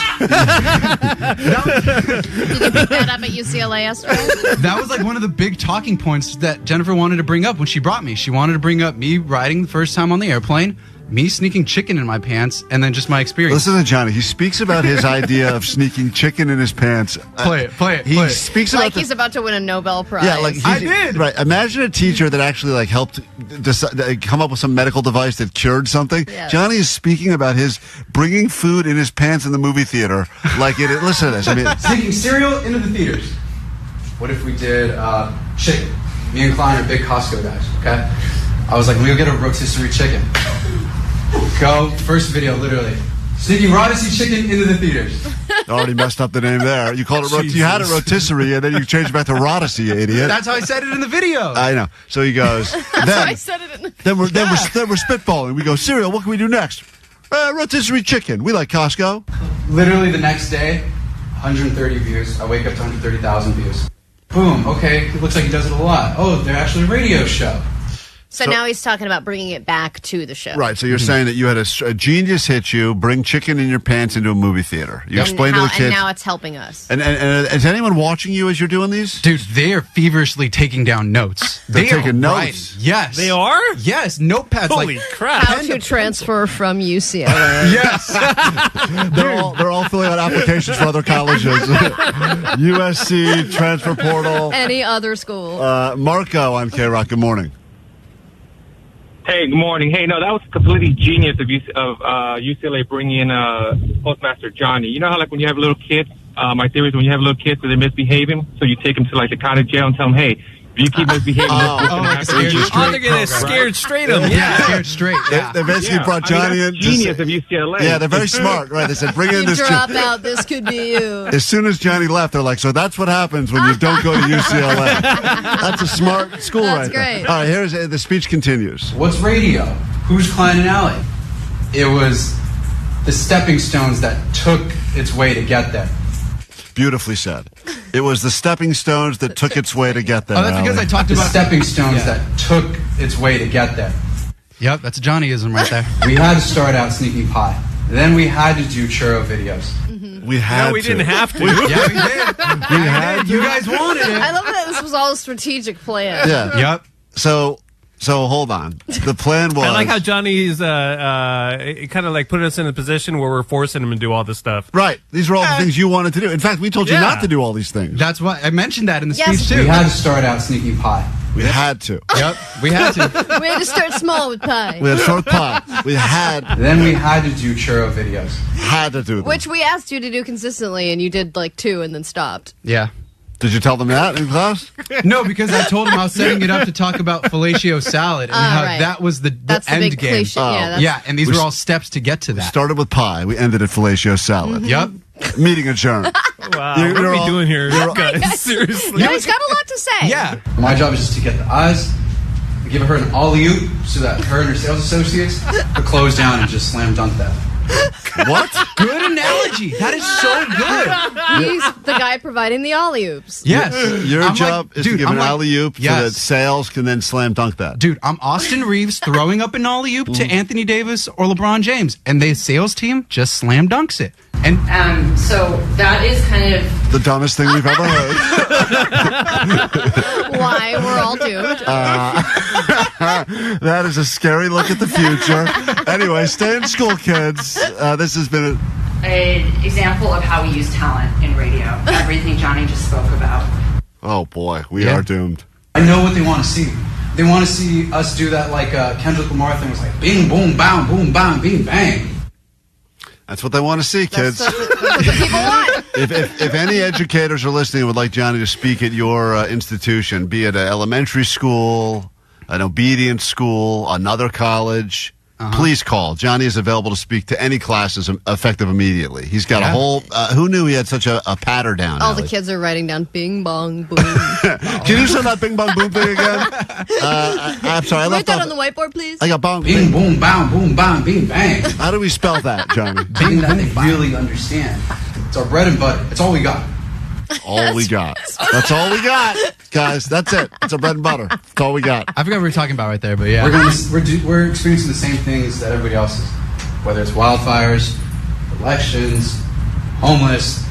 Did you pick that up at UCLA yesterday? That was like one of the big talking points that Jennifer wanted to bring up when she brought me. She wanted to bring up me riding the first time on the airplane, me sneaking chicken in my pants, and then just my experience. Listen to Johnny. He speaks about his idea of sneaking chicken in his pants. Play it. He speaks about he's about to win a Nobel Prize. Yeah, like I did. Right. Imagine a teacher that actually helped come up with some medical device that cured something. Yeah. Johnny is speaking about his bringing food in his pants in the movie theater. Listen to this. I mean, sneaking cereal into the theaters. What if we did chicken? Me and Klein are big Costco guys. Okay. I was like, we'll get a rotisserie chicken. Go, first video, literally. Sneaking rotisserie chicken into the theaters. Already messed up the name there. You called it you had it rotisserie, and then you changed it back to rotisserie, you idiot. That's how I said it in the video. I know. So he goes. That's how I said it in the Then we're spitballing. We go, cereal. What can we do next? Rotisserie chicken. We like Costco. Literally the next day, 130 views. I wake up to 130,000 views. Boom. Okay. It looks like he does it a lot. Oh, they're actually a radio show. So now he's talking about bringing it back to the show. Right. So you're saying that you had a genius hit you, bring chicken in your pants into a movie theater. You explained to the kids. And now it's helping us. And is anyone watching you as you're doing these? Dude, they are feverishly taking down notes. They're taking notes. Yes. They are? Yes. Notepads. Holy crap. How to transfer from UCLA. Yes. They're all filling out applications for other colleges. USC, transfer portal. Any other school. Marco on KROQ. Good morning. Hey, good morning. Hey, no, that was completely genius of UCLA bringing in Postmaster Johnny. You know how, like, when you have little kids, my theory is when you have little kids, so they're misbehaving, so you take them to, like, the county jail and tell them, hey, if you keep misbehaving, they're going to scared straight them. Yeah, scared straight. Yeah. They basically brought Johnny in. Genius of UCLA. Yeah, they're very smart. Right. They said, bring in this. Drop out. This could be you. As soon as Johnny left, they're like, so that's what happens when you don't go to UCLA. That's a smart school right great. there. All right, here's the speech continues. What's radio? Who's Klein and Alley? It was the stepping stones that took its way to get there. Beautifully said. It was the stepping stones that took its way to get there. Oh, that's because I talked about stepping stones that took its way to get there. Yep, that's a Johnnyism right there. We had to start out sneaking pie. Then we had to do churro videos. We had No, we didn't have to. Yeah, we did. We had. You guys wanted it. I love that this was all a strategic plan. Yeah. Yep. So hold on. The plan was. I like how Johnny's kind of like putting us in a position where we're forcing him to do all this stuff. Right. These were all the things you wanted to do. In fact, we told you not to do all these things. That's why I mentioned that in the Yes. speech too. We had to start out sneaking pie. We had to. Yep. We had to. We had to start small with pie. We had short pie. We had. Then we had to do churro videos. Had to do them. Which we asked you to do consistently, and you did like 2 and then stopped. Yeah. Did you tell them that in class? No, because I told him I was setting it up to talk about fellatio salad and how right. that was the That's the end big game. cliche. Yeah, and these were all steps to get to that. Started with pie. We ended at fellatio salad. Yep. Meeting adjourned. Wow, what are we doing here, guys? Seriously. No, he's got a lot to say. Yeah. My job is just to get the eyes, give her an alley-oop so that her and her sales associates could close down and just slam dunk that. What? Good analogy. That is so good. He's the guy providing the alley-oops. Yes. Your job is to give an alley-oop so that yes. Sales can then slam dunk that. Dude, I'm Austin Reeves throwing up an alley-oop to Anthony Davis or LeBron James, and the sales team just slam dunks it. And so that is kind of the dumbest thing we've ever heard. Why? We're all doomed. That is a scary look at the future. Anyway, stay in school, kids. This has been an example of how we use talent in radio. Everything Johnny just spoke about. Oh, boy. We are doomed. I know what they want to see. They want to see us do that like Kendrick Lamar thing was like bing, boom, bam, boom, bam, bing, bang. That's what they want to see, kids. That's what people want. If any educators are listening and would like Johnny to speak at your institution, be it an elementary school, an obedience school, another college, please call. Johnny is available to speak to any classes effective immediately. He's got a whole... who knew he had such a patter down? All the kids are writing down bing, bong, boom. Can you say that bing, bong, boom thing again? I'm sorry. I Write left that off, on the whiteboard, please. I got bong. Bing, boom, bam, boom, bam, bing, bang. How do we spell that, Johnny? Bing that they really understand. It's our bread and butter. It's all we got. All we got. That's all we got, guys. That's it. It's a bread and butter. That's all we got. I forgot what we were talking about right there, but yeah. We're experiencing the same things that everybody else is. Whether it's wildfires, elections, homeless,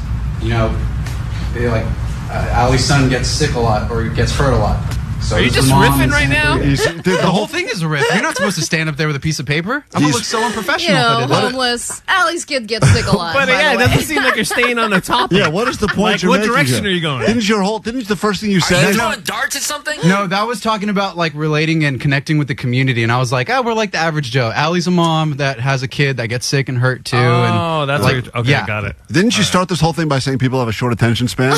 Allie's son gets sick a lot or gets hurt a lot. So are you just riffing right now? The whole thing is a riff. You're not supposed to stand up there with a piece of paper. I'm going to look so unprofessional. Homeless. Allie's kid gets sick a lot. But yeah, it doesn't seem like you're staying on the topic. Yeah, what is the point you're what making direction here? are you going? Didn't the first thing you said? Are you throwing darts at something? No, that was talking about like relating and connecting with the community. And I was like, we're like the average Joe. Allie's a mom that has a kid that gets sick and hurt too. Oh, that's like, okay, yeah. got it. Didn't you start this whole thing by saying people have a short attention span?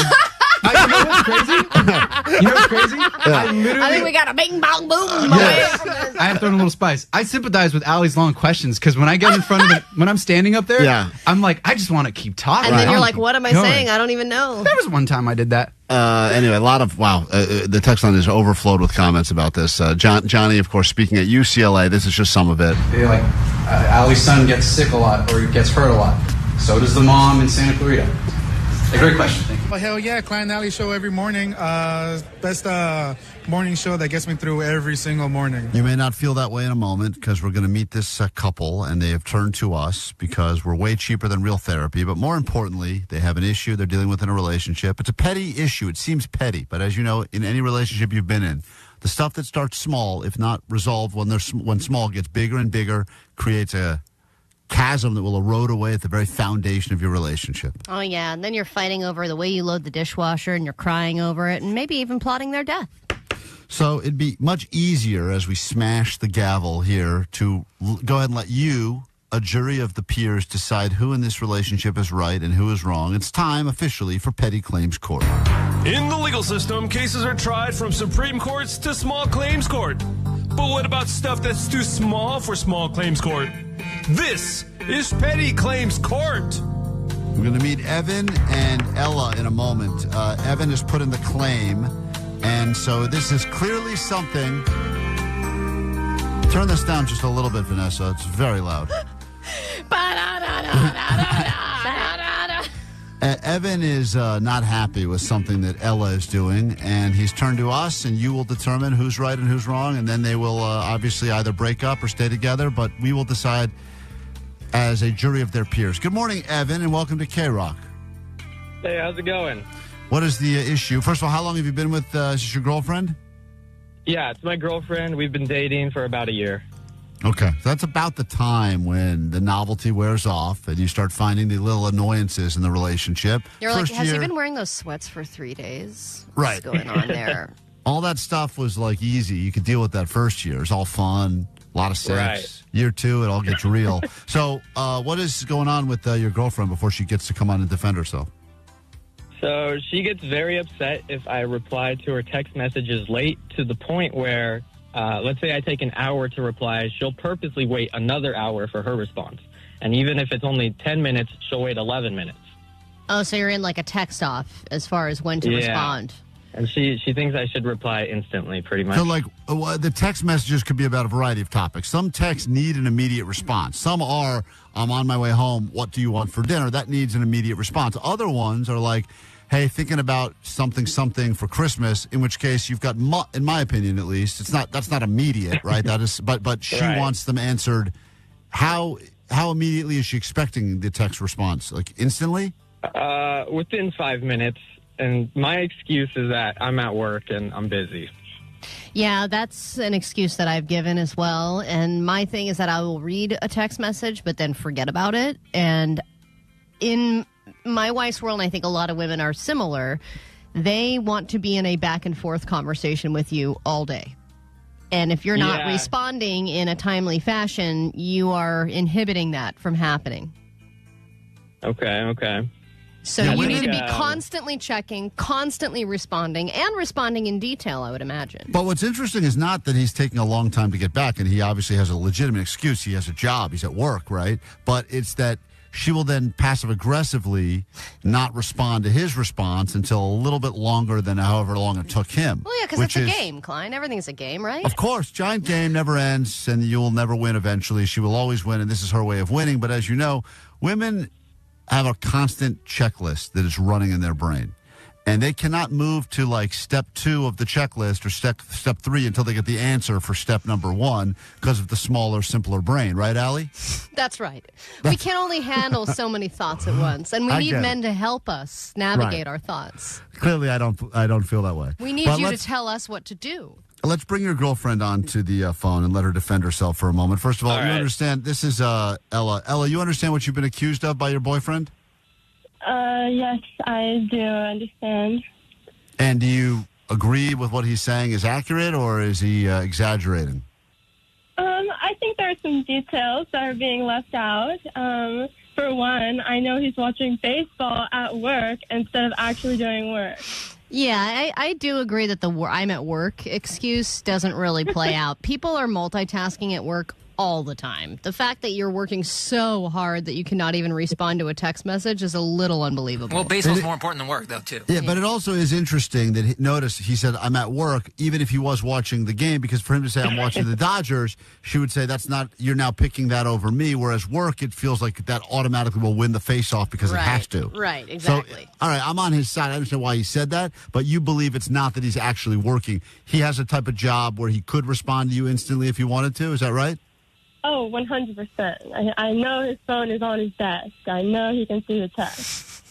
You know what's crazy? I think we got a bing, bong, boom. I have thrown a little spice. I sympathize with Allie's long questions because when I get in front of when I'm standing up there, I'm like, I just want to keep talking. And then you're like, what am I saying? I don't even know. There was one time I did that. Anyway, a lot of, the text line is overflowed with comments about this. Johnny, of course, speaking at UCLA. This is just some of it. Like, Allie's son gets sick a lot or gets hurt a lot. So does the mom in Santa Clarita. A great question. Thank you. Oh, hell yeah, Klein Alley show every morning. Best morning show that gets me through every single morning. You may not feel that way in a moment because we're going to meet this couple and they have turned to us because we're way cheaper than real therapy. But more importantly, they have an issue they're dealing with in a relationship. It's a petty issue. It seems petty. But as you know, in any relationship you've been in, the stuff that starts small, if not resolved when small, gets bigger and bigger, creates a chasm that will erode away at the very foundation of your relationship. Oh, yeah. And then you're fighting over the way you load the dishwasher and you're crying over it and maybe even plotting their death. So it'd be much easier as we smash the gavel here to go ahead and let you, a jury of the peers, decide who in this relationship is right and who is wrong. It's time officially for Petty Claims Court. In the legal system, cases are tried from Supreme Courts to small claims court. But what about stuff that's too small for small claims court? This is Petty Claims Court. We're going to meet Evan and Ella in a moment. Evan has put in the claim, and so this is clearly something. Turn this down just a little bit, Vanessa. It's very loud. Evan is not happy with something that Ella is doing, and he's turned to us, and you will determine who's right and who's wrong, and then they will obviously either break up or stay together, but we will decide as a jury of their peers. Good morning, Evan, and welcome to KROQ. Hey, how's it going? What is the issue? First of all, how long have you been with is this your girlfriend? Yeah, it's my girlfriend. We've been dating for about a year. Okay, so that's about the time when the novelty wears off and you start finding the little annoyances in the relationship. You're like, has he been wearing those sweats for 3 days? Right. What's going on there? All that stuff was like easy. You could deal with that first year. It's all fun, a lot of sex. Right. Year 2, it all gets real. So what is going on with your girlfriend before she gets to come on and defend herself? So she gets very upset if I reply to her text messages late, to the point where, let's say I take an hour to reply, she'll purposely wait another hour for her response. And even if it's only 10 minutes, she'll wait 11 minutes. Oh, so you're in like a text off as far as when to respond. And she thinks I should reply instantly, pretty much. So, like, the text messages could be about a variety of topics. Some texts need an immediate response. Some are, I'm on my way home, what do you want for dinner? That needs an immediate response. Other ones are like, hey, thinking about something for Christmas, in which case you've got, in my opinion at least, that's not immediate, right? That is, but she Right. wants them answered. How immediately is she expecting the text response? Like, instantly? Within 5 minutes. And my excuse is that I'm at work and I'm busy. Yeah, that's an excuse that I've given as well. And my thing is that I will read a text message, but then forget about it. And in my wife's world, and I think a lot of women are similar, they want to be in a back and forth conversation with you all day. And if you're not responding in a timely fashion, you are inhibiting that from happening. Okay. So you need to be constantly checking, constantly responding, and responding in detail, I would imagine. But what's interesting is not that he's taking a long time to get back, and he obviously has a legitimate excuse. He has a job. He's at work, right? But it's that she will then passive-aggressively not respond to his response until a little bit longer than however long it took him. Well, yeah, because it's a game, Klein. Everything's a game, right? Of course. Giant game never ends, and you'll never win eventually. She will always win, and this is her way of winning. But as you know, women have a constant checklist that is running in their brain. And they cannot move to like step 2 of the checklist or step 3 until they get the answer for step number 1 because of the smaller, simpler brain. Right, Allie? That's right. We can only handle so many thoughts at once, and we need men to help us navigate our thoughts. Clearly, I don't feel that way. We need you to tell us what to do. Let's bring your girlfriend on to the phone and let her defend herself for a moment. First of all, you understand, this is Ella. Ella, you understand what you've been accused of by your boyfriend? Yes, I do understand. And do you agree with what he's saying is accurate, or is he exaggerating? I think there are some details that are being left out. For one, I know he's watching baseball at work instead of actually doing work. Yeah, I do agree that the I'm at work excuse doesn't really play out. People are multitasking at work all the time. The fact that you're working so hard that you cannot even respond to a text message is a little unbelievable. Well, baseball's more important than work, though, too. Yeah, but it also is interesting that, notice, he said, I'm at work, even if he was watching the game, because for him to say, I'm watching the Dodgers, she would say, that's not, you're now picking that over me, whereas work, it feels like that automatically will win the face-off because it has to. Right, exactly. So, all right, I'm on his side. I understand why he said that, but you believe it's not that he's actually working. He has a type of job where he could respond to you instantly if he wanted to. Is that right? Oh, 100%. I know his phone is on his desk. I know he can see the text.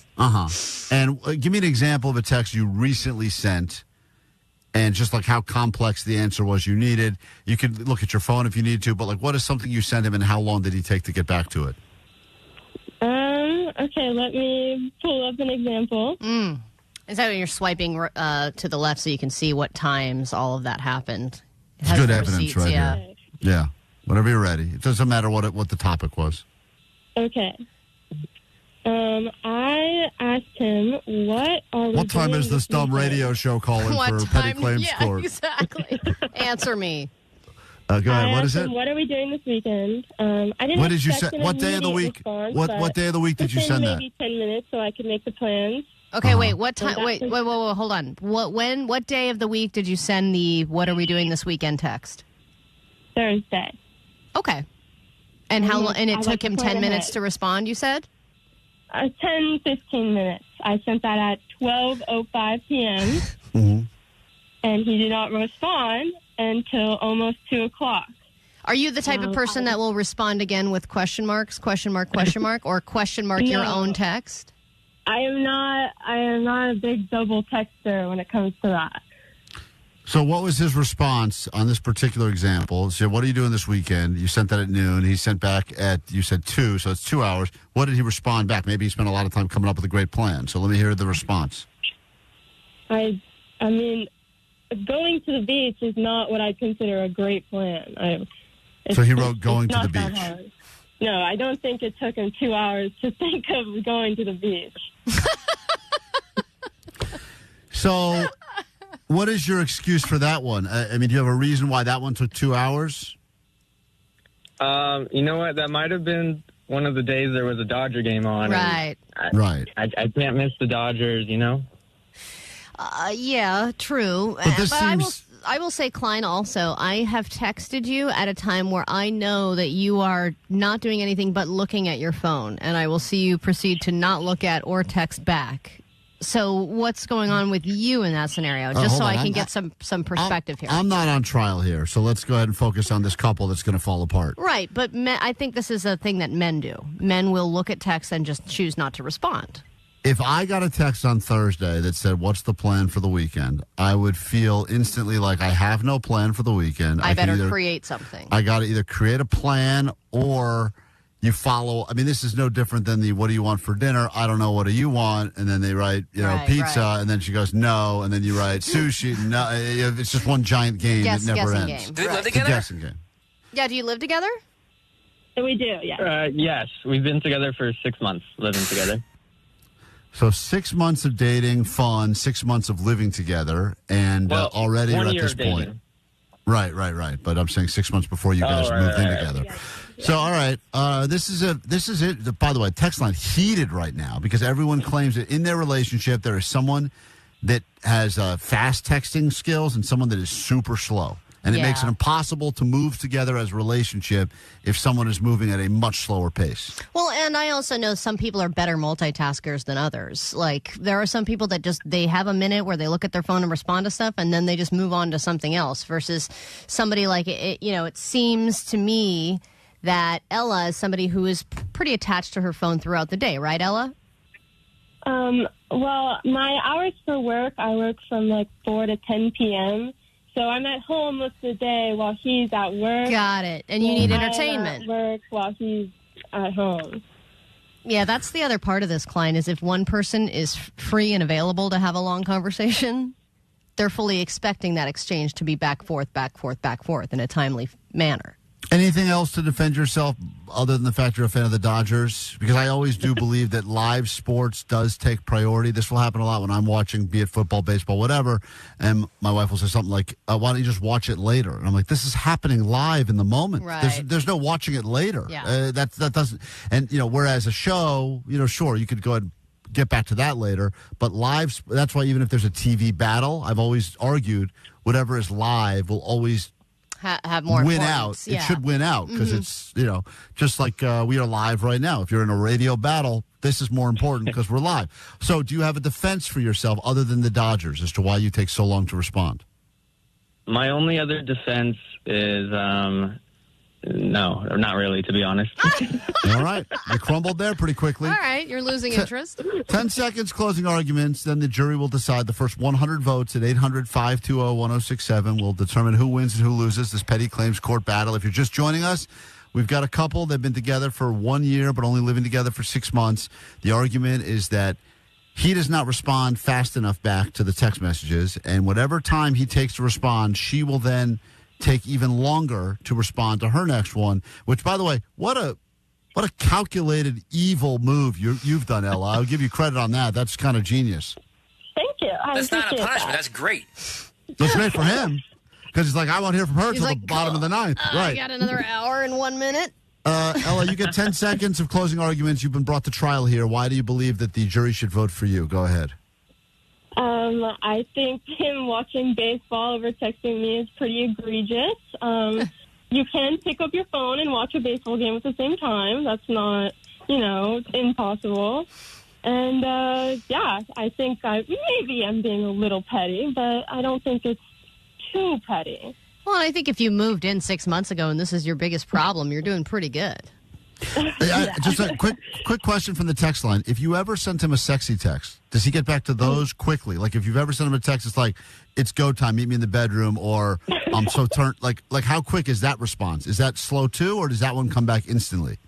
And give me an example of a text you recently sent and just like how complex the answer was you needed. You could look at your phone if you need to, but like what is something you sent him and how long did he take to get back to it? Okay, let me pull up an example. Is that when you're swiping to the left so you can see what times all of that happened? It's good evidence right here. Yeah. Whenever you're ready. It doesn't matter what the topic was. Okay. I asked him, what time is this dumb radio show calling for petty claims court? Exactly. Answer me. Go ahead. What is it? What are we doing this weekend? I didn't What did you send? What day of the week? What day of the week did you send that? Maybe 10 minutes so I could make the plans. Okay, wait. What time? Wait. Hold on. What day of the week did you send the "What are we doing this weekend" text? Thursday. Okay. And how long? And it took him 10 minutes to respond, you said? 10, 15 minutes. I sent that at 12:05 p.m. And he did not respond until almost 2 o'clock. Are you the type of person that will respond again with question marks, question mark, or question mark your own text? I am not a big double texter when it comes to that. So what was his response on this particular example? So what are you doing this weekend? You sent that at noon. He sent back at, you said 2, so it's 2 hours. What did he respond back? Maybe he spent a lot of time coming up with a great plan. So let me hear the response. I mean, going to the beach is not what I'd consider a great plan. So he wrote going to the beach. No, I don't think it took him 2 hours to think of going to the beach. So what is your excuse for that one? I mean, do you have a reason why that one took 2 hours? You know what? That might have been one of the days there was a Dodger game on. Right. I can't miss the Dodgers, you know? Yeah, true. But this I will say, Klein, also, I have texted you at a time where I know that you are not doing anything but looking at your phone, and I will see you proceed to not look at or text back. So what's going on with you in that scenario? Just so I can get some perspective here. I'm not on trial here, so let's go ahead and focus on this couple that's going to fall apart. Right, but I think this is a thing that men do. Men will look at texts and just choose not to respond. If I got a text on Thursday that said, "What's the plan for the weekend?" I would feel instantly like I have no plan for the weekend. I better create something. I got to either create a plan or you follow. I mean, this is no different than the "What do you want for dinner?" I don't know. What do you want? And then they write, pizza, and then she goes, "No," and then you write sushi. No, it's just one giant game that never ends. Do they live together? Guessing game. Yeah. Do you live together? We do. Yeah. Yes, we've been together for 6 months, living together. So 6 months of dating, fun, 6 months of living together, and already you're at this point. Right. But I'm saying 6 months before you guys moved in together. Yeah. So, all right, this is it. By the way, text line heated right now because everyone claims that in their relationship there is someone that has fast texting skills and someone that is super slow. And it makes it impossible to move together as a relationship if someone is moving at a much slower pace. Well, and I also know some people are better multitaskers than others. Like, there are some people that they have a minute where they look at their phone and respond to stuff, and then they just move on to something else, versus somebody like, it seems to me that Ella is somebody who is pretty attached to her phone throughout the day. Right, Ella? Well, my hours for work, I work from like 4 to 10 p.m., so I'm at home most of the day while he's at work. Got it. And you need entertainment. I'm at work while he's at home. Yeah, that's the other part of this, Klein, is if one person is free and available to have a long conversation, they're fully expecting that exchange to be back, forth in a timely manner. Anything else to defend yourself other than the fact you're a fan of the Dodgers? Because I always do believe that live sports does take priority. This will happen a lot when I'm watching, be it football, baseball, whatever, and my wife will say something like, why don't you just watch it later? And I'm like, this is happening live in the moment. Right. There's no watching it later. Yeah. That doesn't, and, whereas a show, sure, you could go ahead and get back to that later, but live, that's why even if there's a TV battle, I've always argued whatever is live will always have more win importance. out. It should win out because it's, just like we are live right now. If you're in a radio battle, this is more important because we're live. So do you have a defense for yourself other than the Dodgers as to why you take so long to respond? My only other defense is, no, not really, to be honest. All right. You crumbled there pretty quickly. All right. You're losing interest. 10 seconds closing arguments. Then the jury will decide. The first 100 votes at 800-520-1067 will determine who wins and who loses this petty claims court battle. If you're just joining us, we've got a couple. They've been together for 1 year, but only living together for 6 months. The argument is that he does not respond fast enough back to the text messages, and whatever time he takes to respond, she will then take even longer to respond to her next one, which, by the way, what a calculated evil move you've done, Ella. I'll give you credit on that. That's kind of genius. Thank you. That's not a punishment. That's great. That's great for him because he's like, I won't hear from her till the bottom of the ninth. Right. I got another hour and 1 minute. Ella, you get 10 seconds of closing arguments. You've been brought to trial here. Why do you believe that the jury should vote for you? Go ahead. I think him watching baseball over texting me is pretty egregious. You can pick up your phone and watch a baseball game at the same time. That's not, impossible. And, I think maybe I'm being a little petty, but I don't think it's too petty. Well, I think if you moved in 6 months ago and this is your biggest problem, you're doing pretty good. Just a quick question from the text line. If you ever sent him a sexy text, does he get back to those quickly? Like if you've ever sent him a text, it's like, it's go time, meet me in the bedroom, or I'm so turned. Like how quick is that response? Is that slow too, or does that one come back instantly?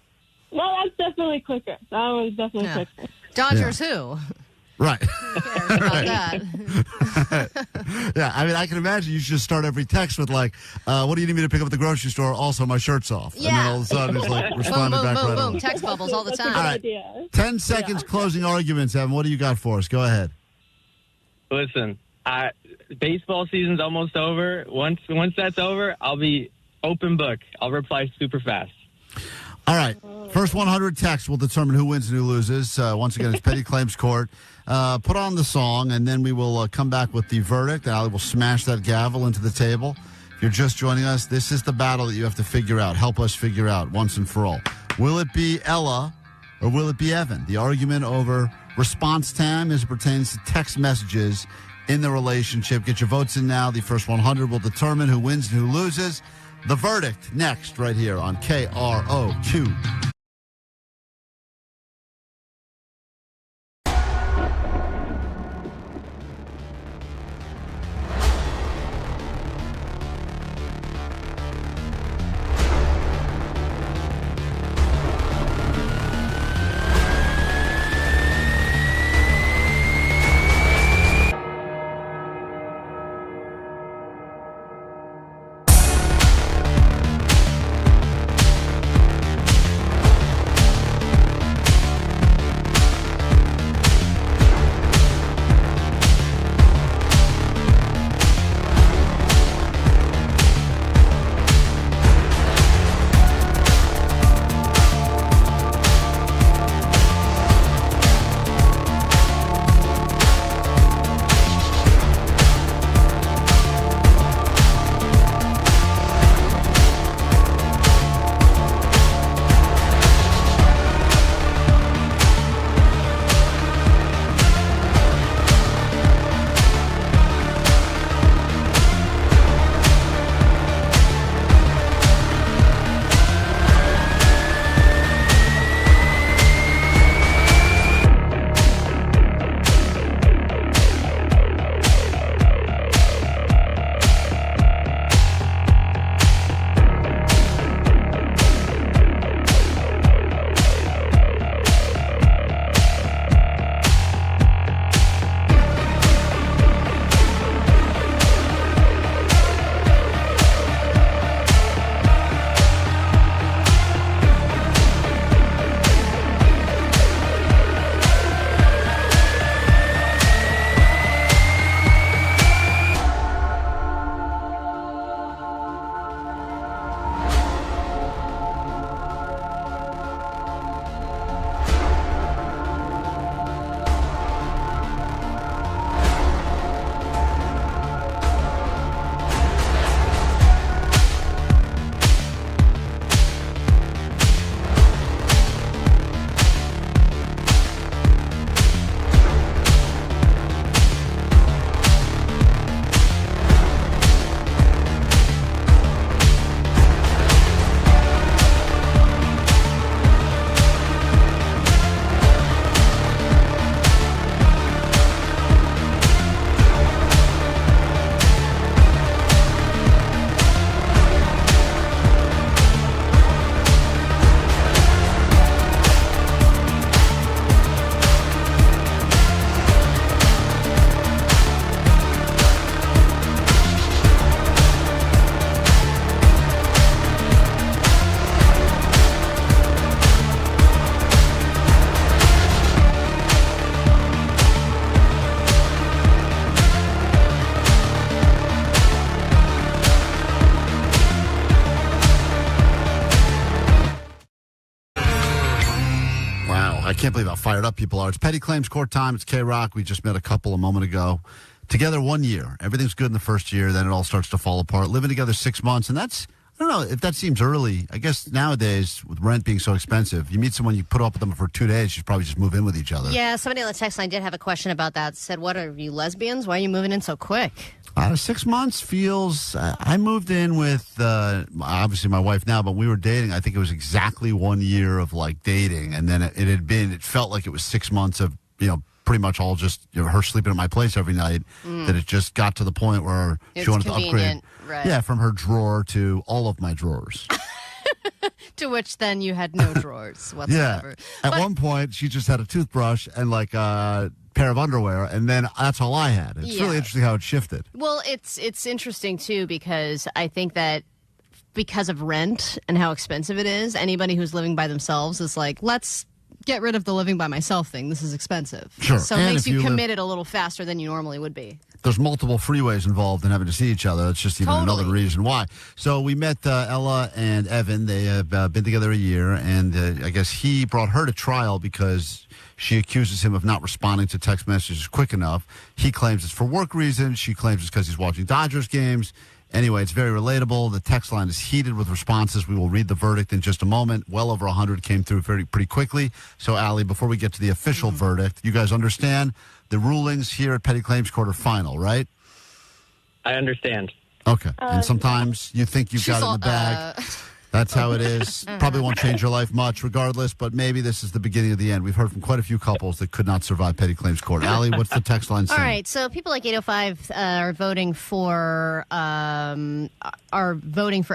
No, that's definitely quicker. That one's definitely quicker. Dodgers who? Right. Who cares about that? Yeah, I mean, I can imagine you should just start every text with like, what do you need me to pick up at the grocery store? Also, my shirt's off. Yeah. And then all of a sudden it's like responding back right away. Boom. Text bubbles all the time. All right. 10 seconds closing arguments, Evan. What do you got for us? Go ahead. Listen, baseball season's almost over. Once that's over, I'll be open book. I'll reply super fast. All right. First 100 texts will determine who wins and who loses. Once again, it's Petty Claims Court. Put on the song, and then we will come back with the verdict. Ali will smash that gavel into the table. If you're just joining us, this is the battle that you have to figure out. Help us figure out once and for all. Will it be Ella or will it be Evan? The argument over response time as it pertains to text messages in the relationship. Get your votes in now. The first 100 will determine who wins and who loses. The verdict next, right here on KROQ. I can't believe how fired up people are. It's Petty Claims Court time. It's KROQ. We just met a couple a moment ago. Together 1 year. Everything's good in the first year. Then it all starts to fall apart. Living together 6 months. And that's, I don't know if that seems early. I guess nowadays, with rent being so expensive, you meet someone, you put up with them for 2 days, you should probably just move in with each other. Yeah, somebody on the text line did have a question about that. Said, what are you, lesbians? Why are you moving in so quick? 6 months feels... I moved in with, obviously, my wife now, but we were dating. I think it was exactly 1 year of, like, dating. And then it felt like it was 6 months of, pretty much all just her sleeping at my place every night. That it just got to the point where she wanted to upgrade. Right. Yeah, from her drawer to all of my drawers. To which then you had no drawers whatsoever. Yeah. At one point, she just had a toothbrush and like a pair of underwear, and then that's all I had. It's really interesting how it shifted. Well, it's interesting too because I think that because of rent and how expensive it is, anybody who's living by themselves is like, let's get rid of the living by myself thing. This is expensive. Sure. So it And makes if you you committed a little faster than you normally would be. There's multiple freeways involved in having to see each other. It's just even another reason why. So we met Ella and Evan. They have been together a year, and I guess he brought her to trial because she accuses him of not responding to text messages quick enough. He claims it's for work reasons. She claims it's because he's watching Dodgers games. Anyway, it's very relatable. The text line is heated with responses. We will read the verdict in just a moment. Well over 100 came through pretty quickly. So, Allie, before we get to the official verdict, you guys understand the rulings here at Petty Claims Court are final, right? I understand. Okay. And sometimes you think you've got it in the bag. That's how it is. Probably won't change your life much regardless, but maybe this is the beginning of the end. We've heard from quite a few couples that could not survive Petty Claims Court. Allie, what's the text line saying? All right, so people like 805 are voting for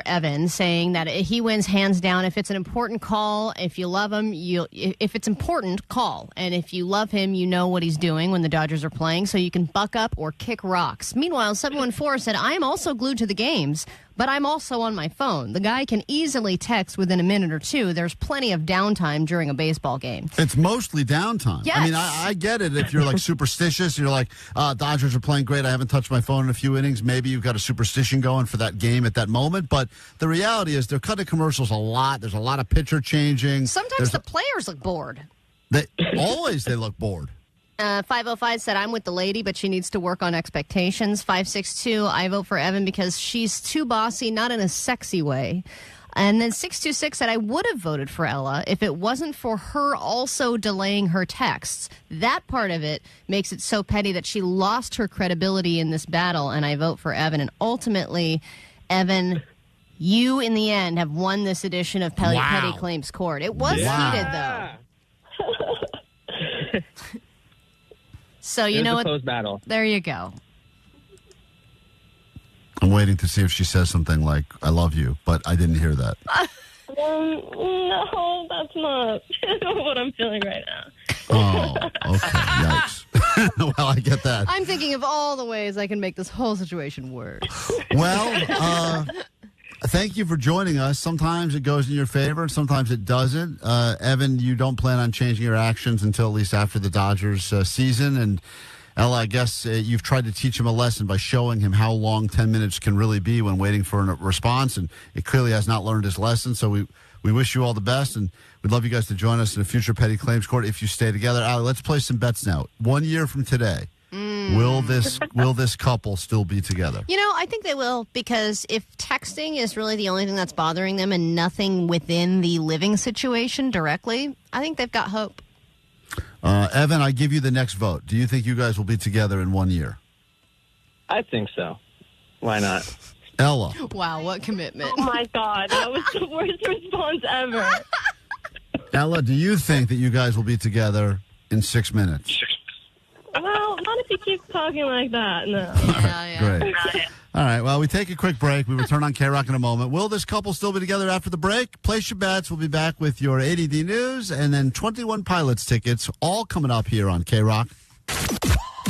Evan, saying that he wins hands down. If it's an important call, if you love him, if it's important, call. And if you love him, you know what he's doing when the Dodgers are playing, so you can buck up or kick rocks. Meanwhile, 714 said, I am also glued to the games, but I'm also on my phone. The guy can easily text within a minute or two. There's plenty of downtime during a baseball game. It's mostly downtime. Yes. I mean, I get it if you're like superstitious. You're like, Dodgers are playing great. I haven't touched my phone in a few innings. Maybe you've got a superstition going for that game at that moment. But the reality is they're cutting commercials a lot. There's a lot of pitcher changing. Sometimes the players look bored. They look bored. 505 said, I'm with the lady, but she needs to work on expectations. 562, I vote for Evan because she's too bossy, not in a sexy way. And then 626 said, I would have voted for Ella if it wasn't for her also delaying her texts. That part of it makes it so petty that she lost her credibility in this battle, and I vote for Evan. And ultimately, Evan, you in the end have won this edition of Petty Claims Court. It was heated, though. So you know what? Close battle. There you go. I'm waiting to see if she says something like, I love you, but I didn't hear that. No, that's not what I'm feeling right now. Oh, okay. Yikes. Well, I get that. I'm thinking of all the ways I can make this whole situation worse. Well, thank you for joining us. Sometimes it goes in your favor, and sometimes it doesn't. Evan, you don't plan on changing your actions until at least after the Dodgers season. And Ella, I guess you've tried to teach him a lesson by showing him how long 10 minutes can really be when waiting for a response. And it clearly has not learned his lesson. So we wish you all the best. And we'd love you guys to join us in a future Petty Claims Court if you stay together. Allie, let's play some bets now. 1 year from today. Will this couple still be together? You know, I think they will, because if texting is really the only thing that's bothering them and nothing within the living situation directly, I think they've got hope. Evan, I give you the next vote. Do you think you guys will be together in 1 year? I think so. Why not? Ella. Wow, what commitment. Oh, my God. That was the worst response ever. Ella, do you think that you guys will be together in 6 minutes? Well, not if you keep talking like that, no. Great. All right, well, we take a quick break. We return on KROQ in a moment. Will this couple still be together after the break? Place your bets. We'll be back with your ADD news and then 21 Pilots tickets, all coming up here on KROQ.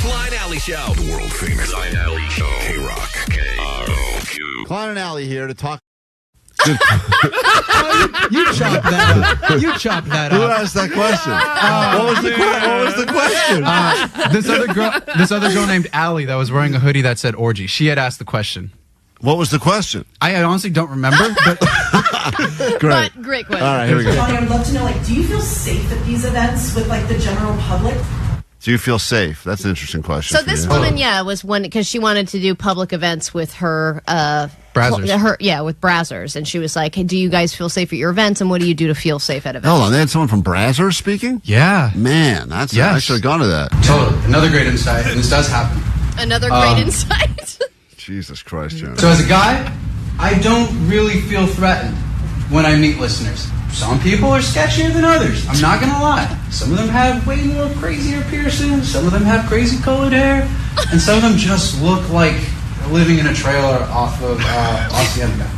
Klein Alley Show. The world famous Klein Alley Show. KROQ. KROQ. Klein and Alley here to talk. You chopped that up. You chopped that up. Who asked that question? What was the question? This other girl named Allie that was wearing a hoodie that said orgy. She had asked the question. What was the question? I honestly don't remember. But Great. But great question. All right, here we go. Johnny, I'd love to know, do you feel safe at these events with, the general public? Do you feel safe? That's an interesting question. So this woman, was one because she wanted to do public events with her Brazzers. With Brazzers, and she was like, "Hey, do you guys feel safe at your events? And what do you do to feel safe at events?" Hold on, they had someone from Brazzers speaking? Yeah. Man, I should have gone to that. Totally. Another great insight, and this does happen. Another great insight. Jesus Christ, John. So as a guy, I don't really feel threatened when I meet listeners. Some people are sketchier than others. I'm not going to lie. Some of them have way more crazier piercings. Some of them have crazy colored hair. And some of them just look like they're living in a trailer off of Hacienda.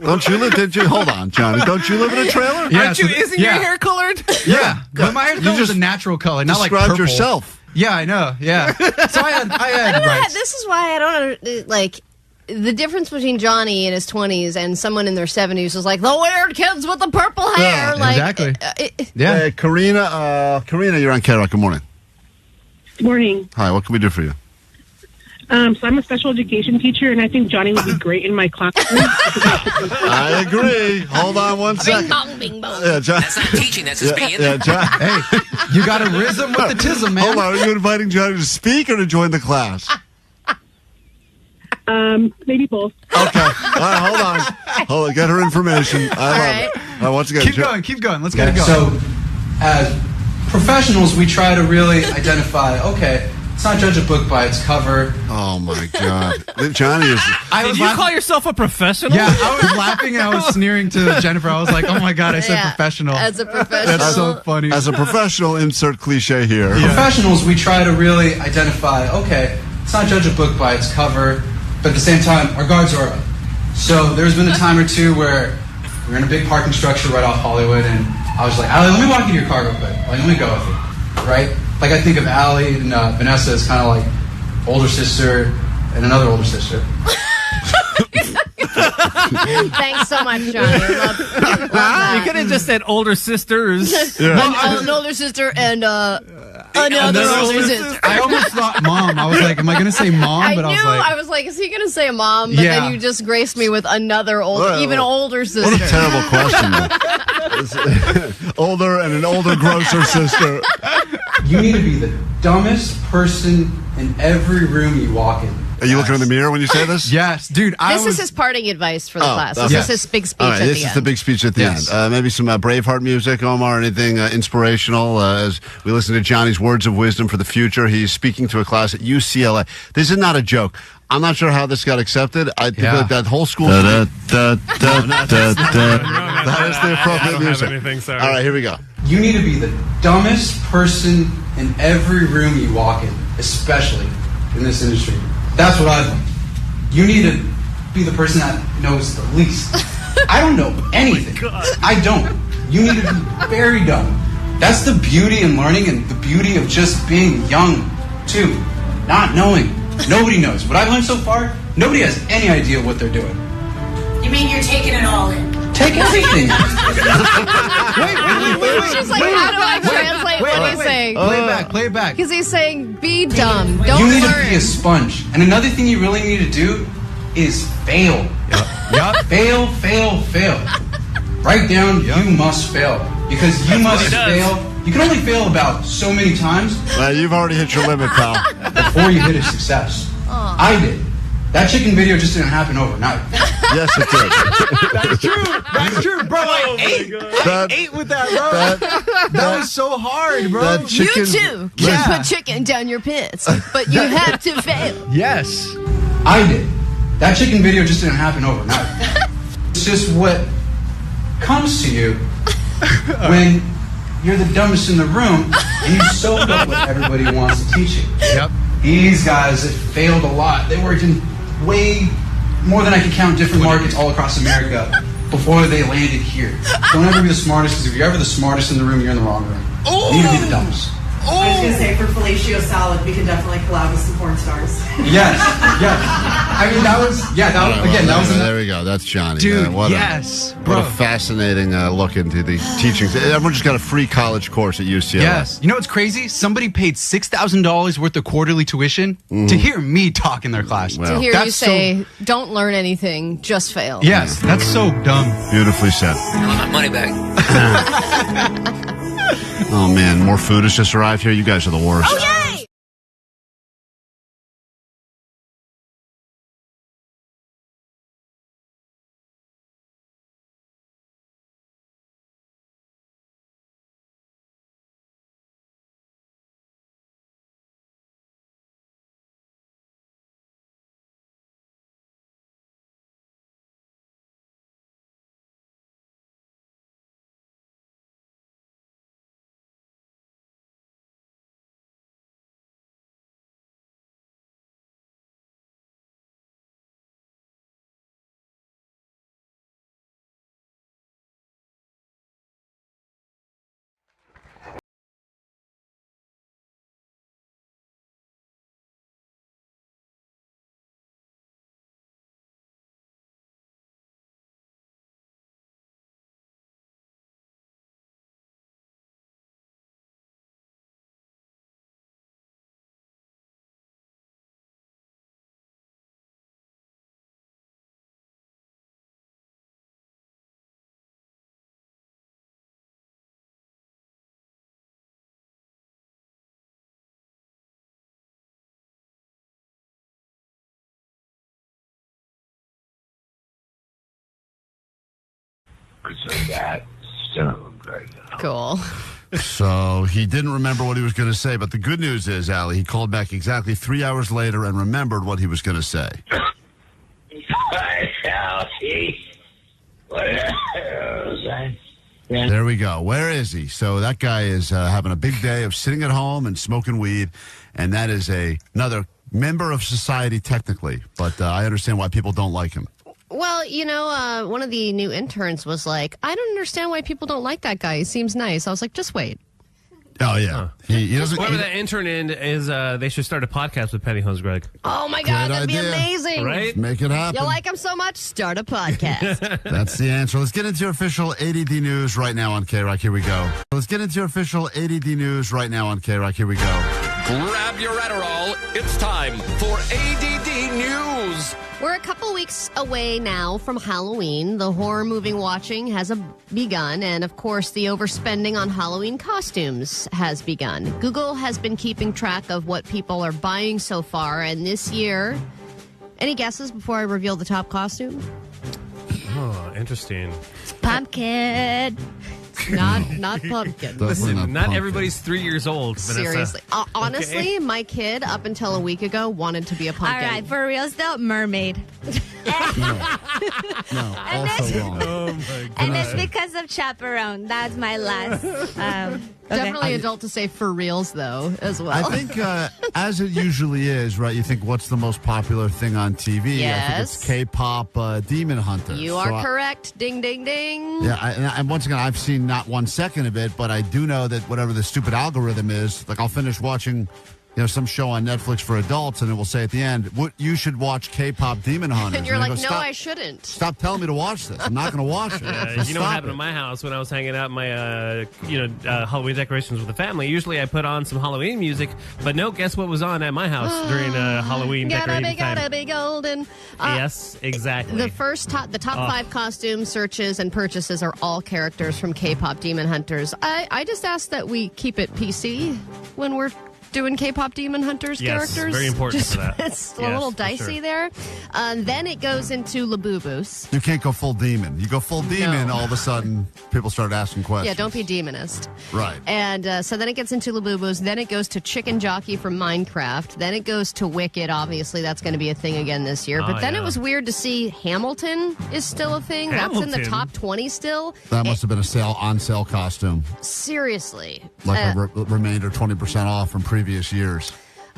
Don't you live? Did you? Hold on, Johnny. Don't you live in a trailer? Yeah, Isn't your hair colored? Yeah. But my hair is a natural color, not like described purple. yourself. Yeah, I know. Yeah. So I had I don't know, rights. this is why I don't the difference between Johnny in his 20s and someone in their 70s is like the weird kids with the purple hair. Yeah, like, exactly. Karina, you're on KROQ. Good morning. Good morning. Hi, what can we do for you? So I'm a special education teacher, and I think Johnny would be great in my classroom. I agree. Hold on one second. Bing bong, bing bong. Yeah, John. That's not teaching, that's just being. Yeah, John. Hey, you got a rhythm with the tism, man. Hold on, are you inviting Johnny to speak or to join the class? Maybe both. Okay. All right, hold on. Get her information. I love it. All right, once again, Keep going. Let's get it going. So, as professionals, we try to really identify, okay, let's not judge a book by its cover. Oh, my God. Johnny is... Did you call yourself a professional? Yeah, I was laughing and I was sneering to Jennifer. I was like, oh, my God, I said professional. As a professional. That's so funny. As a professional, insert cliche here. Yeah. Professionals, we try to really identify, okay, let's not judge a book by its cover, but at the same time, our guards are up. So there's been a time or two where we're in a big parking structure right off Hollywood, and I was like, Allie, let me walk you to your car real quick. Like, let me go with you, right? Like, I think of Allie and Vanessa as kind of like older sister and another older sister. Thanks so much, Johnny. Love that. You could have just said older sisters. An older sister and another older sister. I almost thought mom. I was like, am I going to say mom? But I was like, is he going to say mom? But then you just graced me with another even older sister. What a terrible question. Older and an older, grosser sister. You need to be the dumbest person in every room you walk in. Are you looking in the mirror when you say this? Yes, dude. This is his parting advice for the class. This is his big speech All right, at the end. This is the big speech at the end. Maybe some Braveheart music, Omar, anything inspirational as we listen to Johnny's words of wisdom for the future. He's speaking to a class at UCLA. This is not a joke. I'm not sure how this got accepted. I think that whole school... That is the appropriate music. All right, here we go. You need to be the dumbest person in every room you walk in, especially in this industry. That's what I've learned. You need to be the person that knows the least. I don't know anything. I don't. You need to be very dumb. That's the beauty in learning and the beauty of just being young, too. Not knowing. Nobody knows. What I've learned so far, nobody has any idea what they're doing. You mean you're taking it all in? Take everything. Wait. She's like, how do I translate what he's saying? Play it back. Because he's saying, be dumb. Don't You need learn. to be a sponge. And another thing you really need to do is fail. Yup. Fail. Write down, you must fail. Because you must fail. You can only fail about so many times. You've already hit your limit, pal. Before you hit a success. I did. That chicken video just didn't happen overnight. Yes, it did. That's true, bro. I ate with that, bro. That was so hard, bro. You too can put chicken down your pits, but you have to fail. Yes. I did. That chicken video just didn't happen overnight. It's just what comes to you when you're the dumbest in the room and you soak up what everybody wants to teach you. Yep. These guys that failed a lot, they worked in way more than I could count different markets all across America before they landed here. Don't ever be the smartest, because if you're ever the smartest in the room, you're in the wrong room. You need to be the dumbest. I was going to say, for Fellatio Salad, we could definitely collab with some porn stars. Yes. I mean, that was there we go. That's Johnny. Dude, What a fascinating look into the teachings. Everyone just got a free college course at UCLA. Yes. You know what's crazy? Somebody paid $6,000 worth of quarterly tuition to hear me talk in their class. To hear you say, don't learn anything, just fail. Yes, that's so dumb. Beautifully said. I want my money back. Oh, man. More food has just arrived here. You guys are the worst. Oh, yeah. because of that stone right now. Cool. So he didn't remember what he was going to say, but the good news is, Allie, he called back exactly 3 hours later and remembered what he was going to say. There we go. Where is he? So that guy is having a big day of sitting at home and smoking weed, and that is another member of society technically, but I understand why people don't like him. Well, one of the new interns was like, I don't understand why people don't like that guy. He seems nice. I was like, just wait. Oh, yeah. He doesn't. Whoever that intern is, they should start a podcast with pantyhose Greg. Oh, my God. Good That'd be idea. amazing. Right? Make it happen. You like him so much? Start a podcast. That's the answer. Let's get into your official ADD news right now on KROQ. Here we go. Let's get into your official ADD news right now on KROQ. Here we go. Grab your Adderall. It's time for ADD News. We're a couple weeks away now from Halloween. The horror movie watching has begun, and of course, the overspending on Halloween costumes has begun. Google has been keeping track of what people are buying so far, and this year, any guesses before I reveal the top costume? Oh, interesting. Pumpkin. Not pumpkin. Listen, not everybody's 3 years old, Vanessa. Seriously. Honestly, Okay. My kid, up until a week ago, wanted to be a pumpkin. All right, for reals though, mermaid. No, also wrong. Oh, my God. And it's because of chaperone. That's my last. Definitely adult to say for reals, though, as well. I think, as it usually is, right, you think, what's the most popular thing on TV? Yes. I think it's K-pop Demon Hunter. You are correct. Ding, ding, ding. Yeah, and once again, I've seen not 1 second of it, but I do know that whatever the stupid algorithm is, like I'll finish watching some show on Netflix for adults, and it will say at the end, you should watch K-pop Demon Hunters. And you're I like, go, no, stop, I shouldn't. Stop telling me to watch this. I'm not going to watch it. You know what happened at my house when I was hanging out in my Halloween decorations with the family? Usually I put on some Halloween music, but no, guess what was on at my house during Halloween decorating time? Gotta be golden. Yes, exactly. The top 5 costume searches and purchases are all characters from K-pop Demon Hunters. I just ask that we keep it PC when we're doing K-pop Demon Hunters characters. Very important for that. It's a little dicey there. Then it goes into Labubus. You can't go full demon. You go full demon, all of a sudden, people start asking questions. Yeah, don't be demonist. Right. And so then it gets into Labubus. Then it goes to Chicken Jockey from Minecraft. Then it goes to Wicked. Obviously, that's going to be a thing again this year. But then it was weird to see Hamilton is still a thing. Hamilton? That's in the top 20 still. That must have been a on-sale costume. Seriously. Like a remainder 20% off from previous years.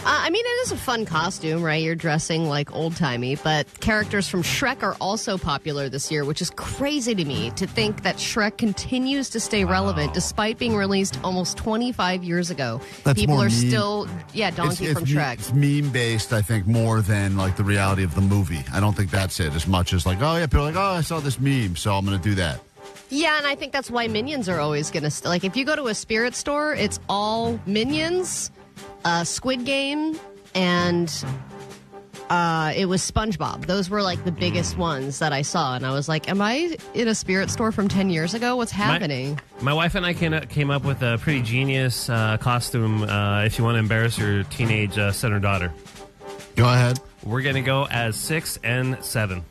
I mean, it is a fun costume, right? You're dressing like old-timey, but characters from Shrek are also popular this year, which is crazy to me to think that Shrek continues to stay relevant despite being released almost 25 years ago. That's People more are meme. still, Donkey from Shrek. It's meme-based, I think, more than like the reality of the movie. I don't think that's it as much as like, oh, yeah, people are like, oh, I saw this meme, so I'm going to do that. Yeah, and I think that's why Minions are always going to... like, if you go to a spirit store, it's all Minions, Squid Game, and it was SpongeBob. Those were, like, the biggest ones that I saw. And I was like, am I in a spirit store from 10 years ago? What's happening? My wife and I came up with a pretty genius costume if you want to embarrass your teenage son or daughter. Go ahead. We're going to go as 6 and 7.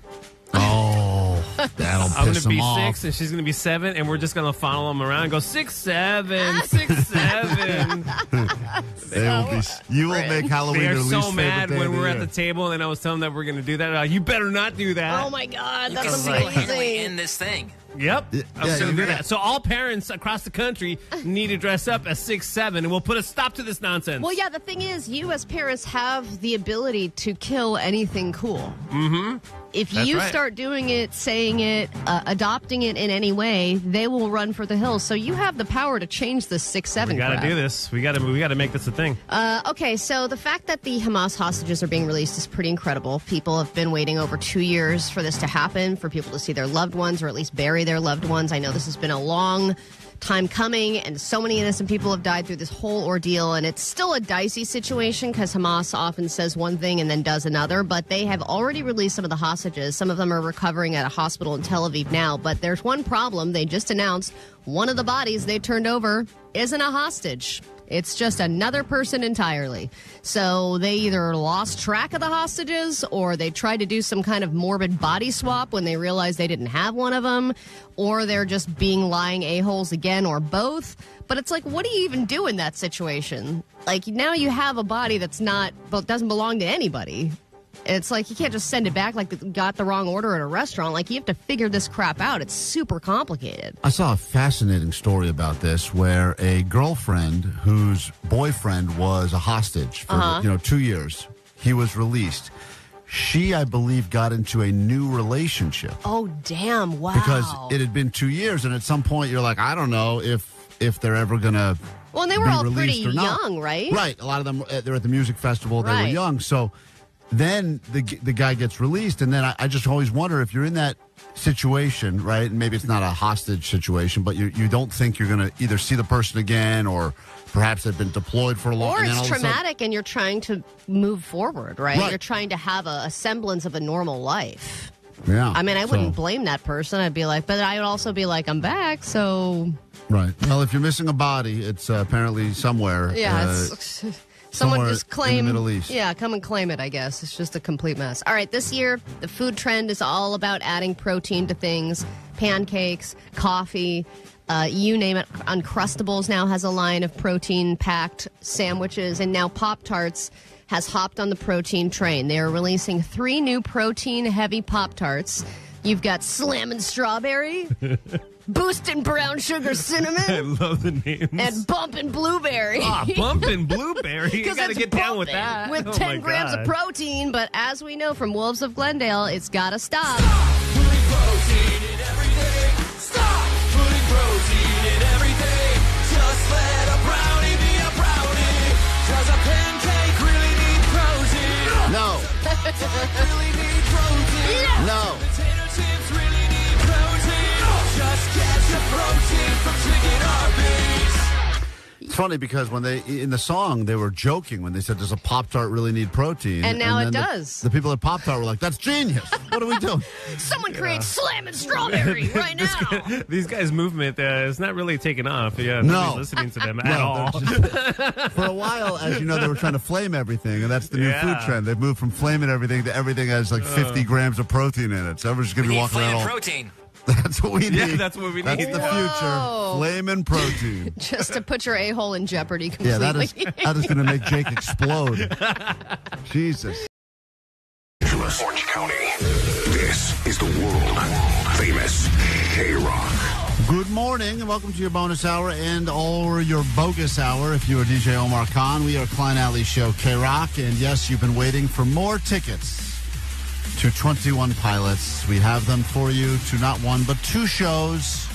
Oh, that'll piss I'm going to be them off. 6 and she's going to be 7, and we're just going to follow them around and go 6, 7, 6, 7. You will make Halloween They're their so least mad favorite day when of the we're at year. the table, and I was telling them we're going to do that. You better not do that. Oh, my God. You That's can amazing. single-handedly end this thing. Yep. I'm yeah, so you good do at that. So all parents across the country need to dress up as 6, 7, and we'll put a stop to this nonsense. Well, yeah, the thing is, you as parents have the ability to kill anything cool. Mm-hmm. If That's you right. start doing it, saying it, adopting it in any way, they will run for the hills. So you have the power to change the 6, 7 We got to crap. do this. We got to make this a thing. Okay, so the fact that the Hamas hostages are being released is pretty incredible. People have been waiting over 2 years for this to happen, for people to see their loved ones or at least bury their loved ones. I know this has been a long time coming, and so many innocent people have died through this whole ordeal, and it's still a dicey situation because Hamas often says one thing and then does another, but they have already released some of the hostages. Some of them are recovering at a hospital in Tel Aviv now, but there's one problem. They just announced one of the bodies they turned over isn't a hostage. It's just another person entirely. So they either lost track of the hostages or they tried to do some kind of morbid body swap when they realized they didn't have one of them, or they're just being lying a-holes again, or both. But it's like, what do you even do in that situation? Like, now you have a body that's doesn't belong to anybody. It's like you can't just send it back like you got the wrong order at a restaurant. Like, you have to figure this crap out. It's super complicated. I saw a fascinating story about this where a girlfriend whose boyfriend was a hostage for 2 years. He was released. She, I believe, got into a new relationship. Oh, damn. Wow. Because it had been 2 years, and at some point you're like, I don't know if they're ever going to Well, and they were all pretty young, right? Right. A lot of them, they're at the music festival. They were young. So then the guy gets released, and then I just always wonder if you're in that situation, right? And maybe it's not a hostage situation, but you don't think you're going to either see the person again, or perhaps they've been deployed for a long time. Or it's traumatic and you're trying to move forward, right? You're trying to have a semblance of a normal life. Yeah. I mean, I wouldn't blame that person. I'd be like, but I would also be like, I'm back, so. Right. Well, if you're missing a body, it's apparently somewhere. Yeah, someone just claim in the Middle East. Yeah, come and claim it, I guess. It's just a complete mess. All right, this year, the food trend is all about adding protein to things. Pancakes, coffee, you name it. Uncrustables now has a line of protein-packed sandwiches, and now Pop-Tarts has hopped on the protein train. They are releasing 3 new protein-heavy Pop-Tarts. You've got Slammin' Strawberry, Boostin' Brown Sugar Cinnamon. I love the names. And Bumpin' Blueberry. Bumpin' Blueberry. You got to get down with that. With 10 grams of protein, but as we know from Wolves of Glendale, it's got to stop. Stop putting protein in everything. Stop putting protein in everything. Just let a brownie be a brownie. Does a pancake really need protein? No. Really need protein? No. Potato chips really need protein? Just get your protein from chicken Arby's. It's funny because when in the song, they were joking when they said, does a Pop-Tart really need protein? And now it does. The people at Pop-Tart were like, that's genius. What are we doing? Someone create Slammin' Strawberry right now. These guys' movement is not really taking off. Yeah, No. nobody's listening to them at all. For a while, as you know, they were trying to flame everything, and that's the new food trend. They've moved from flaming everything to everything has like 50 grams of protein in it. So everyone's going to be walking around all... protein. That's what we need. Yeah, that's what we need. That's the future. Flamin' protein. Just to put your a-hole in jeopardy completely. Yeah, that is going to make Jake explode. Jesus. Orange County. This is the world famous KROQ. Good morning, and welcome to your bonus hour and or your bogus hour. If you are DJ Omar Khan, we are Klein Alley Show KROQ, and yes, you've been waiting for more tickets to 21 Pilots. We have them for you to not one, but 2 shows.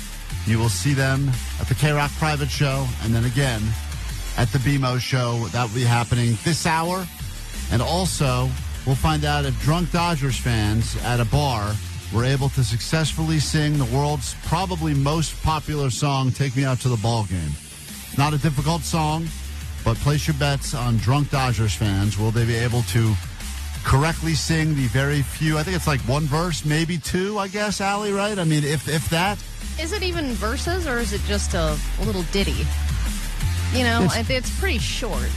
You will see them at the KROQ private show, and then again at the BMO show. That will be happening this hour. And also, we'll find out if drunk Dodgers fans at a bar were able to successfully sing the world's probably most popular song, Take Me Out to the Ball Game. Not a difficult song, but place your bets on drunk Dodgers fans. Will they be able to correctly sing the very few, I think it's like 1 verse, maybe 2, I guess, Allie, right? I mean, if that. Is it even verses, or is it just a little ditty? You know, it's pretty short.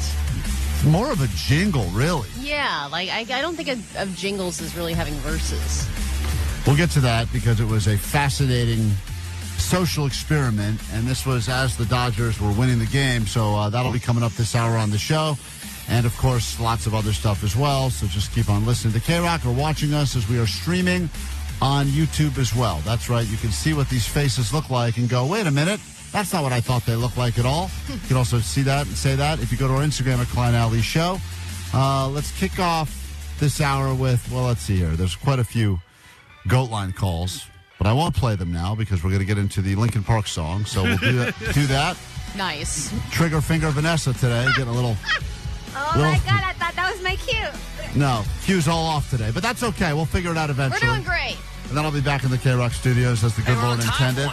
More of a jingle, really. Yeah, like I don't think of jingles as really having verses. We'll get to that because it was a fascinating social experiment, and this was as the Dodgers were winning the game, so that'll be coming up this hour on the show. And, of course, lots of other stuff as well. So just keep on listening to KROQ or watching us as we are streaming on YouTube as well. That's right. You can see what these faces look like and go, wait a minute, that's not what I thought they looked like at all. You can also see that and say that if you go to our Instagram at Klein Alley Show. Let's kick off this hour with, well, let's see here. There's quite a few Goat Line calls, but I won't play them now because we're going to get into the Linkin Park song. So we'll do that. Nice. Trigger finger Vanessa today, getting a little... Oh, my God, I thought that was my cue. No, cue's all off today, but that's okay. We'll figure it out eventually. We're doing great. And then I'll be back in the KROQ studios as the good Lord intended.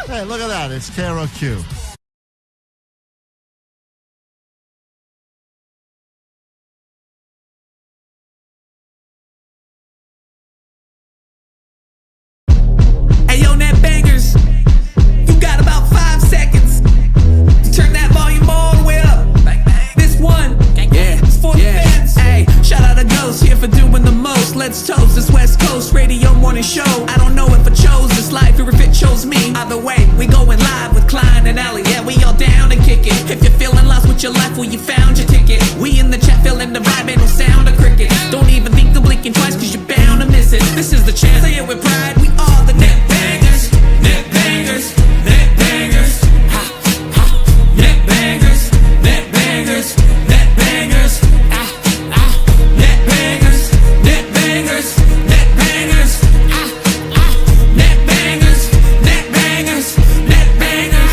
Hey, look at that. It's KROQ. Hey, yo, Net Bangers, you got about 5 let's toast this West Coast radio morning show. I don't know if I chose this life or if it chose me. Either way, we going live with Klein and Allie. Yeah, we all down and kick it. If you're feeling lost with your life, well, you found your ticket. We in the chat feeling the vibe, ain't no sound of cricket. Don't even think of blinking twice, cause you're bound to miss it. This is the chance, say it with pride. We are the net bangers, net bangers, net bangers. Ha, ha. Net bangers, net bangers, net bangers. Ah, ah. Net bangers, net bangers, net bangers. Ah, ah. Net bangers, net bangers, net bangers.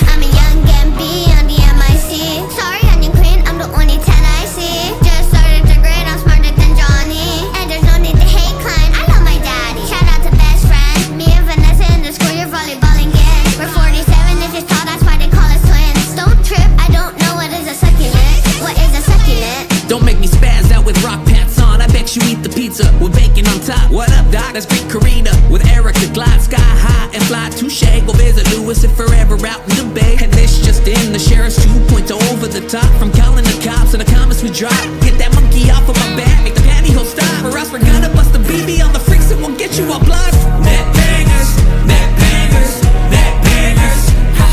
I'm a young Gambi on the MIC. Sorry, onion queen, I'm the only 10 I see. Just started to grade, I'm smarter than Johnny. And there's no need to hate Klein, I love my daddy. Shout out to best friend, me and Vanessa in the school, you're volleyballing again. We're 47 if it's tall, that's why they call us twins. Don't trip, I don't know what is a succulent. What is a succulent? Don't make me spaz out with rock pants on. I bet you eat the pizza with bacon on top. What up, Doc? That's Greek Karina with Erotica. Glide sky high and fly touche. Go visit Lewis and forever out in the bay. And this just in, the sheriff's 2.0 over the top. From calling the cops and the comments we drop. Get that monkey off of my back, make the pantyhose stop. Or else we're gonna bust the BB on the freaks and we'll get you all blood. Net bangers, net bangers, net bangers. Ha,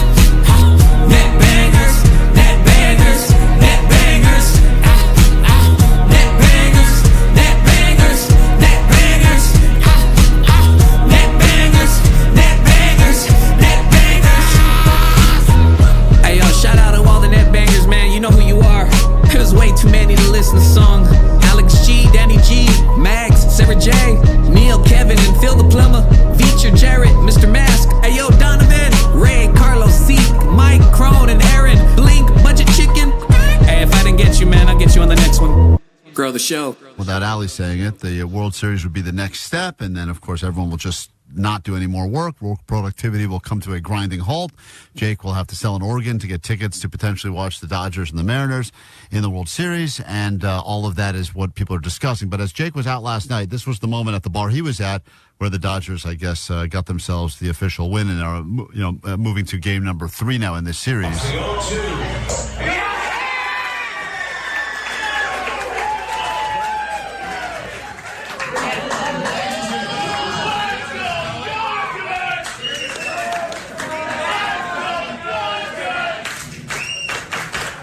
ha. Net bangers, net bangers, net bangers. Ah, ah. Net bangers, net bangers, net bangers. Ah, ah. Net bangers, net bangers, net bangers. Hey, yo, shout out to all the net bangers, man. You know who you are. There's way too many to listen to song. Alex G, Danny G, Max, Sarah J, Neil, Kevin, and Phil the Plumber. Feature Jarrett, Mr. Mask. Hey, yo, Donovan, Ray, Carlos, Zeke, Mike, Crone, and Aaron. Blink, Budget Chicken. Hey, if I didn't get you, man, I'll get you on the next one. Grow the show. Without Ali saying it, the World Series would be the next step, and then, of course, everyone will just not do any more work. Work productivity will come to a grinding halt. Jake will have to sell an organ to get tickets to potentially watch the Dodgers and the Mariners in the World Series, and all of that is what people are discussing. But as Jake was out last night, this was the moment at the bar he was at where the Dodgers, I guess, got themselves the official win and are moving to game number 3 now in this series.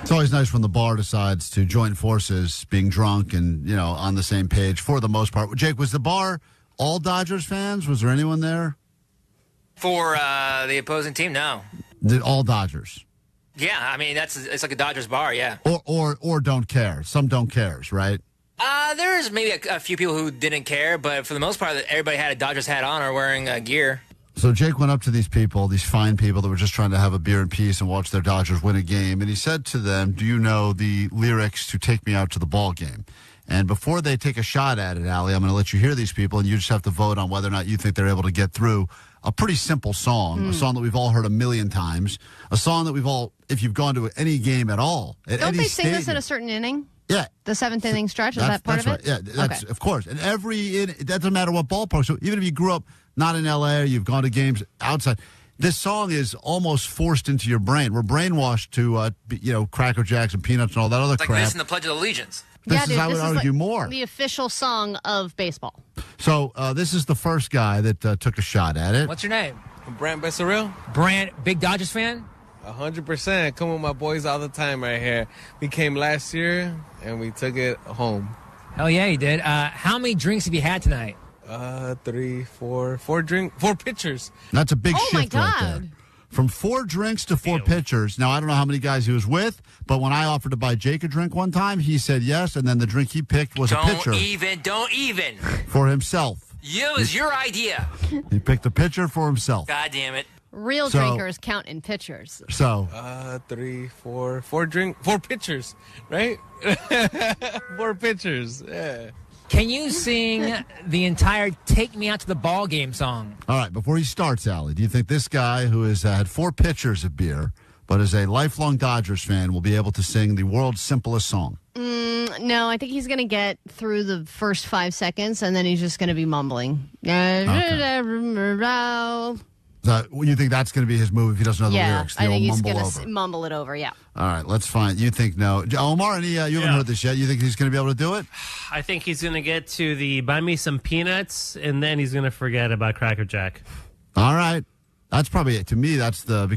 It's always nice when the bar decides to join forces, being drunk and, on the same page for the most part. Jake, was the bar all Dodgers fans? Was there anyone there? For the opposing team, no. All Dodgers? Yeah, I mean, it's like a Dodgers bar, yeah. Or don't care. Some don't cares, right? There's maybe a few people who didn't care, but for the most part, everybody had a Dodgers hat on or wearing gear. So Jake went up to these people, these fine people that were just trying to have a beer in peace and watch their Dodgers win a game, and he said to them, do you know the lyrics to Take Me Out to the Ball Game? And before they take a shot at it, Allie, I'm going to let you hear these people, and you just have to vote on whether or not you think they're able to get through a pretty simple song, a song that we've all heard a million times, a song that we've all, if you've gone to any game at all, at Don't any they sing stadium, this at a certain inning? Yeah. The 7th inning stretch, is that part of it? Right. Yeah, that's okay. Of course. And it doesn't matter what ballpark. So even if you grew up not in L.A. or you've gone to games outside, this song is almost forced into your brain. We're brainwashed to, Cracker Jacks and Peanuts and all that other crap. Like this in the Pledge of Allegiance. This is, I would argue, more. The official song of baseball. So this is the first guy that took a shot at it. What's your name? Brant Besseril. Brant, big Dodgers fan? 100%. Come with my boys all the time right here. We came last year, and we took it home. Hell yeah, you did. How many drinks have you had tonight? 3, 4 pitchers. That's a big shift right there. From 4 drinks to 4 pitchers. Now, I don't know how many guys he was with, but when I offered to buy Jake a drink one time, he said yes, and then the drink he picked was a pitcher. Don't even. For himself. It was your idea. He picked a pitcher for himself. God damn it. Real drinkers count in pitchers. So 3, 4 pitchers, right? 4 pitchers, yeah. Can you sing the entire Take Me Out to the Ball Game song? All right, before he starts, Allie, do you think this guy who has had 4 pitchers of beer, but is a lifelong Dodgers fan, will be able to sing the world's simplest song? No, I think he's going to get through the first 5 seconds, and then he's just going to be mumbling. Okay. So you think that's going to be his move if he doesn't know the lyrics? I think he's going to mumble it over, yeah. All right, let's find. You think no. Omar, you haven't heard this yet. You think he's going to be able to do it? I think he's going to get to the buy me some peanuts, and then he's going to forget about Cracker Jack. All right. That's probably it. To me, that's the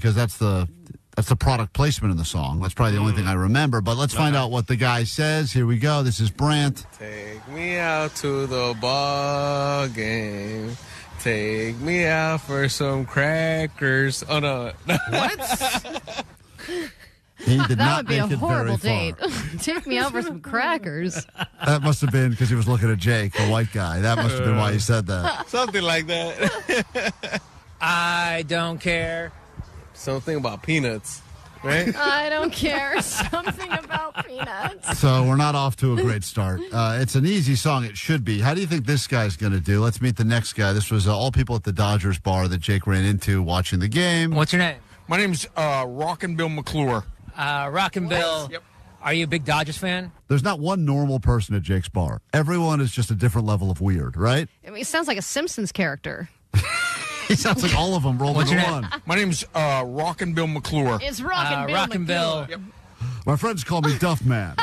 product placement in the song. That's probably the only thing I remember. But let's find out what the guy says. Here we go. This is Brant. Take me out to the ball game. Take me out for some crackers. Oh, no. What? He did that not would be make a it horrible very date. Take me out for some crackers. That must have been because he was looking at Jake, the white guy. That must have been why he said that. Something like that. I don't care. Something about peanuts, right? I don't care. Something about peanuts. So we're not off to a great start. It's an easy song. It should be. How do you think this guy's going to do? Let's meet the next guy. This was all people at the Dodgers bar that Jake ran into watching the game. What's your name? My name's Rockin' Bill McClure. Rockin' Bill. Yep. Are you a big Dodgers fan? There's not one normal person at Jake's bar. Everyone is just a different level of weird, right? I mean, it sounds like a Simpsons character. He sounds like all of them rolled into one. My name's Rockin' Bill McClure. It's Rockin' Bill. Rockin' Bill. Yep. My friends call me Duff Man.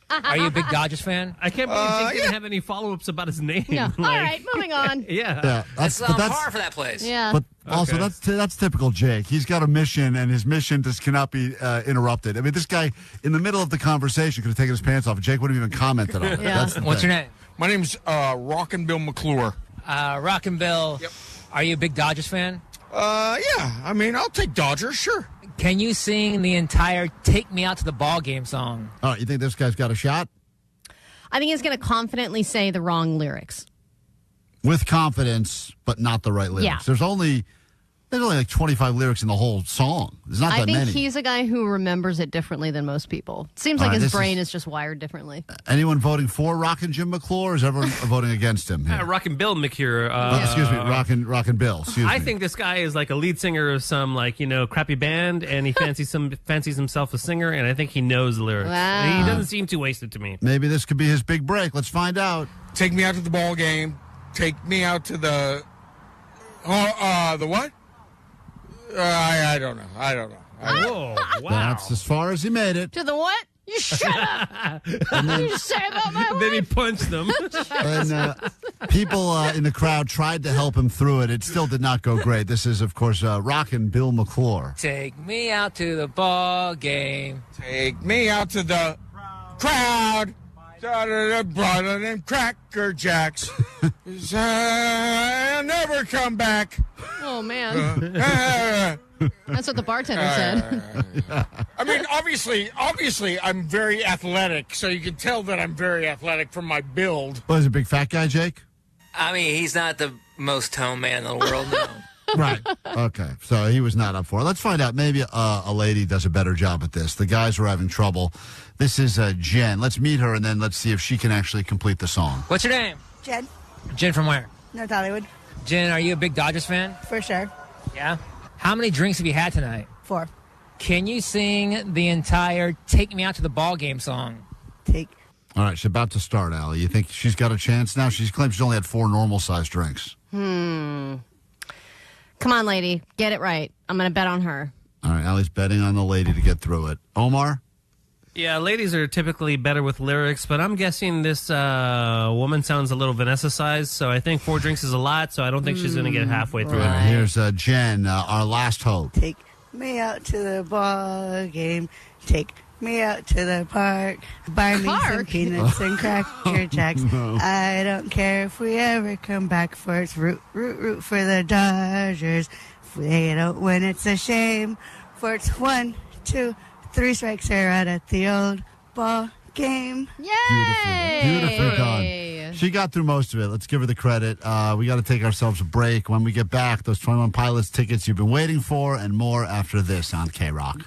Are you a big Dodgers fan? I can't believe Jake didn't have any follow-ups about his name. Yeah. All right, moving on. Yeah. That's on par for that place. Yeah. But also, that's typical Jake. He's got a mission, and his mission just cannot be interrupted. I mean, this guy, in the middle of the conversation, could have taken his pants off, and Jake wouldn't have even commented on it. Yeah. What's your name? My name's Rockin' Bill McClure. Rockin' Bill. Yep. Are you a big Dodgers fan? Yeah. I mean, I'll take Dodgers, sure. Can you sing the entire "Take Me Out to the Ball Game" song? All right, you think this guy's got a shot? I think he's going to confidently say the wrong lyrics. With confidence, but not the right lyrics. Yeah. There's only like 25 lyrics in the whole song. There's not that many. I think he's a guy who remembers it differently than most people. Seems like his brain is just wired differently. Anyone voting for Rockin' Jim McClure, or is everyone voting against him? Rockin' Bill McCure. Excuse me, Rockin' Bill. I think this guy is like a lead singer of some crappy band, and he fancies himself a singer, and I think he knows the lyrics. Wow. And he doesn't seem too wasted to me. Maybe this could be his big break. Let's find out. Take me out to the ball game. Take me out to the... the what? I don't know. Whoa, wow. That's as far as he made it. To the what? You shut up. You say about my wife? Then he punched them. And people in the crowd tried to help him through it. It still did not go great. This is, of course, Rockin' Bill McClure. Take me out to the ball game. Take me out to the crowd. Brother and Cracker Jacks. I'll never come back. Oh, man. That's what the bartender said. I mean, obviously, I'm very athletic, so you can tell that I'm very athletic from my build. Was he a big fat guy, Jake? I mean, he's not the most toned man in the world, no. Right. Okay. So he was not up for it. Let's find out. Maybe a lady does a better job at this. The guys were having trouble. This is Jen. Let's meet her, and then let's see if she can actually complete the song. What's your name? Jen, Jen from where? North Hollywood, Jen, are you a big Dodgers fan? for sure. Yeah. How many drinks have you had tonight? 4. Can you sing the entire "Take Me Out to the Ball Game" song? All right. She's about to start, Allie. You think she's got a chance now? She claims she's only had 4 normal-sized drinks. Come on, lady. Get it right. I'm going to bet on her. All right. Allie's betting on the lady to get through it. Omar? Yeah, ladies are typically better with lyrics, but I'm guessing this woman sounds a little Vanessa-sized, so I think 4 drinks is a lot, so I don't think she's going to get halfway through All right, it. here's Jen, our last hope. Take me out to the ball game. Take me out to the park. Buy me some peanuts and Cracker Jacks. I don't care if we ever come back for it's root for the Dodgers. If they don't win, it's a shame. For it's 1, 2, 3 strikes are out at the old ball game. Yay! Beautifully done. She got through most of it. Let's give her the credit. We got to take ourselves a break. When we get back, those 21 Pilots tickets you've been waiting for and more after this on KROQ.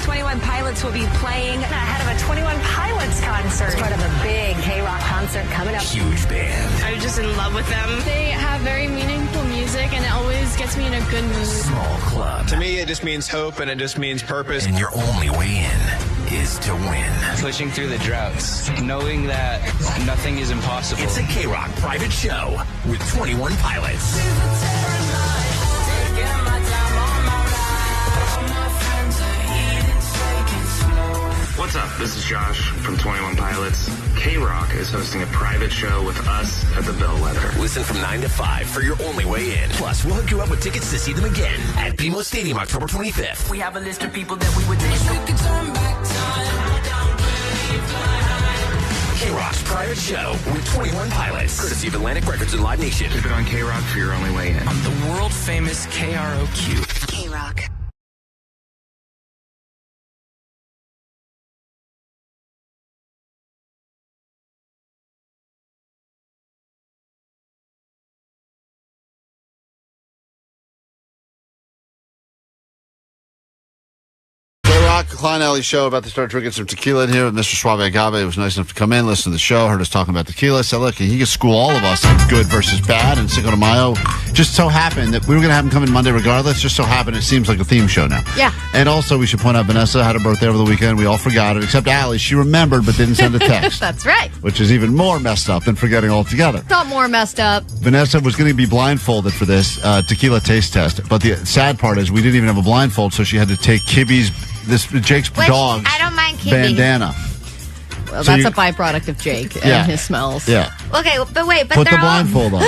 21 Pilots will be playing ahead of a 21 Pilots concert. It's part of a big KROQ concert coming up. Huge band. I'm just in love with them. They have very meaningful music, and it always gets me in a good mood. Small club. To me, it just means hope, and it just means purpose. And your only way in is to win. Pushing through the droughts, knowing that nothing is impossible. It's a KROQ private show with 21 Pilots. What's up? This is Josh from 21 Pilots. KROQ is hosting a private show with us at the Bellwether. Listen from 9 to 5 for your only way in. Plus, we'll hook you up with tickets to see them again at BMO Stadium, October 25th. We have a list of people that we would wish we could turn back time. KROQ's private show with 21 Pilots, courtesy of Atlantic Records and Live Nation. Keep it on KROQ for your only way in. On the world famous KROQ. KROQ. Klein Alley Show, about to start drinking some tequila in here with Mr. Suave Agave. It was nice enough to come in, listen to the show, heard us talking about tequila. Said, look, he can school all of us on good versus bad. And Cinco de Mayo just so happened that we were going to have him come in Monday regardless. Just so happened it seems like a theme show now. Yeah. And also, we should point out Vanessa had a birthday over the weekend. We all forgot it, except Allie. She remembered but didn't send a text. That's right. Which is even more messed up than forgetting altogether. Not more messed up. Vanessa was going to be blindfolded for this tequila taste test. But the sad part is we didn't even have a blindfold, so she had to take Jake's dog's I don't mind Kibby. bandana. Well, that's a byproduct of Jake and his smells. Yeah. Okay, but wait, but Put they're the blindfold on.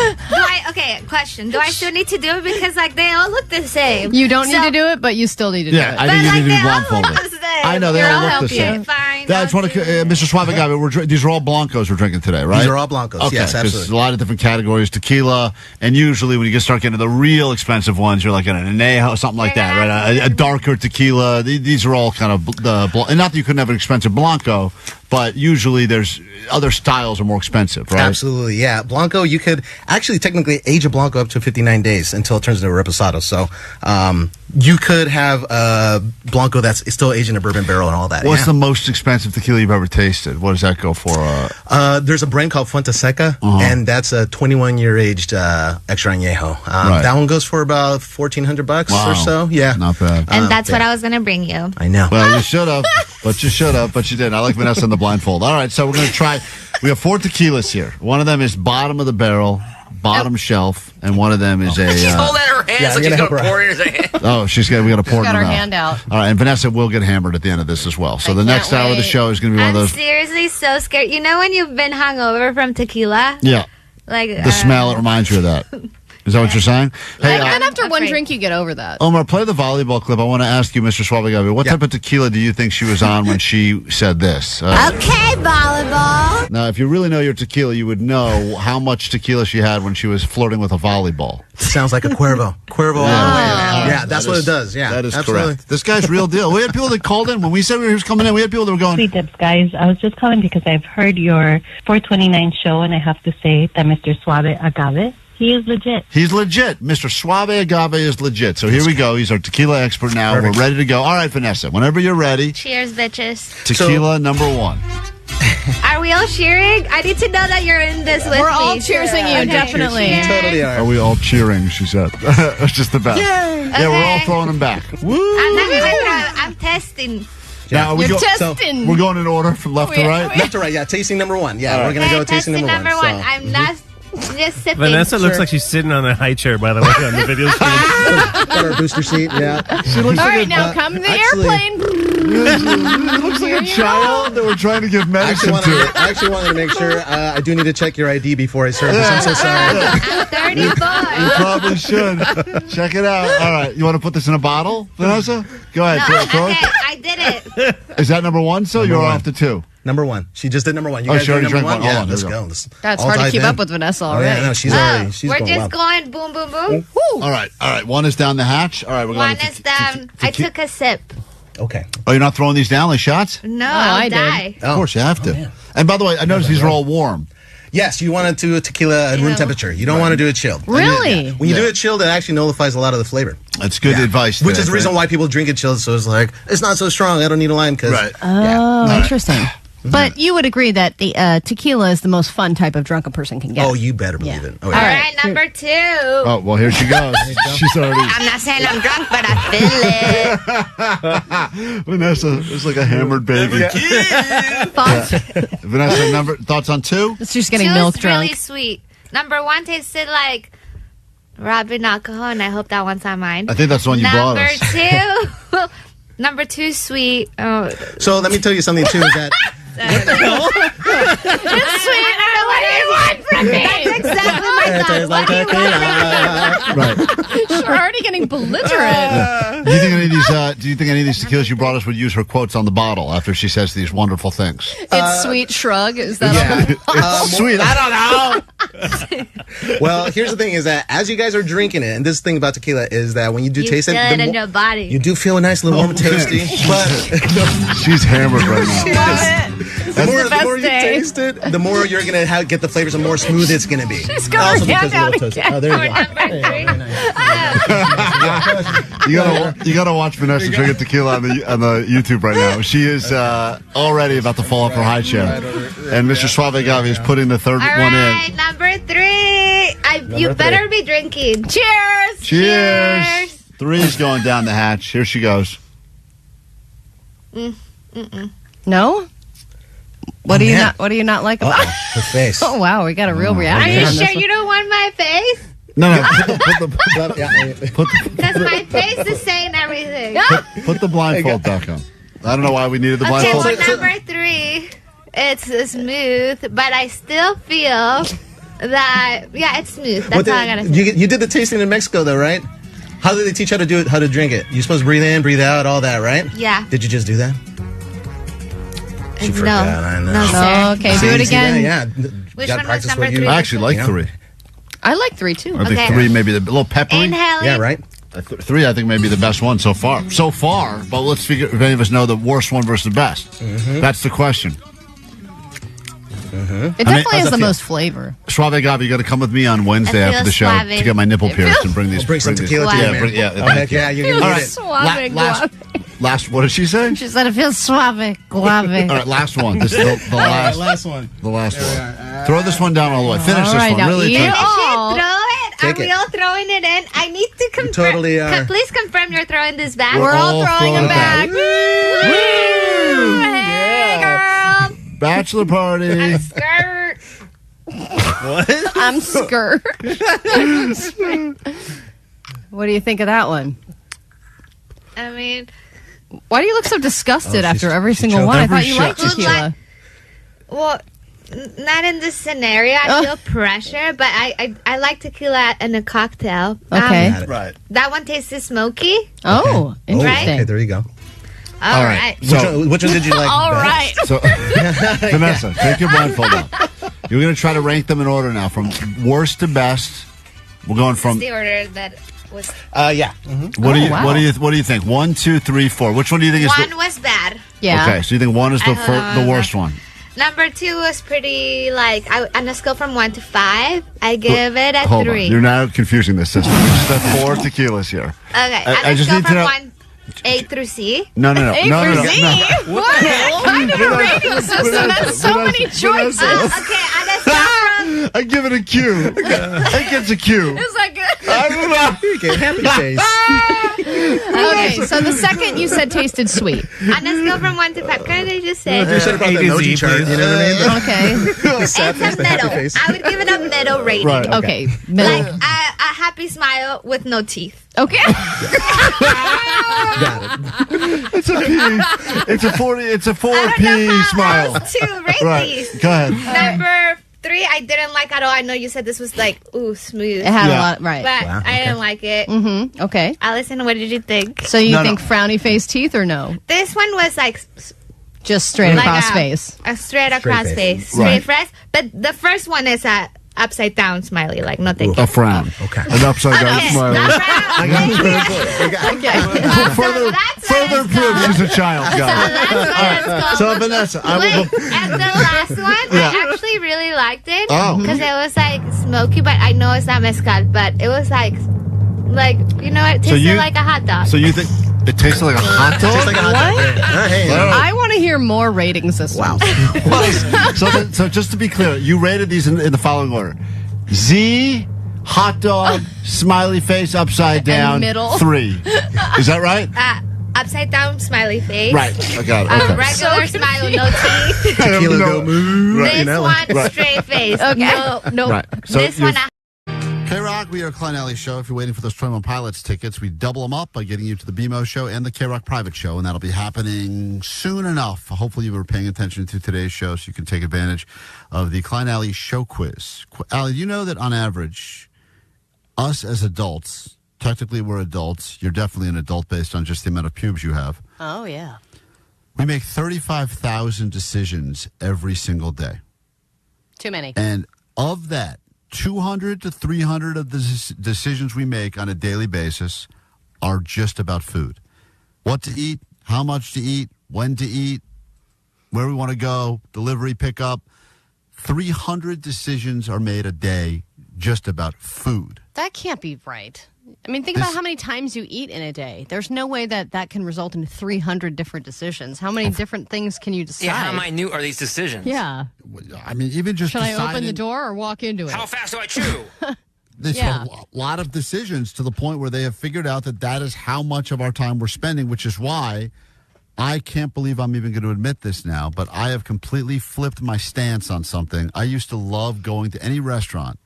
Okay, question. Do I still need to do it? Because, like, they all look the same. You don't need to do it, but you still need to do it. I think you need to be blindfolded. I know, they all look the same. same. Fine. I just want to, Mr. Suave Agave, these are all Blancos we're drinking today, right? These are all Blancos, okay, yes, absolutely. There's a lot of different categories, tequila, and usually when you start getting to the real expensive ones, you're like an anejo, something like that, right? A darker tequila. These are all kind of, and not that you couldn't have an expensive Blanco, but usually there's other styles are more expensive, right? Absolutely, yeah. Blanco, you could actually technically age a Blanco up to 59 days until it turns into a Reposado. So you could have a Blanco that's still aged in a bourbon barrel and all that. What's the most expensive tequila you've ever tasted? What does that go for? There's a brand called Fuente Seca, and that's a 21-year aged extra añejo. Right. That one goes for about $1,400 or so. Yeah, not bad. And that's what I was going to bring you. I know. Well, you should have, but you didn't. I like Vanessa in the blindfold. All right, so we're going to try. We have 4 tequilas here. One of them is bottom of the barrel, bottom shelf, and one of them is a. She's holding her hands like she's going to pour it in her hand. Oh, we got to pour it in got her her mouth. hand out. All right, and Vanessa will get hammered at the end of this as well. So the next hour of the show is going to be one of I'm those. seriously so scared. You know when you've been hungover from tequila? Yeah. Like The smell, it reminds you of that. Is that what you're saying? Hey, And after one drink, you get over that. Omar, play the volleyball clip. I want to ask you, Mr. Suave Agave, what type of tequila do you think she was on when she said this? Okay, volleyball. Now, if you really know your tequila, you would know how much tequila she had when she was flirting with a volleyball. Sounds like a Cuervo. Cuervo. Yeah, that's what it does. Yeah, that is absolutely. correct. This guy's real deal. We had people that called in when we said he was coming in. We had people that were going. Sweet Dips, guys. I was just calling because I've heard your 429 show, and I have to say that Mr. Suave Agave, he is legit. He's legit. Mr. Suave Agave is legit. So here we go. He's our tequila expert now. Perfect. We're ready to go. All right, Vanessa, whenever you're ready. Cheers, bitches. Tequila number 1. Are we all cheering? I need to know that you're in this with me. We're all cheersing you, definitely. You totally are. Are we all cheering, she said. It's just the best. Yay. Yeah, we're all throwing them back. Woo! I'm not going to throw. I'm testing. Now, You're testing. we're going in order from left to right? Left to right, yeah. Tasting number 1. Yeah, we're going to go tasting number 1. I'm not just sipping. Vanessa looks like she's sitting on a high chair, by the way, on the video screen. Got her booster seat, yeah. She looks All like right, now come to the airplane. It looks like a child that we're trying to give medicine to. I actually wanted to make sure I do need to check your ID before I serve this. I'm so sorry. I'm 34. You probably should. Check it out. All right. You want to put this in a bottle, Vanessa? Go ahead. No, throw it. okay, I did it. Is that number 1? So you're off to 2. Number 1. She just did number 1. You Oh, guys she already did number drank 1? one. Yeah, Hold on, let's here we go. go. That's all hard to dive keep in. up with Vanessa Oh, already. yeah, no, she's already. She's We're going just well. going boom, boom, boom. All right. 1 is down the hatch. All right, we're One going is down. I took a sip. Okay. Oh, you're not throwing these down like shots? No, I I'll did. die. Of course, you have to. And by the way, I noticed these are all warm. Yes, you want to do a tequila at room temperature. You don't want to do it chilled. Really? When you do it chilled, it actually nullifies a lot of the flavor. That's good advice. Which is the reason why people drink it chilled. So it's like, it's not so strong. I don't need a lime. Right. Oh, interesting. But you would agree that the tequila is the most fun type of drunken person can get. Oh, you better believe it. Oh, All right, number 2. Oh, well, here she goes. She's already. I'm not saying I'm drunk, but I feel it. Vanessa is like a hammered baby. Thoughts? Vanessa, thoughts on 2? It's just getting 2 milk is drunk. really sweet. Number 1 tasted like Robin alcohol, and I hope that one's on mine. I think that's the one you brought us. Number 2 Number 2, sweet. Oh. So let me tell you something too. Is that It's sweet. What do you want from me? That's exactly my thought. What do you want from me? Right. You're already getting belligerent. Do you think any of these tequilas you brought us would use her quotes on the bottle after she says these wonderful things? It's sweet shrug. Is that on the It's sweet. I don't know. Well, here's the thing: is that as you guys are drinking it, and this thing about tequila is that when you do taste feel it, it in your body. you do feel a nice little warm, tasty. But she's hammered right now. the more you taste it, the more you're gonna get the flavors, and more smooth it's gonna be. She's got her hand out again. Oh, there you go. You gotta watch Vanessa drinking tequila on the YouTube right now. She is already about to fall off her high chair, and Mr. Suave Agave is putting the third one in. Number 3. You better be drinking. Cheers. Cheers. 3 is going down the hatch. Here she goes. No? What do you not? What do you not like about it? Her face. Oh wow, we got a real Are reaction. you on sure this one. you don't want my face? No. Because my face is saying everything. Put the blindfold back on. I don't know why we needed the Okay, blindfold. well, number 3, it's smooth, but I still feel that, it's smooth. That's all I gotta say. You did the tasting in Mexico, though, right? How did they teach you how to do it? How to drink it? You're supposed to breathe in, breathe out, all that, right? Yeah. Did you just do that? She No. forgot. I know. No, sir. Okay, do it again. Yeah. Which Gotta one was practice number what you- 3? I actually like 3. I like 3 too. I think Okay. 3 maybe a little peppery. Inhaling. Yeah, right? 3 I think may be the best one so far. But let's figure if any of us know the worst one versus the best. That's the question. It definitely has the most flavor. Suave Agave, you got to come with me on Wednesday I after feel the show suave. to get my nipple pierced and bring these. Bring some tequila to you, man. Oh, heck yeah, you're going to need it. Suave Last, what did she say? She said it feels suave, guave. All right, last one. This is the last. Last one. The last one. Throw this one down all the way. Finish All this right, one. now Really. eat it take- all. Throw it. Take Are we it. all throwing it in? I need to confirm. totally are. Please confirm you're throwing this back. We're all throwing throwing them it back. back. Woo! Hey, girl. Bachelor party. Skirt. I'm skirt. What do you think of that one? I mean, Why do you look so disgusted Oh, after she's- every she single choked one? I every thought you liked shot. tequila. well, not in this scenario. I feel pressure, but I like tequila in a cocktail. Okay. Right. That one tastes smoky. Oh, interesting. Okay, there you go. All right. Which one did you like? All best? right. So, Vanessa, take your blindfold off. You're going to try to rank them in order now, from worst to best. We're going from. The order that was. Yeah. What do you wow. What do you think? 1, 2, 3, 4. Which one do you think is One was bad. Yeah. Okay, so you think 1 is the worst one? Number 2 was pretty, like, on a scale from 1 to 5, I give it a Hold 3. on. You're now confusing the system. We just have 4 tequilas here. Okay, I on a just scale need to from know- 1, A through C. No. A for Z? What kind of a rating system? That's so many choices. Okay, on a scale from... I give it a Q. I gets a Q. Is that good? I don't know. Okay, happy face. Okay, so the second you said tasted sweet. On a scale from 1 to 5, kind of just say... You should have brought the emoji chart, you know what I mean? Okay. It's a middle. I would give it a middle rating. Right. Okay. Middle. Like a happy smile with no teeth. Okay. Got it. It's a P. It's a 40. It's a 4 I P don't know how smile. else to rate Right. these. Go ahead. Number 3, I didn't like at all. I know you said this was like, ooh, smooth. It had Yeah. a lot, right. But Wow, I didn't like it. Mm-hmm. Okay. Allison, what did you think? So you No, think frowny face teeth or no? This one was like Just straight Like across a- face. a straight across face. Right. Straight face. But the first one is a upside down smiley, like no thank you. A frown. Okay. An upside down Okay, smile. not frown. Thank you. Further that's proof she's a child, guys. That's what it's called. So Vanessa, I Wait, will. and the last one, Yeah. I actually really liked it Oh. because it was like smoky, but I know it's not mezcal, but it was like you know, it tasted like a hot dog. So you think it tasted like a hot dog? Tastes like a hot dog. Hey, I want to hear more rating systems. wow. So just to be clear, you rated these in the following order: Z, hot dog, smiley face, upside down, middle. 3. Is that right? Upside down smiley face. Right. I got it. Okay. Regular smile with no teeth. Tequila go moo. This You know, one like- straight face. Okay. No. Right. So This you're- one. K-Rock. K-Rock, we are Klein Alley Show. If you're waiting for those 21 Pilots tickets, we double them up by getting you to the BMO show and the K-Rock private show, and that'll be happening soon enough. Hopefully you were paying attention to today's show so you can take advantage of the Klein Alley Show quiz. Allie, you know that on average, us as adults, technically we're adults. You're definitely an adult based on just the amount of pubes you have. Oh, yeah. We make 35,000 decisions every single day. Too many. And of that, 200 to 300 of the decisions we make on a daily basis are just about food. What to eat, how much to eat, when to eat, where we want to go, delivery, pickup. 300 decisions are made a day just about food. That can't be right. I mean, think about how many times you eat in a day. There's no way that can result in 300 different decisions. How many different things can you decide? Yeah, how minute are these decisions? Yeah. I mean, even just Should I open the door or walk into it? How fast do I chew? There's a lot of decisions to the point where they have figured out that is how much of our time we're spending, which is why I can't believe I'm even going to admit this now, but I have completely flipped my stance on something. I used to love going to any restaurant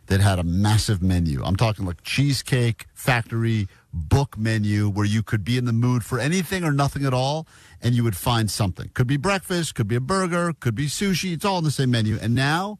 that had a massive menu. I'm talking like Cheesecake Factory book menu where you could be in the mood for anything or nothing at all, and you would find something. Could be breakfast, could be a burger, could be sushi. It's all in the same menu. And now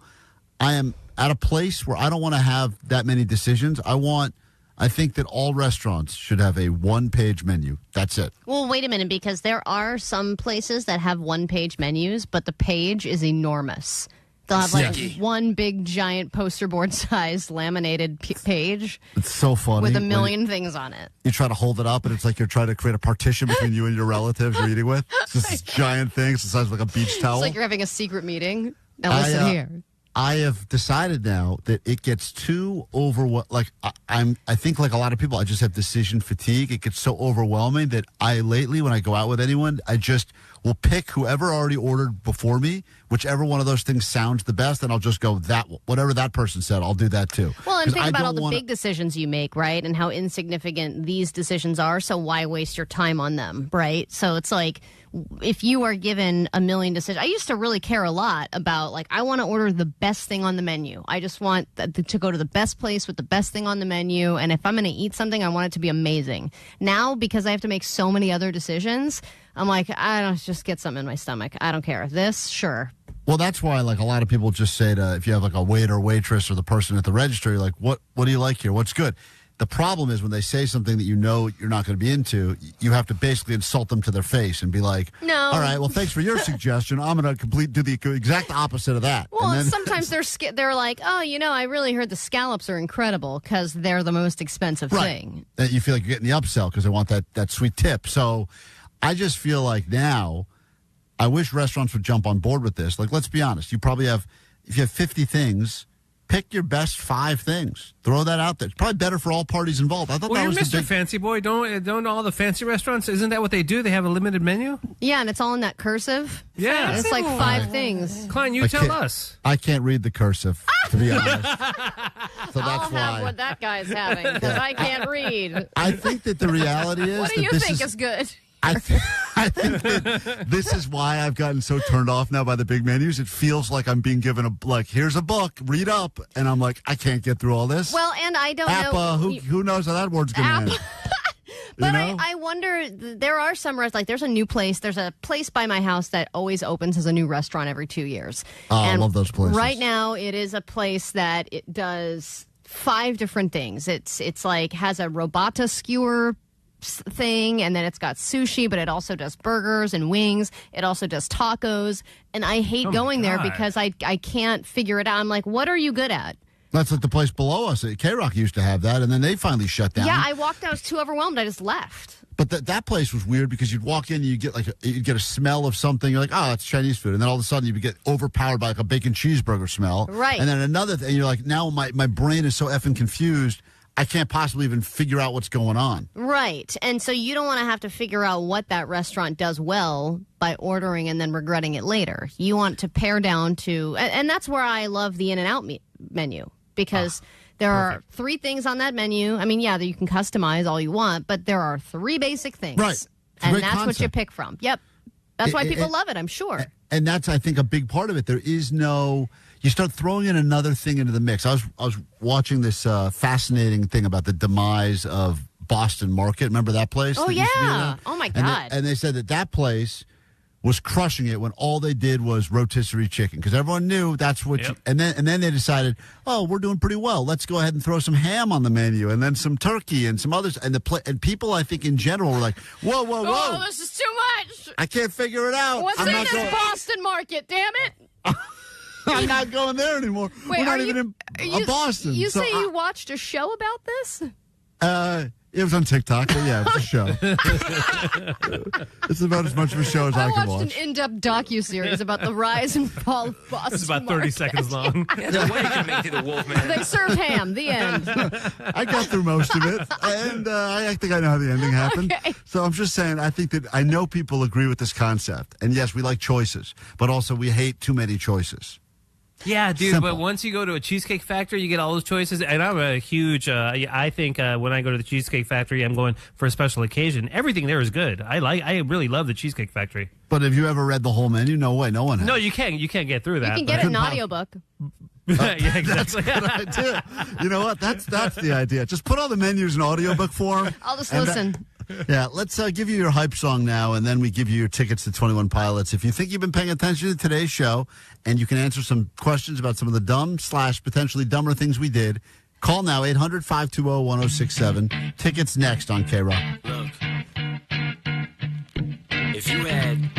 I am at a place where I don't want to have that many decisions. I think that all restaurants should have a one-page menu. That's it. Well, wait a minute, because there are some places that have one-page menus, but the page is enormous. They'll have like one big giant poster board sized laminated page. It's so funny. With a million things on it. You try to hold it up and it's like you're trying to create a partition between you and your relatives you're eating with. It's just this giant thing. It's the size of like a beach towel. It's like you're having a secret meeting. Now listen here. I have decided now that it gets too overwhelming. Like I think like a lot of people, I just have decision fatigue. It gets so overwhelming that lately when I go out with anyone, I just will pick whoever already ordered before me, whichever one of those things sounds the best, and I'll just go whatever that person said, I'll do that too. Well, and think about all the big decisions you make, right? And how insignificant these decisions are. So why waste your time on them, right? So it's like, if you are given a million decisions, I used to really care a lot about, like, I want to order the best thing on the menu. I just want to go to the best place with the best thing on the menu. And if I'm going to eat something, I want it to be amazing. Now, because I have to make so many other decisions, I'm like, I don't just get something in my stomach. I don't care. This, sure. Well, that's why, like, a lot of people just say if you have, like, a waiter or waitress or the person at the register, you're like, what do you like here? What's good? The problem is when they say something that you know you're not going to be into, you have to basically insult them to their face and be like, no. All right, well, thanks for your suggestion. I'm going to do the exact opposite of that. Well, and sometimes they're like, oh, I really heard the scallops are incredible because they're the most expensive thing. That you feel like you're getting the upsell because they want that sweet tip. So I just feel like now I wish restaurants would jump on board with this. Like, let's be honest. If you have 50 things, pick your best 5 things. Throw that out there. It's probably better for all parties involved. I thought that was Mr. Fancy Boy. Don't all the fancy restaurants, isn't that what they do? They have a limited menu? Yeah, and it's all in that cursive. Yeah. And it's like 5 things. Klein, you tell us. I can't read the cursive, to be honest. So I'll have what that guy's having because I can't read. I think that the reality is what do you think is good? I think that this is why I've gotten so turned off now by the big menus. It feels like I'm being given here's a book, read up, and I'm like, I can't get through all this. Well, and I don't know. Who knows how that word's going to end? But I wonder, there are some restaurants, like there's a place by my house that always opens as a new restaurant every 2 years. Oh, I love those places. Right now, it is a place that it does 5 different things. It's like has a robata skewer thing, and then it's got sushi, but it also does burgers and wings. It also does tacos, and I hate going there because I can't figure it out. I'm like, what are you good at? That's like the place below us. K-Rock used to have that, and then they finally shut down. Yeah, I walked out. I was too overwhelmed. I just left. But that place was weird because you'd walk in and you'd get a smell of something. You're like, oh, that's Chinese food. And then all of a sudden you'd get overpowered by like a bacon cheeseburger smell. Right. And then another thing, you're like, now my brain is so effing confused, I can't possibly even figure out what's going on. Right. And so you don't want to have to figure out what that restaurant does well by ordering and then regretting it later. You want to pare down to, and that's where I love the In-N-Out menu because there are 3 things on that menu. I mean, yeah, you can customize all you want, but there are 3 basic things. Right. And that's what you pick from. Yep. That's why people love it, I'm sure. And that's, I think, a big part of it. There is no, you start throwing in another thing into the mix. I was watching this fascinating thing about the demise of Boston Market. Remember that place? Oh, that used to be yeah. around? Oh, my God. And they said that place was crushing it when all they did was rotisserie chicken, because everyone knew that's what. Yep. And then they decided, oh, we're doing pretty well. Let's go ahead and throw some ham on the menu, and then some turkey and some others. And and people, I think in general, were like, whoa, whoa, whoa! Oh, this is too much. I can't figure it out. What's in this Boston Market? Damn it! I'm not going there anymore. Wait, we're not even in Boston. You So say you watched a show about this? It was on TikTok, but yeah, it was a show. It's about as much of a show as I can watched watch. an in-depth docu-series about the rise and fall of Boston. It's about 30 seconds long. Yeah, no way you can make it to the Wolfman. They serve ham. The end. I got through most of it, and I think I know how the ending happened. Okay. So I'm just saying, I think that I know people agree with this concept. And yes, we like choices, but also we hate too many choices. Yeah, dude, Simple. but once you go to a Cheesecake Factory, you get all those choices. And I'm a huge, I think when I go to the Cheesecake Factory, I'm going for a special occasion. Everything there is good. I really love the Cheesecake Factory. But have you ever read the whole menu? No way, no one has. No, you can't get through that. You can get it in audiobook. Yeah, exactly. That's a good idea. You know what? That's the idea. Just put all the menus in audiobook form. I'll just listen. Yeah, let's give you your hype song now, and then we give you your tickets to 21 Pilots. If you think you've been paying attention to today's show and you can answer some questions about some of the dumb/potentially dumber things we did, call now, 800-520-1067. Tickets next on KROQ. Look, if you had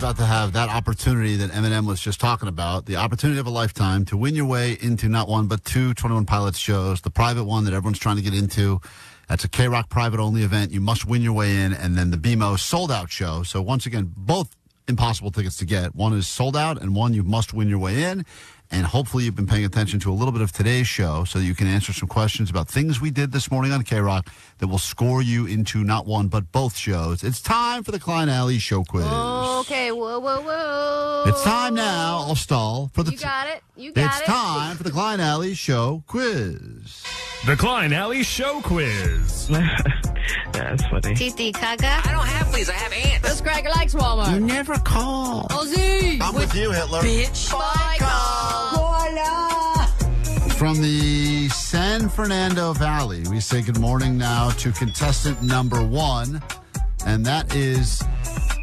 about to have that opportunity that Eminem was just talking about, the opportunity of a lifetime to win your way into not one but two 21 Pilots shows, the private one that everyone's trying to get into. That's a KROQ private-only event. You must win your way in, and then the BMO sold-out show. So once again, both impossible tickets to get. One is sold out, and one you must win your way in. And hopefully you've been paying attention to a little bit of today's show so that you can answer some questions about things we did this morning on KROQ that will score you into not one but both shows. It's time for the Klein Alley Show Quiz. Okay, whoa. It's time now. I'll stall for the. You got it. It's time for the Klein Alley Show Quiz. The Klein Alley Show Quiz. That's funny. Titi Kaga. I don't have fleas. I have ants. This cracker likes Walmart. You never call. Ozzy. I'm with you, Hitler. Bitch. From the San Fernando Valley, we say good morning now to contestant number 1, and that is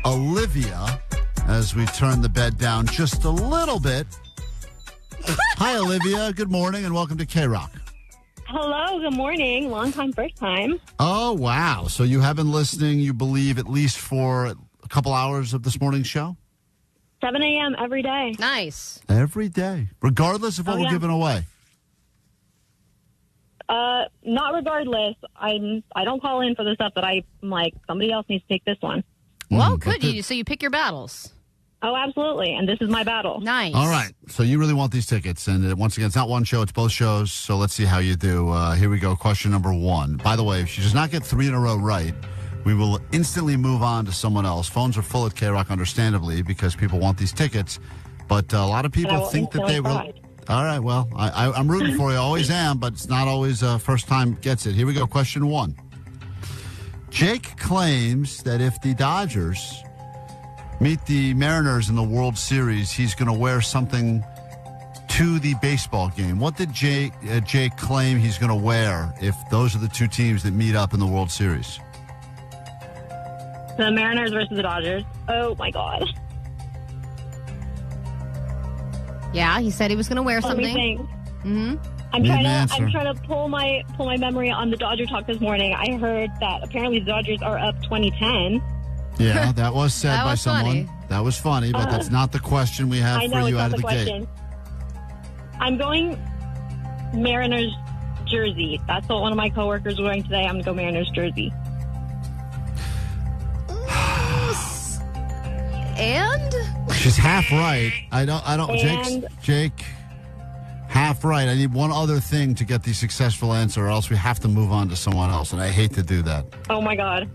Olivia, as we turn the bed down just a little bit. Hi, Olivia. Good morning, and welcome to KROQ. Hello, good morning. Long time, first time. Oh, wow. So you have been listening, you believe, at least for a couple hours of this morning's show? 7 a.m. every day. Nice. Every day, regardless of what we're giving away. Not regardless. I don't call in for the stuff that I'm like, somebody else needs to take this one. Well, could you? So you pick your battles. Oh, absolutely. And this is my battle. Nice. All right. So you really want these tickets. And once again, it's not one show, it's both shows. So let's see how you do. Here we go. Question number 1. By the way, if she does not get 3 in a row right, we will instantly move on to someone else. Phones are full at KROQ, understandably, because people want these tickets. But a lot of people think that they will. All right. Well, I'm rooting for you. I always am, but it's not always first time gets it. Here we go. Question 1. Jake claims that if the Dodgers meet the Mariners in the World Series, he's going to wear something to the baseball game. What did Jake claim he's going to wear if those are the two teams that meet up in the World Series? The Mariners versus the Dodgers. Oh, my God. Yeah, he said he was going to wear Let me something. think. Mm-hmm. I'm trying to pull my memory on the Dodger talk this morning. I heard that apparently the Dodgers are up 2010. Yeah, that was said That by was someone. funny. That was funny, but that's not the question we have I for know it's you not out of the the question. gate. I'm going Mariners jersey. That's what one of my coworkers is wearing today. I'm going to go Mariners jersey. And? She's half right. I don't. Jake, half right. I need one other thing to get the successful answer, or else we have to move on to someone else, and I hate to do that. Oh, my God.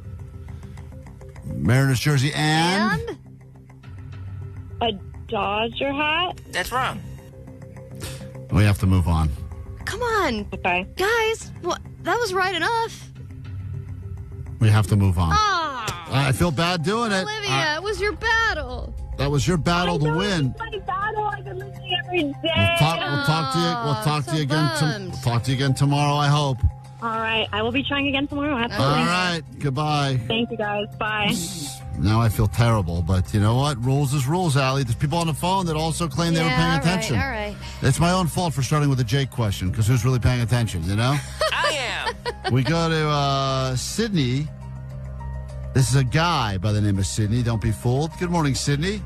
Mariners jersey and? A Dodger hat? That's wrong. We have to move on. Come on. Okay. Guys, that was right enough. We have to move on. Ah. I feel bad doing it. Olivia, it was your battle. That was your battle to win. My battle. I've been listening every day. We'll talk to you. We'll talk to you again. We'll talk to you again tomorrow, I hope. All right. I will be trying again tomorrow. Absolutely. All right. Goodbye. Thank you, guys. Bye. Now I feel terrible, but you know what? Rules is rules, Allie. There's people on the phone that also claim they were paying attention. All right. It's my own fault for starting with a Jake question, because who's really paying attention, you know? I am. We go to Sydney. This is a guy by the name of Sydney. Don't be fooled. Good morning, Sydney.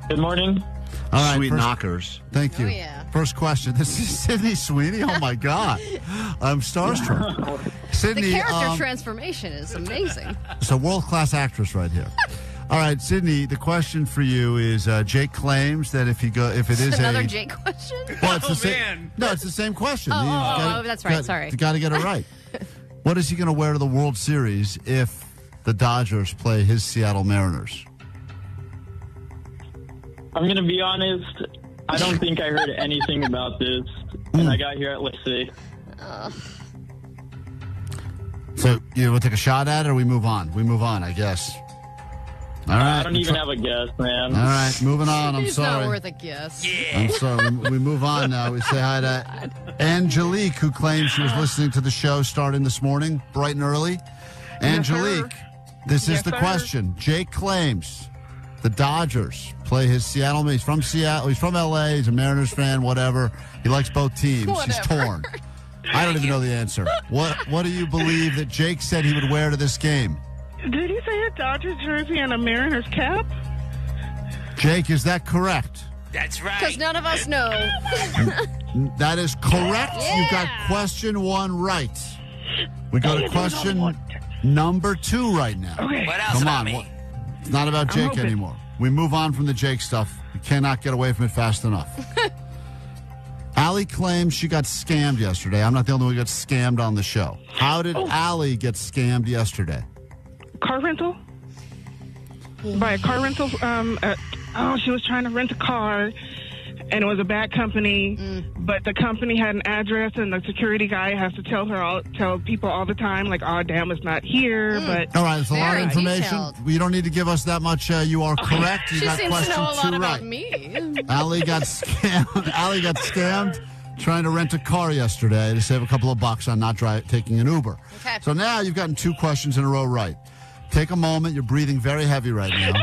Good morning. All right, Sweet knockers. Thank you. First question. This is Sydney Sweeney. Oh, my God. I'm starstruck. Sydney. The character transformation is amazing. It's a world-class actress right here. All right, Sydney, the question for you is Jake claims that if it is another Jake question? Well, it's it's the same question. Oh, that's right. Sorry. You got to get it right. What is he going to wear to the World Series if the Dodgers play his Seattle Mariners? I'm going to be honest. I don't think I heard anything about this, and I got here at, let's see. So you want to take a shot at it, or we move on? We move on, I guess. All right. I don't even have a guess, man. All right, moving on. I'm He's sorry. not worth a guess. I'm sorry. We move on now. We say hi to Angelique, who claims she was listening to the show starting this morning, bright and early. Angelique, this is the question. Jake claims the Dodgers play his Seattle. He's from Seattle. He's from L.A. He's a Mariners fan, whatever. He likes both teams. He's torn. I don't even know the answer. What do you believe that Jake said he would wear to this game? Did he say a Dodgers jersey and a Mariners cap? Jake, is that correct? That's right. Because none of us know. That is correct. Yeah. You got question 1 right. We go to question number 2 right now. Okay. What else Come about on. me? It's not about Jake anymore. We move on from the Jake stuff. We cannot get away from it fast enough. Allie claims she got scammed yesterday. I'm not the only one who got scammed on the show. How did Allie get scammed yesterday? Car rental? By a car rental. She was trying to rent a car, and it was a bad company, but the company had an address, and the security guy has to tell people all the time, like, oh, damn, it's not here, but... All right, it's a lot of information. detailed. You don't need to give us that much. You are correct. You She got seems to question know a 2 lot about right. me. Allie got scammed. Allie got scammed trying to rent a car yesterday to save a couple of bucks on not taking an Uber. Okay. So now you've gotten 2 questions in a row right. Take a moment. You're breathing very heavy right now.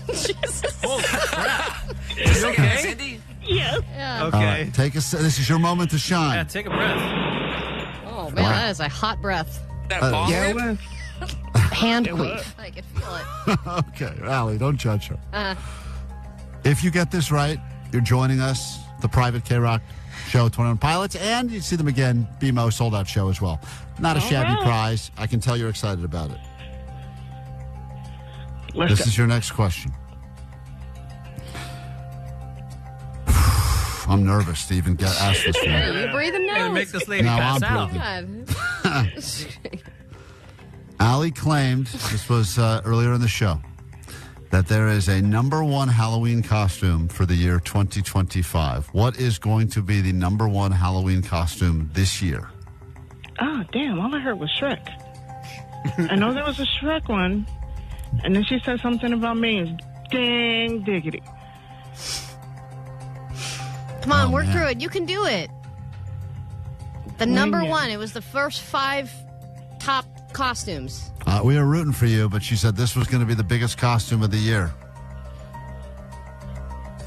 Jesus. Holy crap. Is you okay? Cindy? Yes. Yeah. Okay. All right, this is your moment to shine. Yeah, take a breath. Oh, man, that is a hot breath. That ball Yeah, it rip? was. Hand It queef. was. I could feel it. Okay, Allie, don't judge her. Uh, If you get this right, you're joining us, the private KROQ show, 21 Pilots, and you see them again, BMO sold-out show as well. Not a All shabby right. prize. I can tell you're excited about it. Let's This go. is your next question. I'm nervous to even ask this one. are you breathing now? Gonna make this lady No, pass I'm out. breathing. God. Allie claimed, this was earlier in the show, that there is a number 1 Halloween costume for the year 2025. What is going to be the number 1 Halloween costume this year? Oh, damn. All I heard was Shrek. I know there was a Shrek one, and then she said something about me. Dang diggity. Come on, work man. through it. You can do it. The number 1. It was the first 5 top costumes. We were rooting for you, but she said this was going to be the biggest costume of the year.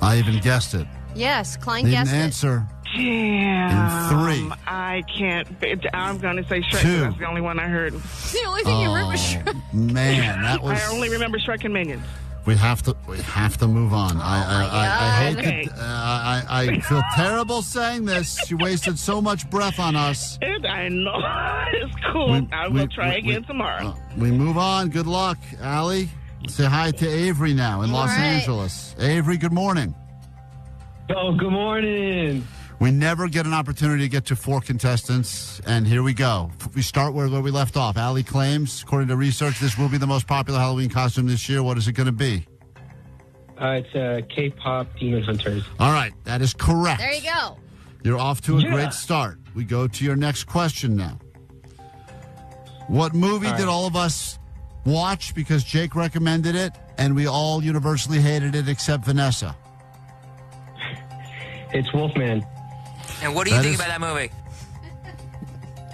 I even guessed it. Yes, Klein Need an guessed it. answer. Damn. In 3. I can't. I'm going to say Shrek. 2. That's the only one I heard. The only thing you heard was Shrek. Man, that was. I only remember Shrek and Minions. We have to move on. I hate to, I feel terrible saying this. You wasted so much breath on us. I know. It's cool. I will try again tomorrow. We move on. Good luck, Allie. Say hi to Avery now in Los right. Angeles. Avery, good morning. Oh, good morning. We never get an opportunity to get to 4 contestants, and here we go. We start where we left off. Allie claims, according to research, this will be the most popular Halloween costume this year. What is it going to be? It's K-pop Demon Hunters. All right, that is correct. There you go. You're off to a great start. We go to your next question now. What movie did all of us watch because Jake recommended it, and we all universally hated it except Vanessa? It's Wolfman. And what do you think about that movie?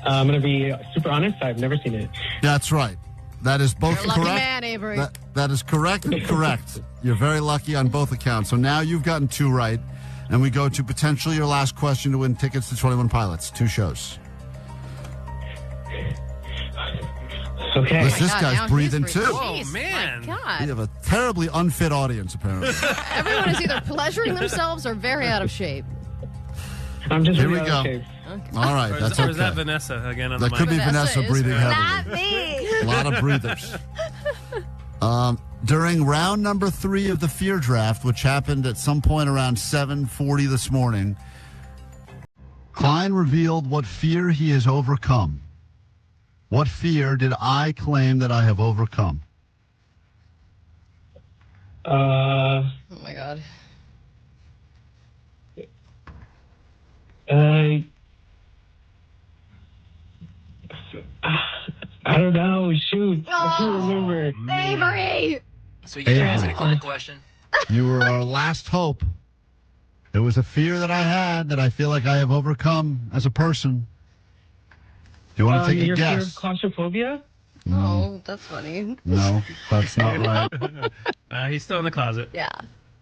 I'm going to be super honest. I've never seen it. That's right. That is both You're a lucky correct. man, Avery. That is correct and correct. You're very lucky on both accounts. So now you've gotten 2 right, and we go to potentially your last question to win tickets to 21 Pilots, 2 shows. Okay. This God, guy's now breathing he's too. breathing. Oh, Jeez, man. my God. We have a terribly unfit audience, apparently. Everyone is either pleasuring themselves or very out of shape. I'm just Here really we out go. of shape. All right, Or is, that's or is that okay. Vanessa again on the That mic? could be Vanessa Vanessa is breathing very- heavily. Not me. A lot of breathers. During round number 3 of the Fear Draft, which happened at some point around 7:40 this morning, Klein revealed what fear he has overcome. What fear did I claim that I have overcome? Oh, my God. I don't know. Shoot. I can't remember. Avery! So you can answer the Klein question. You were our last hope. It was a fear that I had that I feel like I have overcome as a person. Do you want to take a Your fear guess? of claustrophobia? Oh, that's funny. No, that's not right. He's still in the closet. Yeah.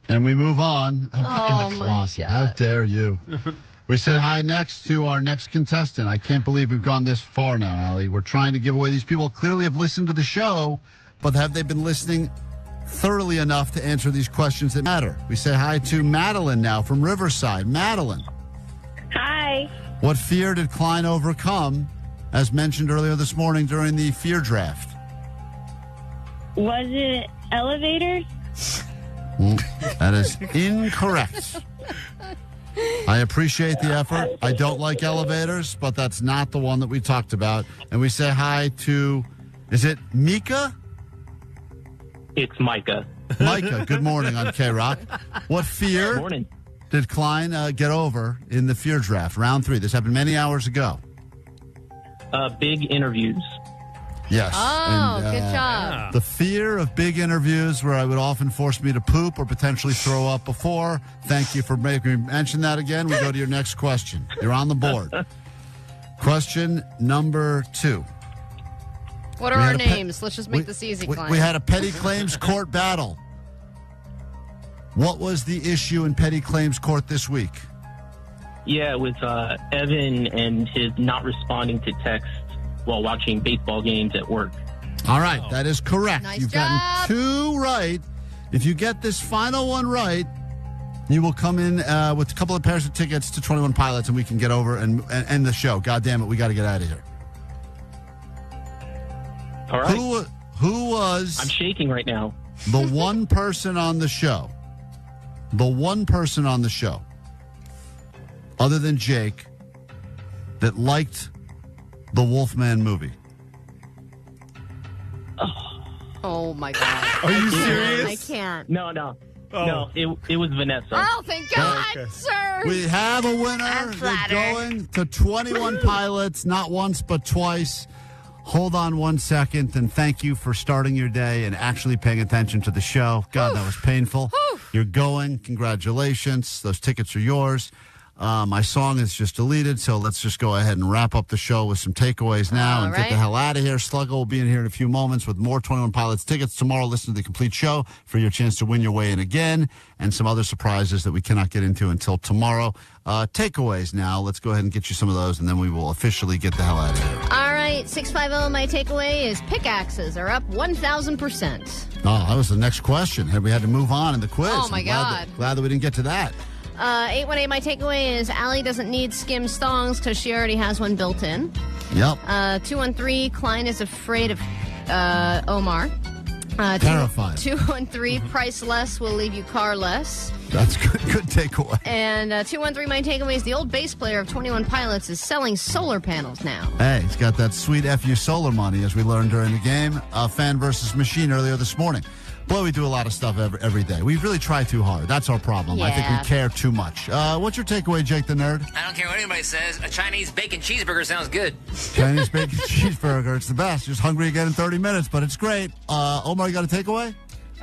And we move on. Oh, In the my closet. God. How dare you? We say hi next to our next contestant. I can't believe we've gone this far now, Allie. We're trying to give away these people clearly have listened to the show, but have they been listening thoroughly enough to answer these questions that matter. We say hi to Madeline now from Riverside. Madeline. Hi. What fear did Klein overcome, as mentioned earlier this morning during the fear draft? Was it elevators? That is incorrect. I appreciate the effort. I don't like elevators, but that's not the one that we talked about. And we say hi to, is it Mika? It's Micah. Micah, good morning on KROQ. What fear did Klein get over in the fear draft, round 3? This happened many hours ago. Big interviews. Yes. Oh, good job. The fear of big interviews where I would often force me to poop or potentially throw up before. Thank you for making me mention that again. We go to your next question. You're on the board. Question number 2. What are our names? Let's just make this easy, Klein. We had a petty claims court battle. What was the issue in petty claims court this week? Yeah, with Evan and his not responding to texts while watching baseball games at work. All right, that is correct. Nice You've job. gotten 2 right. If you get this final one right, you will come in with a couple of pairs of tickets to 21 Pilots, and we can get over and end the show. God damn it, we got to get out of here. All right. Who was... I'm shaking right now. The one person on the show, other than Jake, that liked the Wolfman movie? Oh, my God. Are you serious? I can't. No. No, it was Vanessa. Oh, thank God, sir. We have a winner. They're going to 21 Pilots, not once but twice. Hold on one second, and thank you for starting your day and actually paying attention to the show. God, that was painful. You're going. Congratulations. Those tickets are yours. My song is just deleted, so let's just go ahead and wrap up the show with some takeaways now and get the hell out of here. Sluggo will be in here in a few moments with more 21 Pilots tickets. Tomorrow, listen to the complete show for your chance to win your way in again and some other surprises that we cannot get into until tomorrow. Takeaways now. Let's go ahead and get you some of those, and then we will officially get the hell out of here. All right, 650, my takeaway is pickaxes are up 1,000%. Oh, that was the next question. We had to move on in the quiz. Oh, my I'm glad that we didn't get to that. 818, my takeaway is Allie doesn't need Skims thongs because she already has one built in. Yep. 213, Klein is afraid of Omar. Terrified. 213, Priceless will leave you carless. That's good. Good takeaway. And 213, my takeaway is the old bass player of 21 Pilots is selling solar panels now. Hey, he's got that sweet FU solar money, as we learned during the game. Fan versus machine earlier this morning. Boy, we do a lot of stuff every day. We really try too hard. That's our problem. I think we care too much. What's your takeaway, Jake the Nerd? I don't care what anybody says. A Chinese bacon cheeseburger sounds good. Chinese bacon cheeseburger. It's the best. Just hungry again in 30 minutes, but it's great. Omar, you got a takeaway?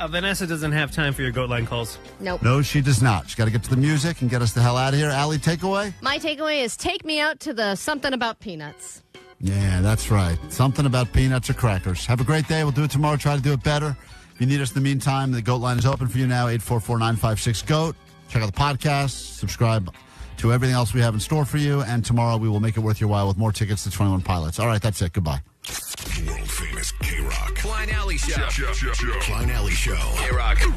Vanessa doesn't have time for your goat line calls. Nope. No, she does not. She's got to get to the music and get us the hell out of here. Allie, takeaway? My takeaway is take me out to the something about peanuts. Yeah, that's right. Something about peanuts or crackers. Have a great day. We'll do it tomorrow. Try to do it better. If you need us in the meantime, the GOAT line is open for you now, 844-956-GOAT. Check out the podcast, subscribe to everything else we have in store for you, and tomorrow we will make it worth your while with more tickets to 21 Pilots. All right, that's it. Goodbye. World famous KROQ. Klein Alley Show. Klein Alley Show. KROQ.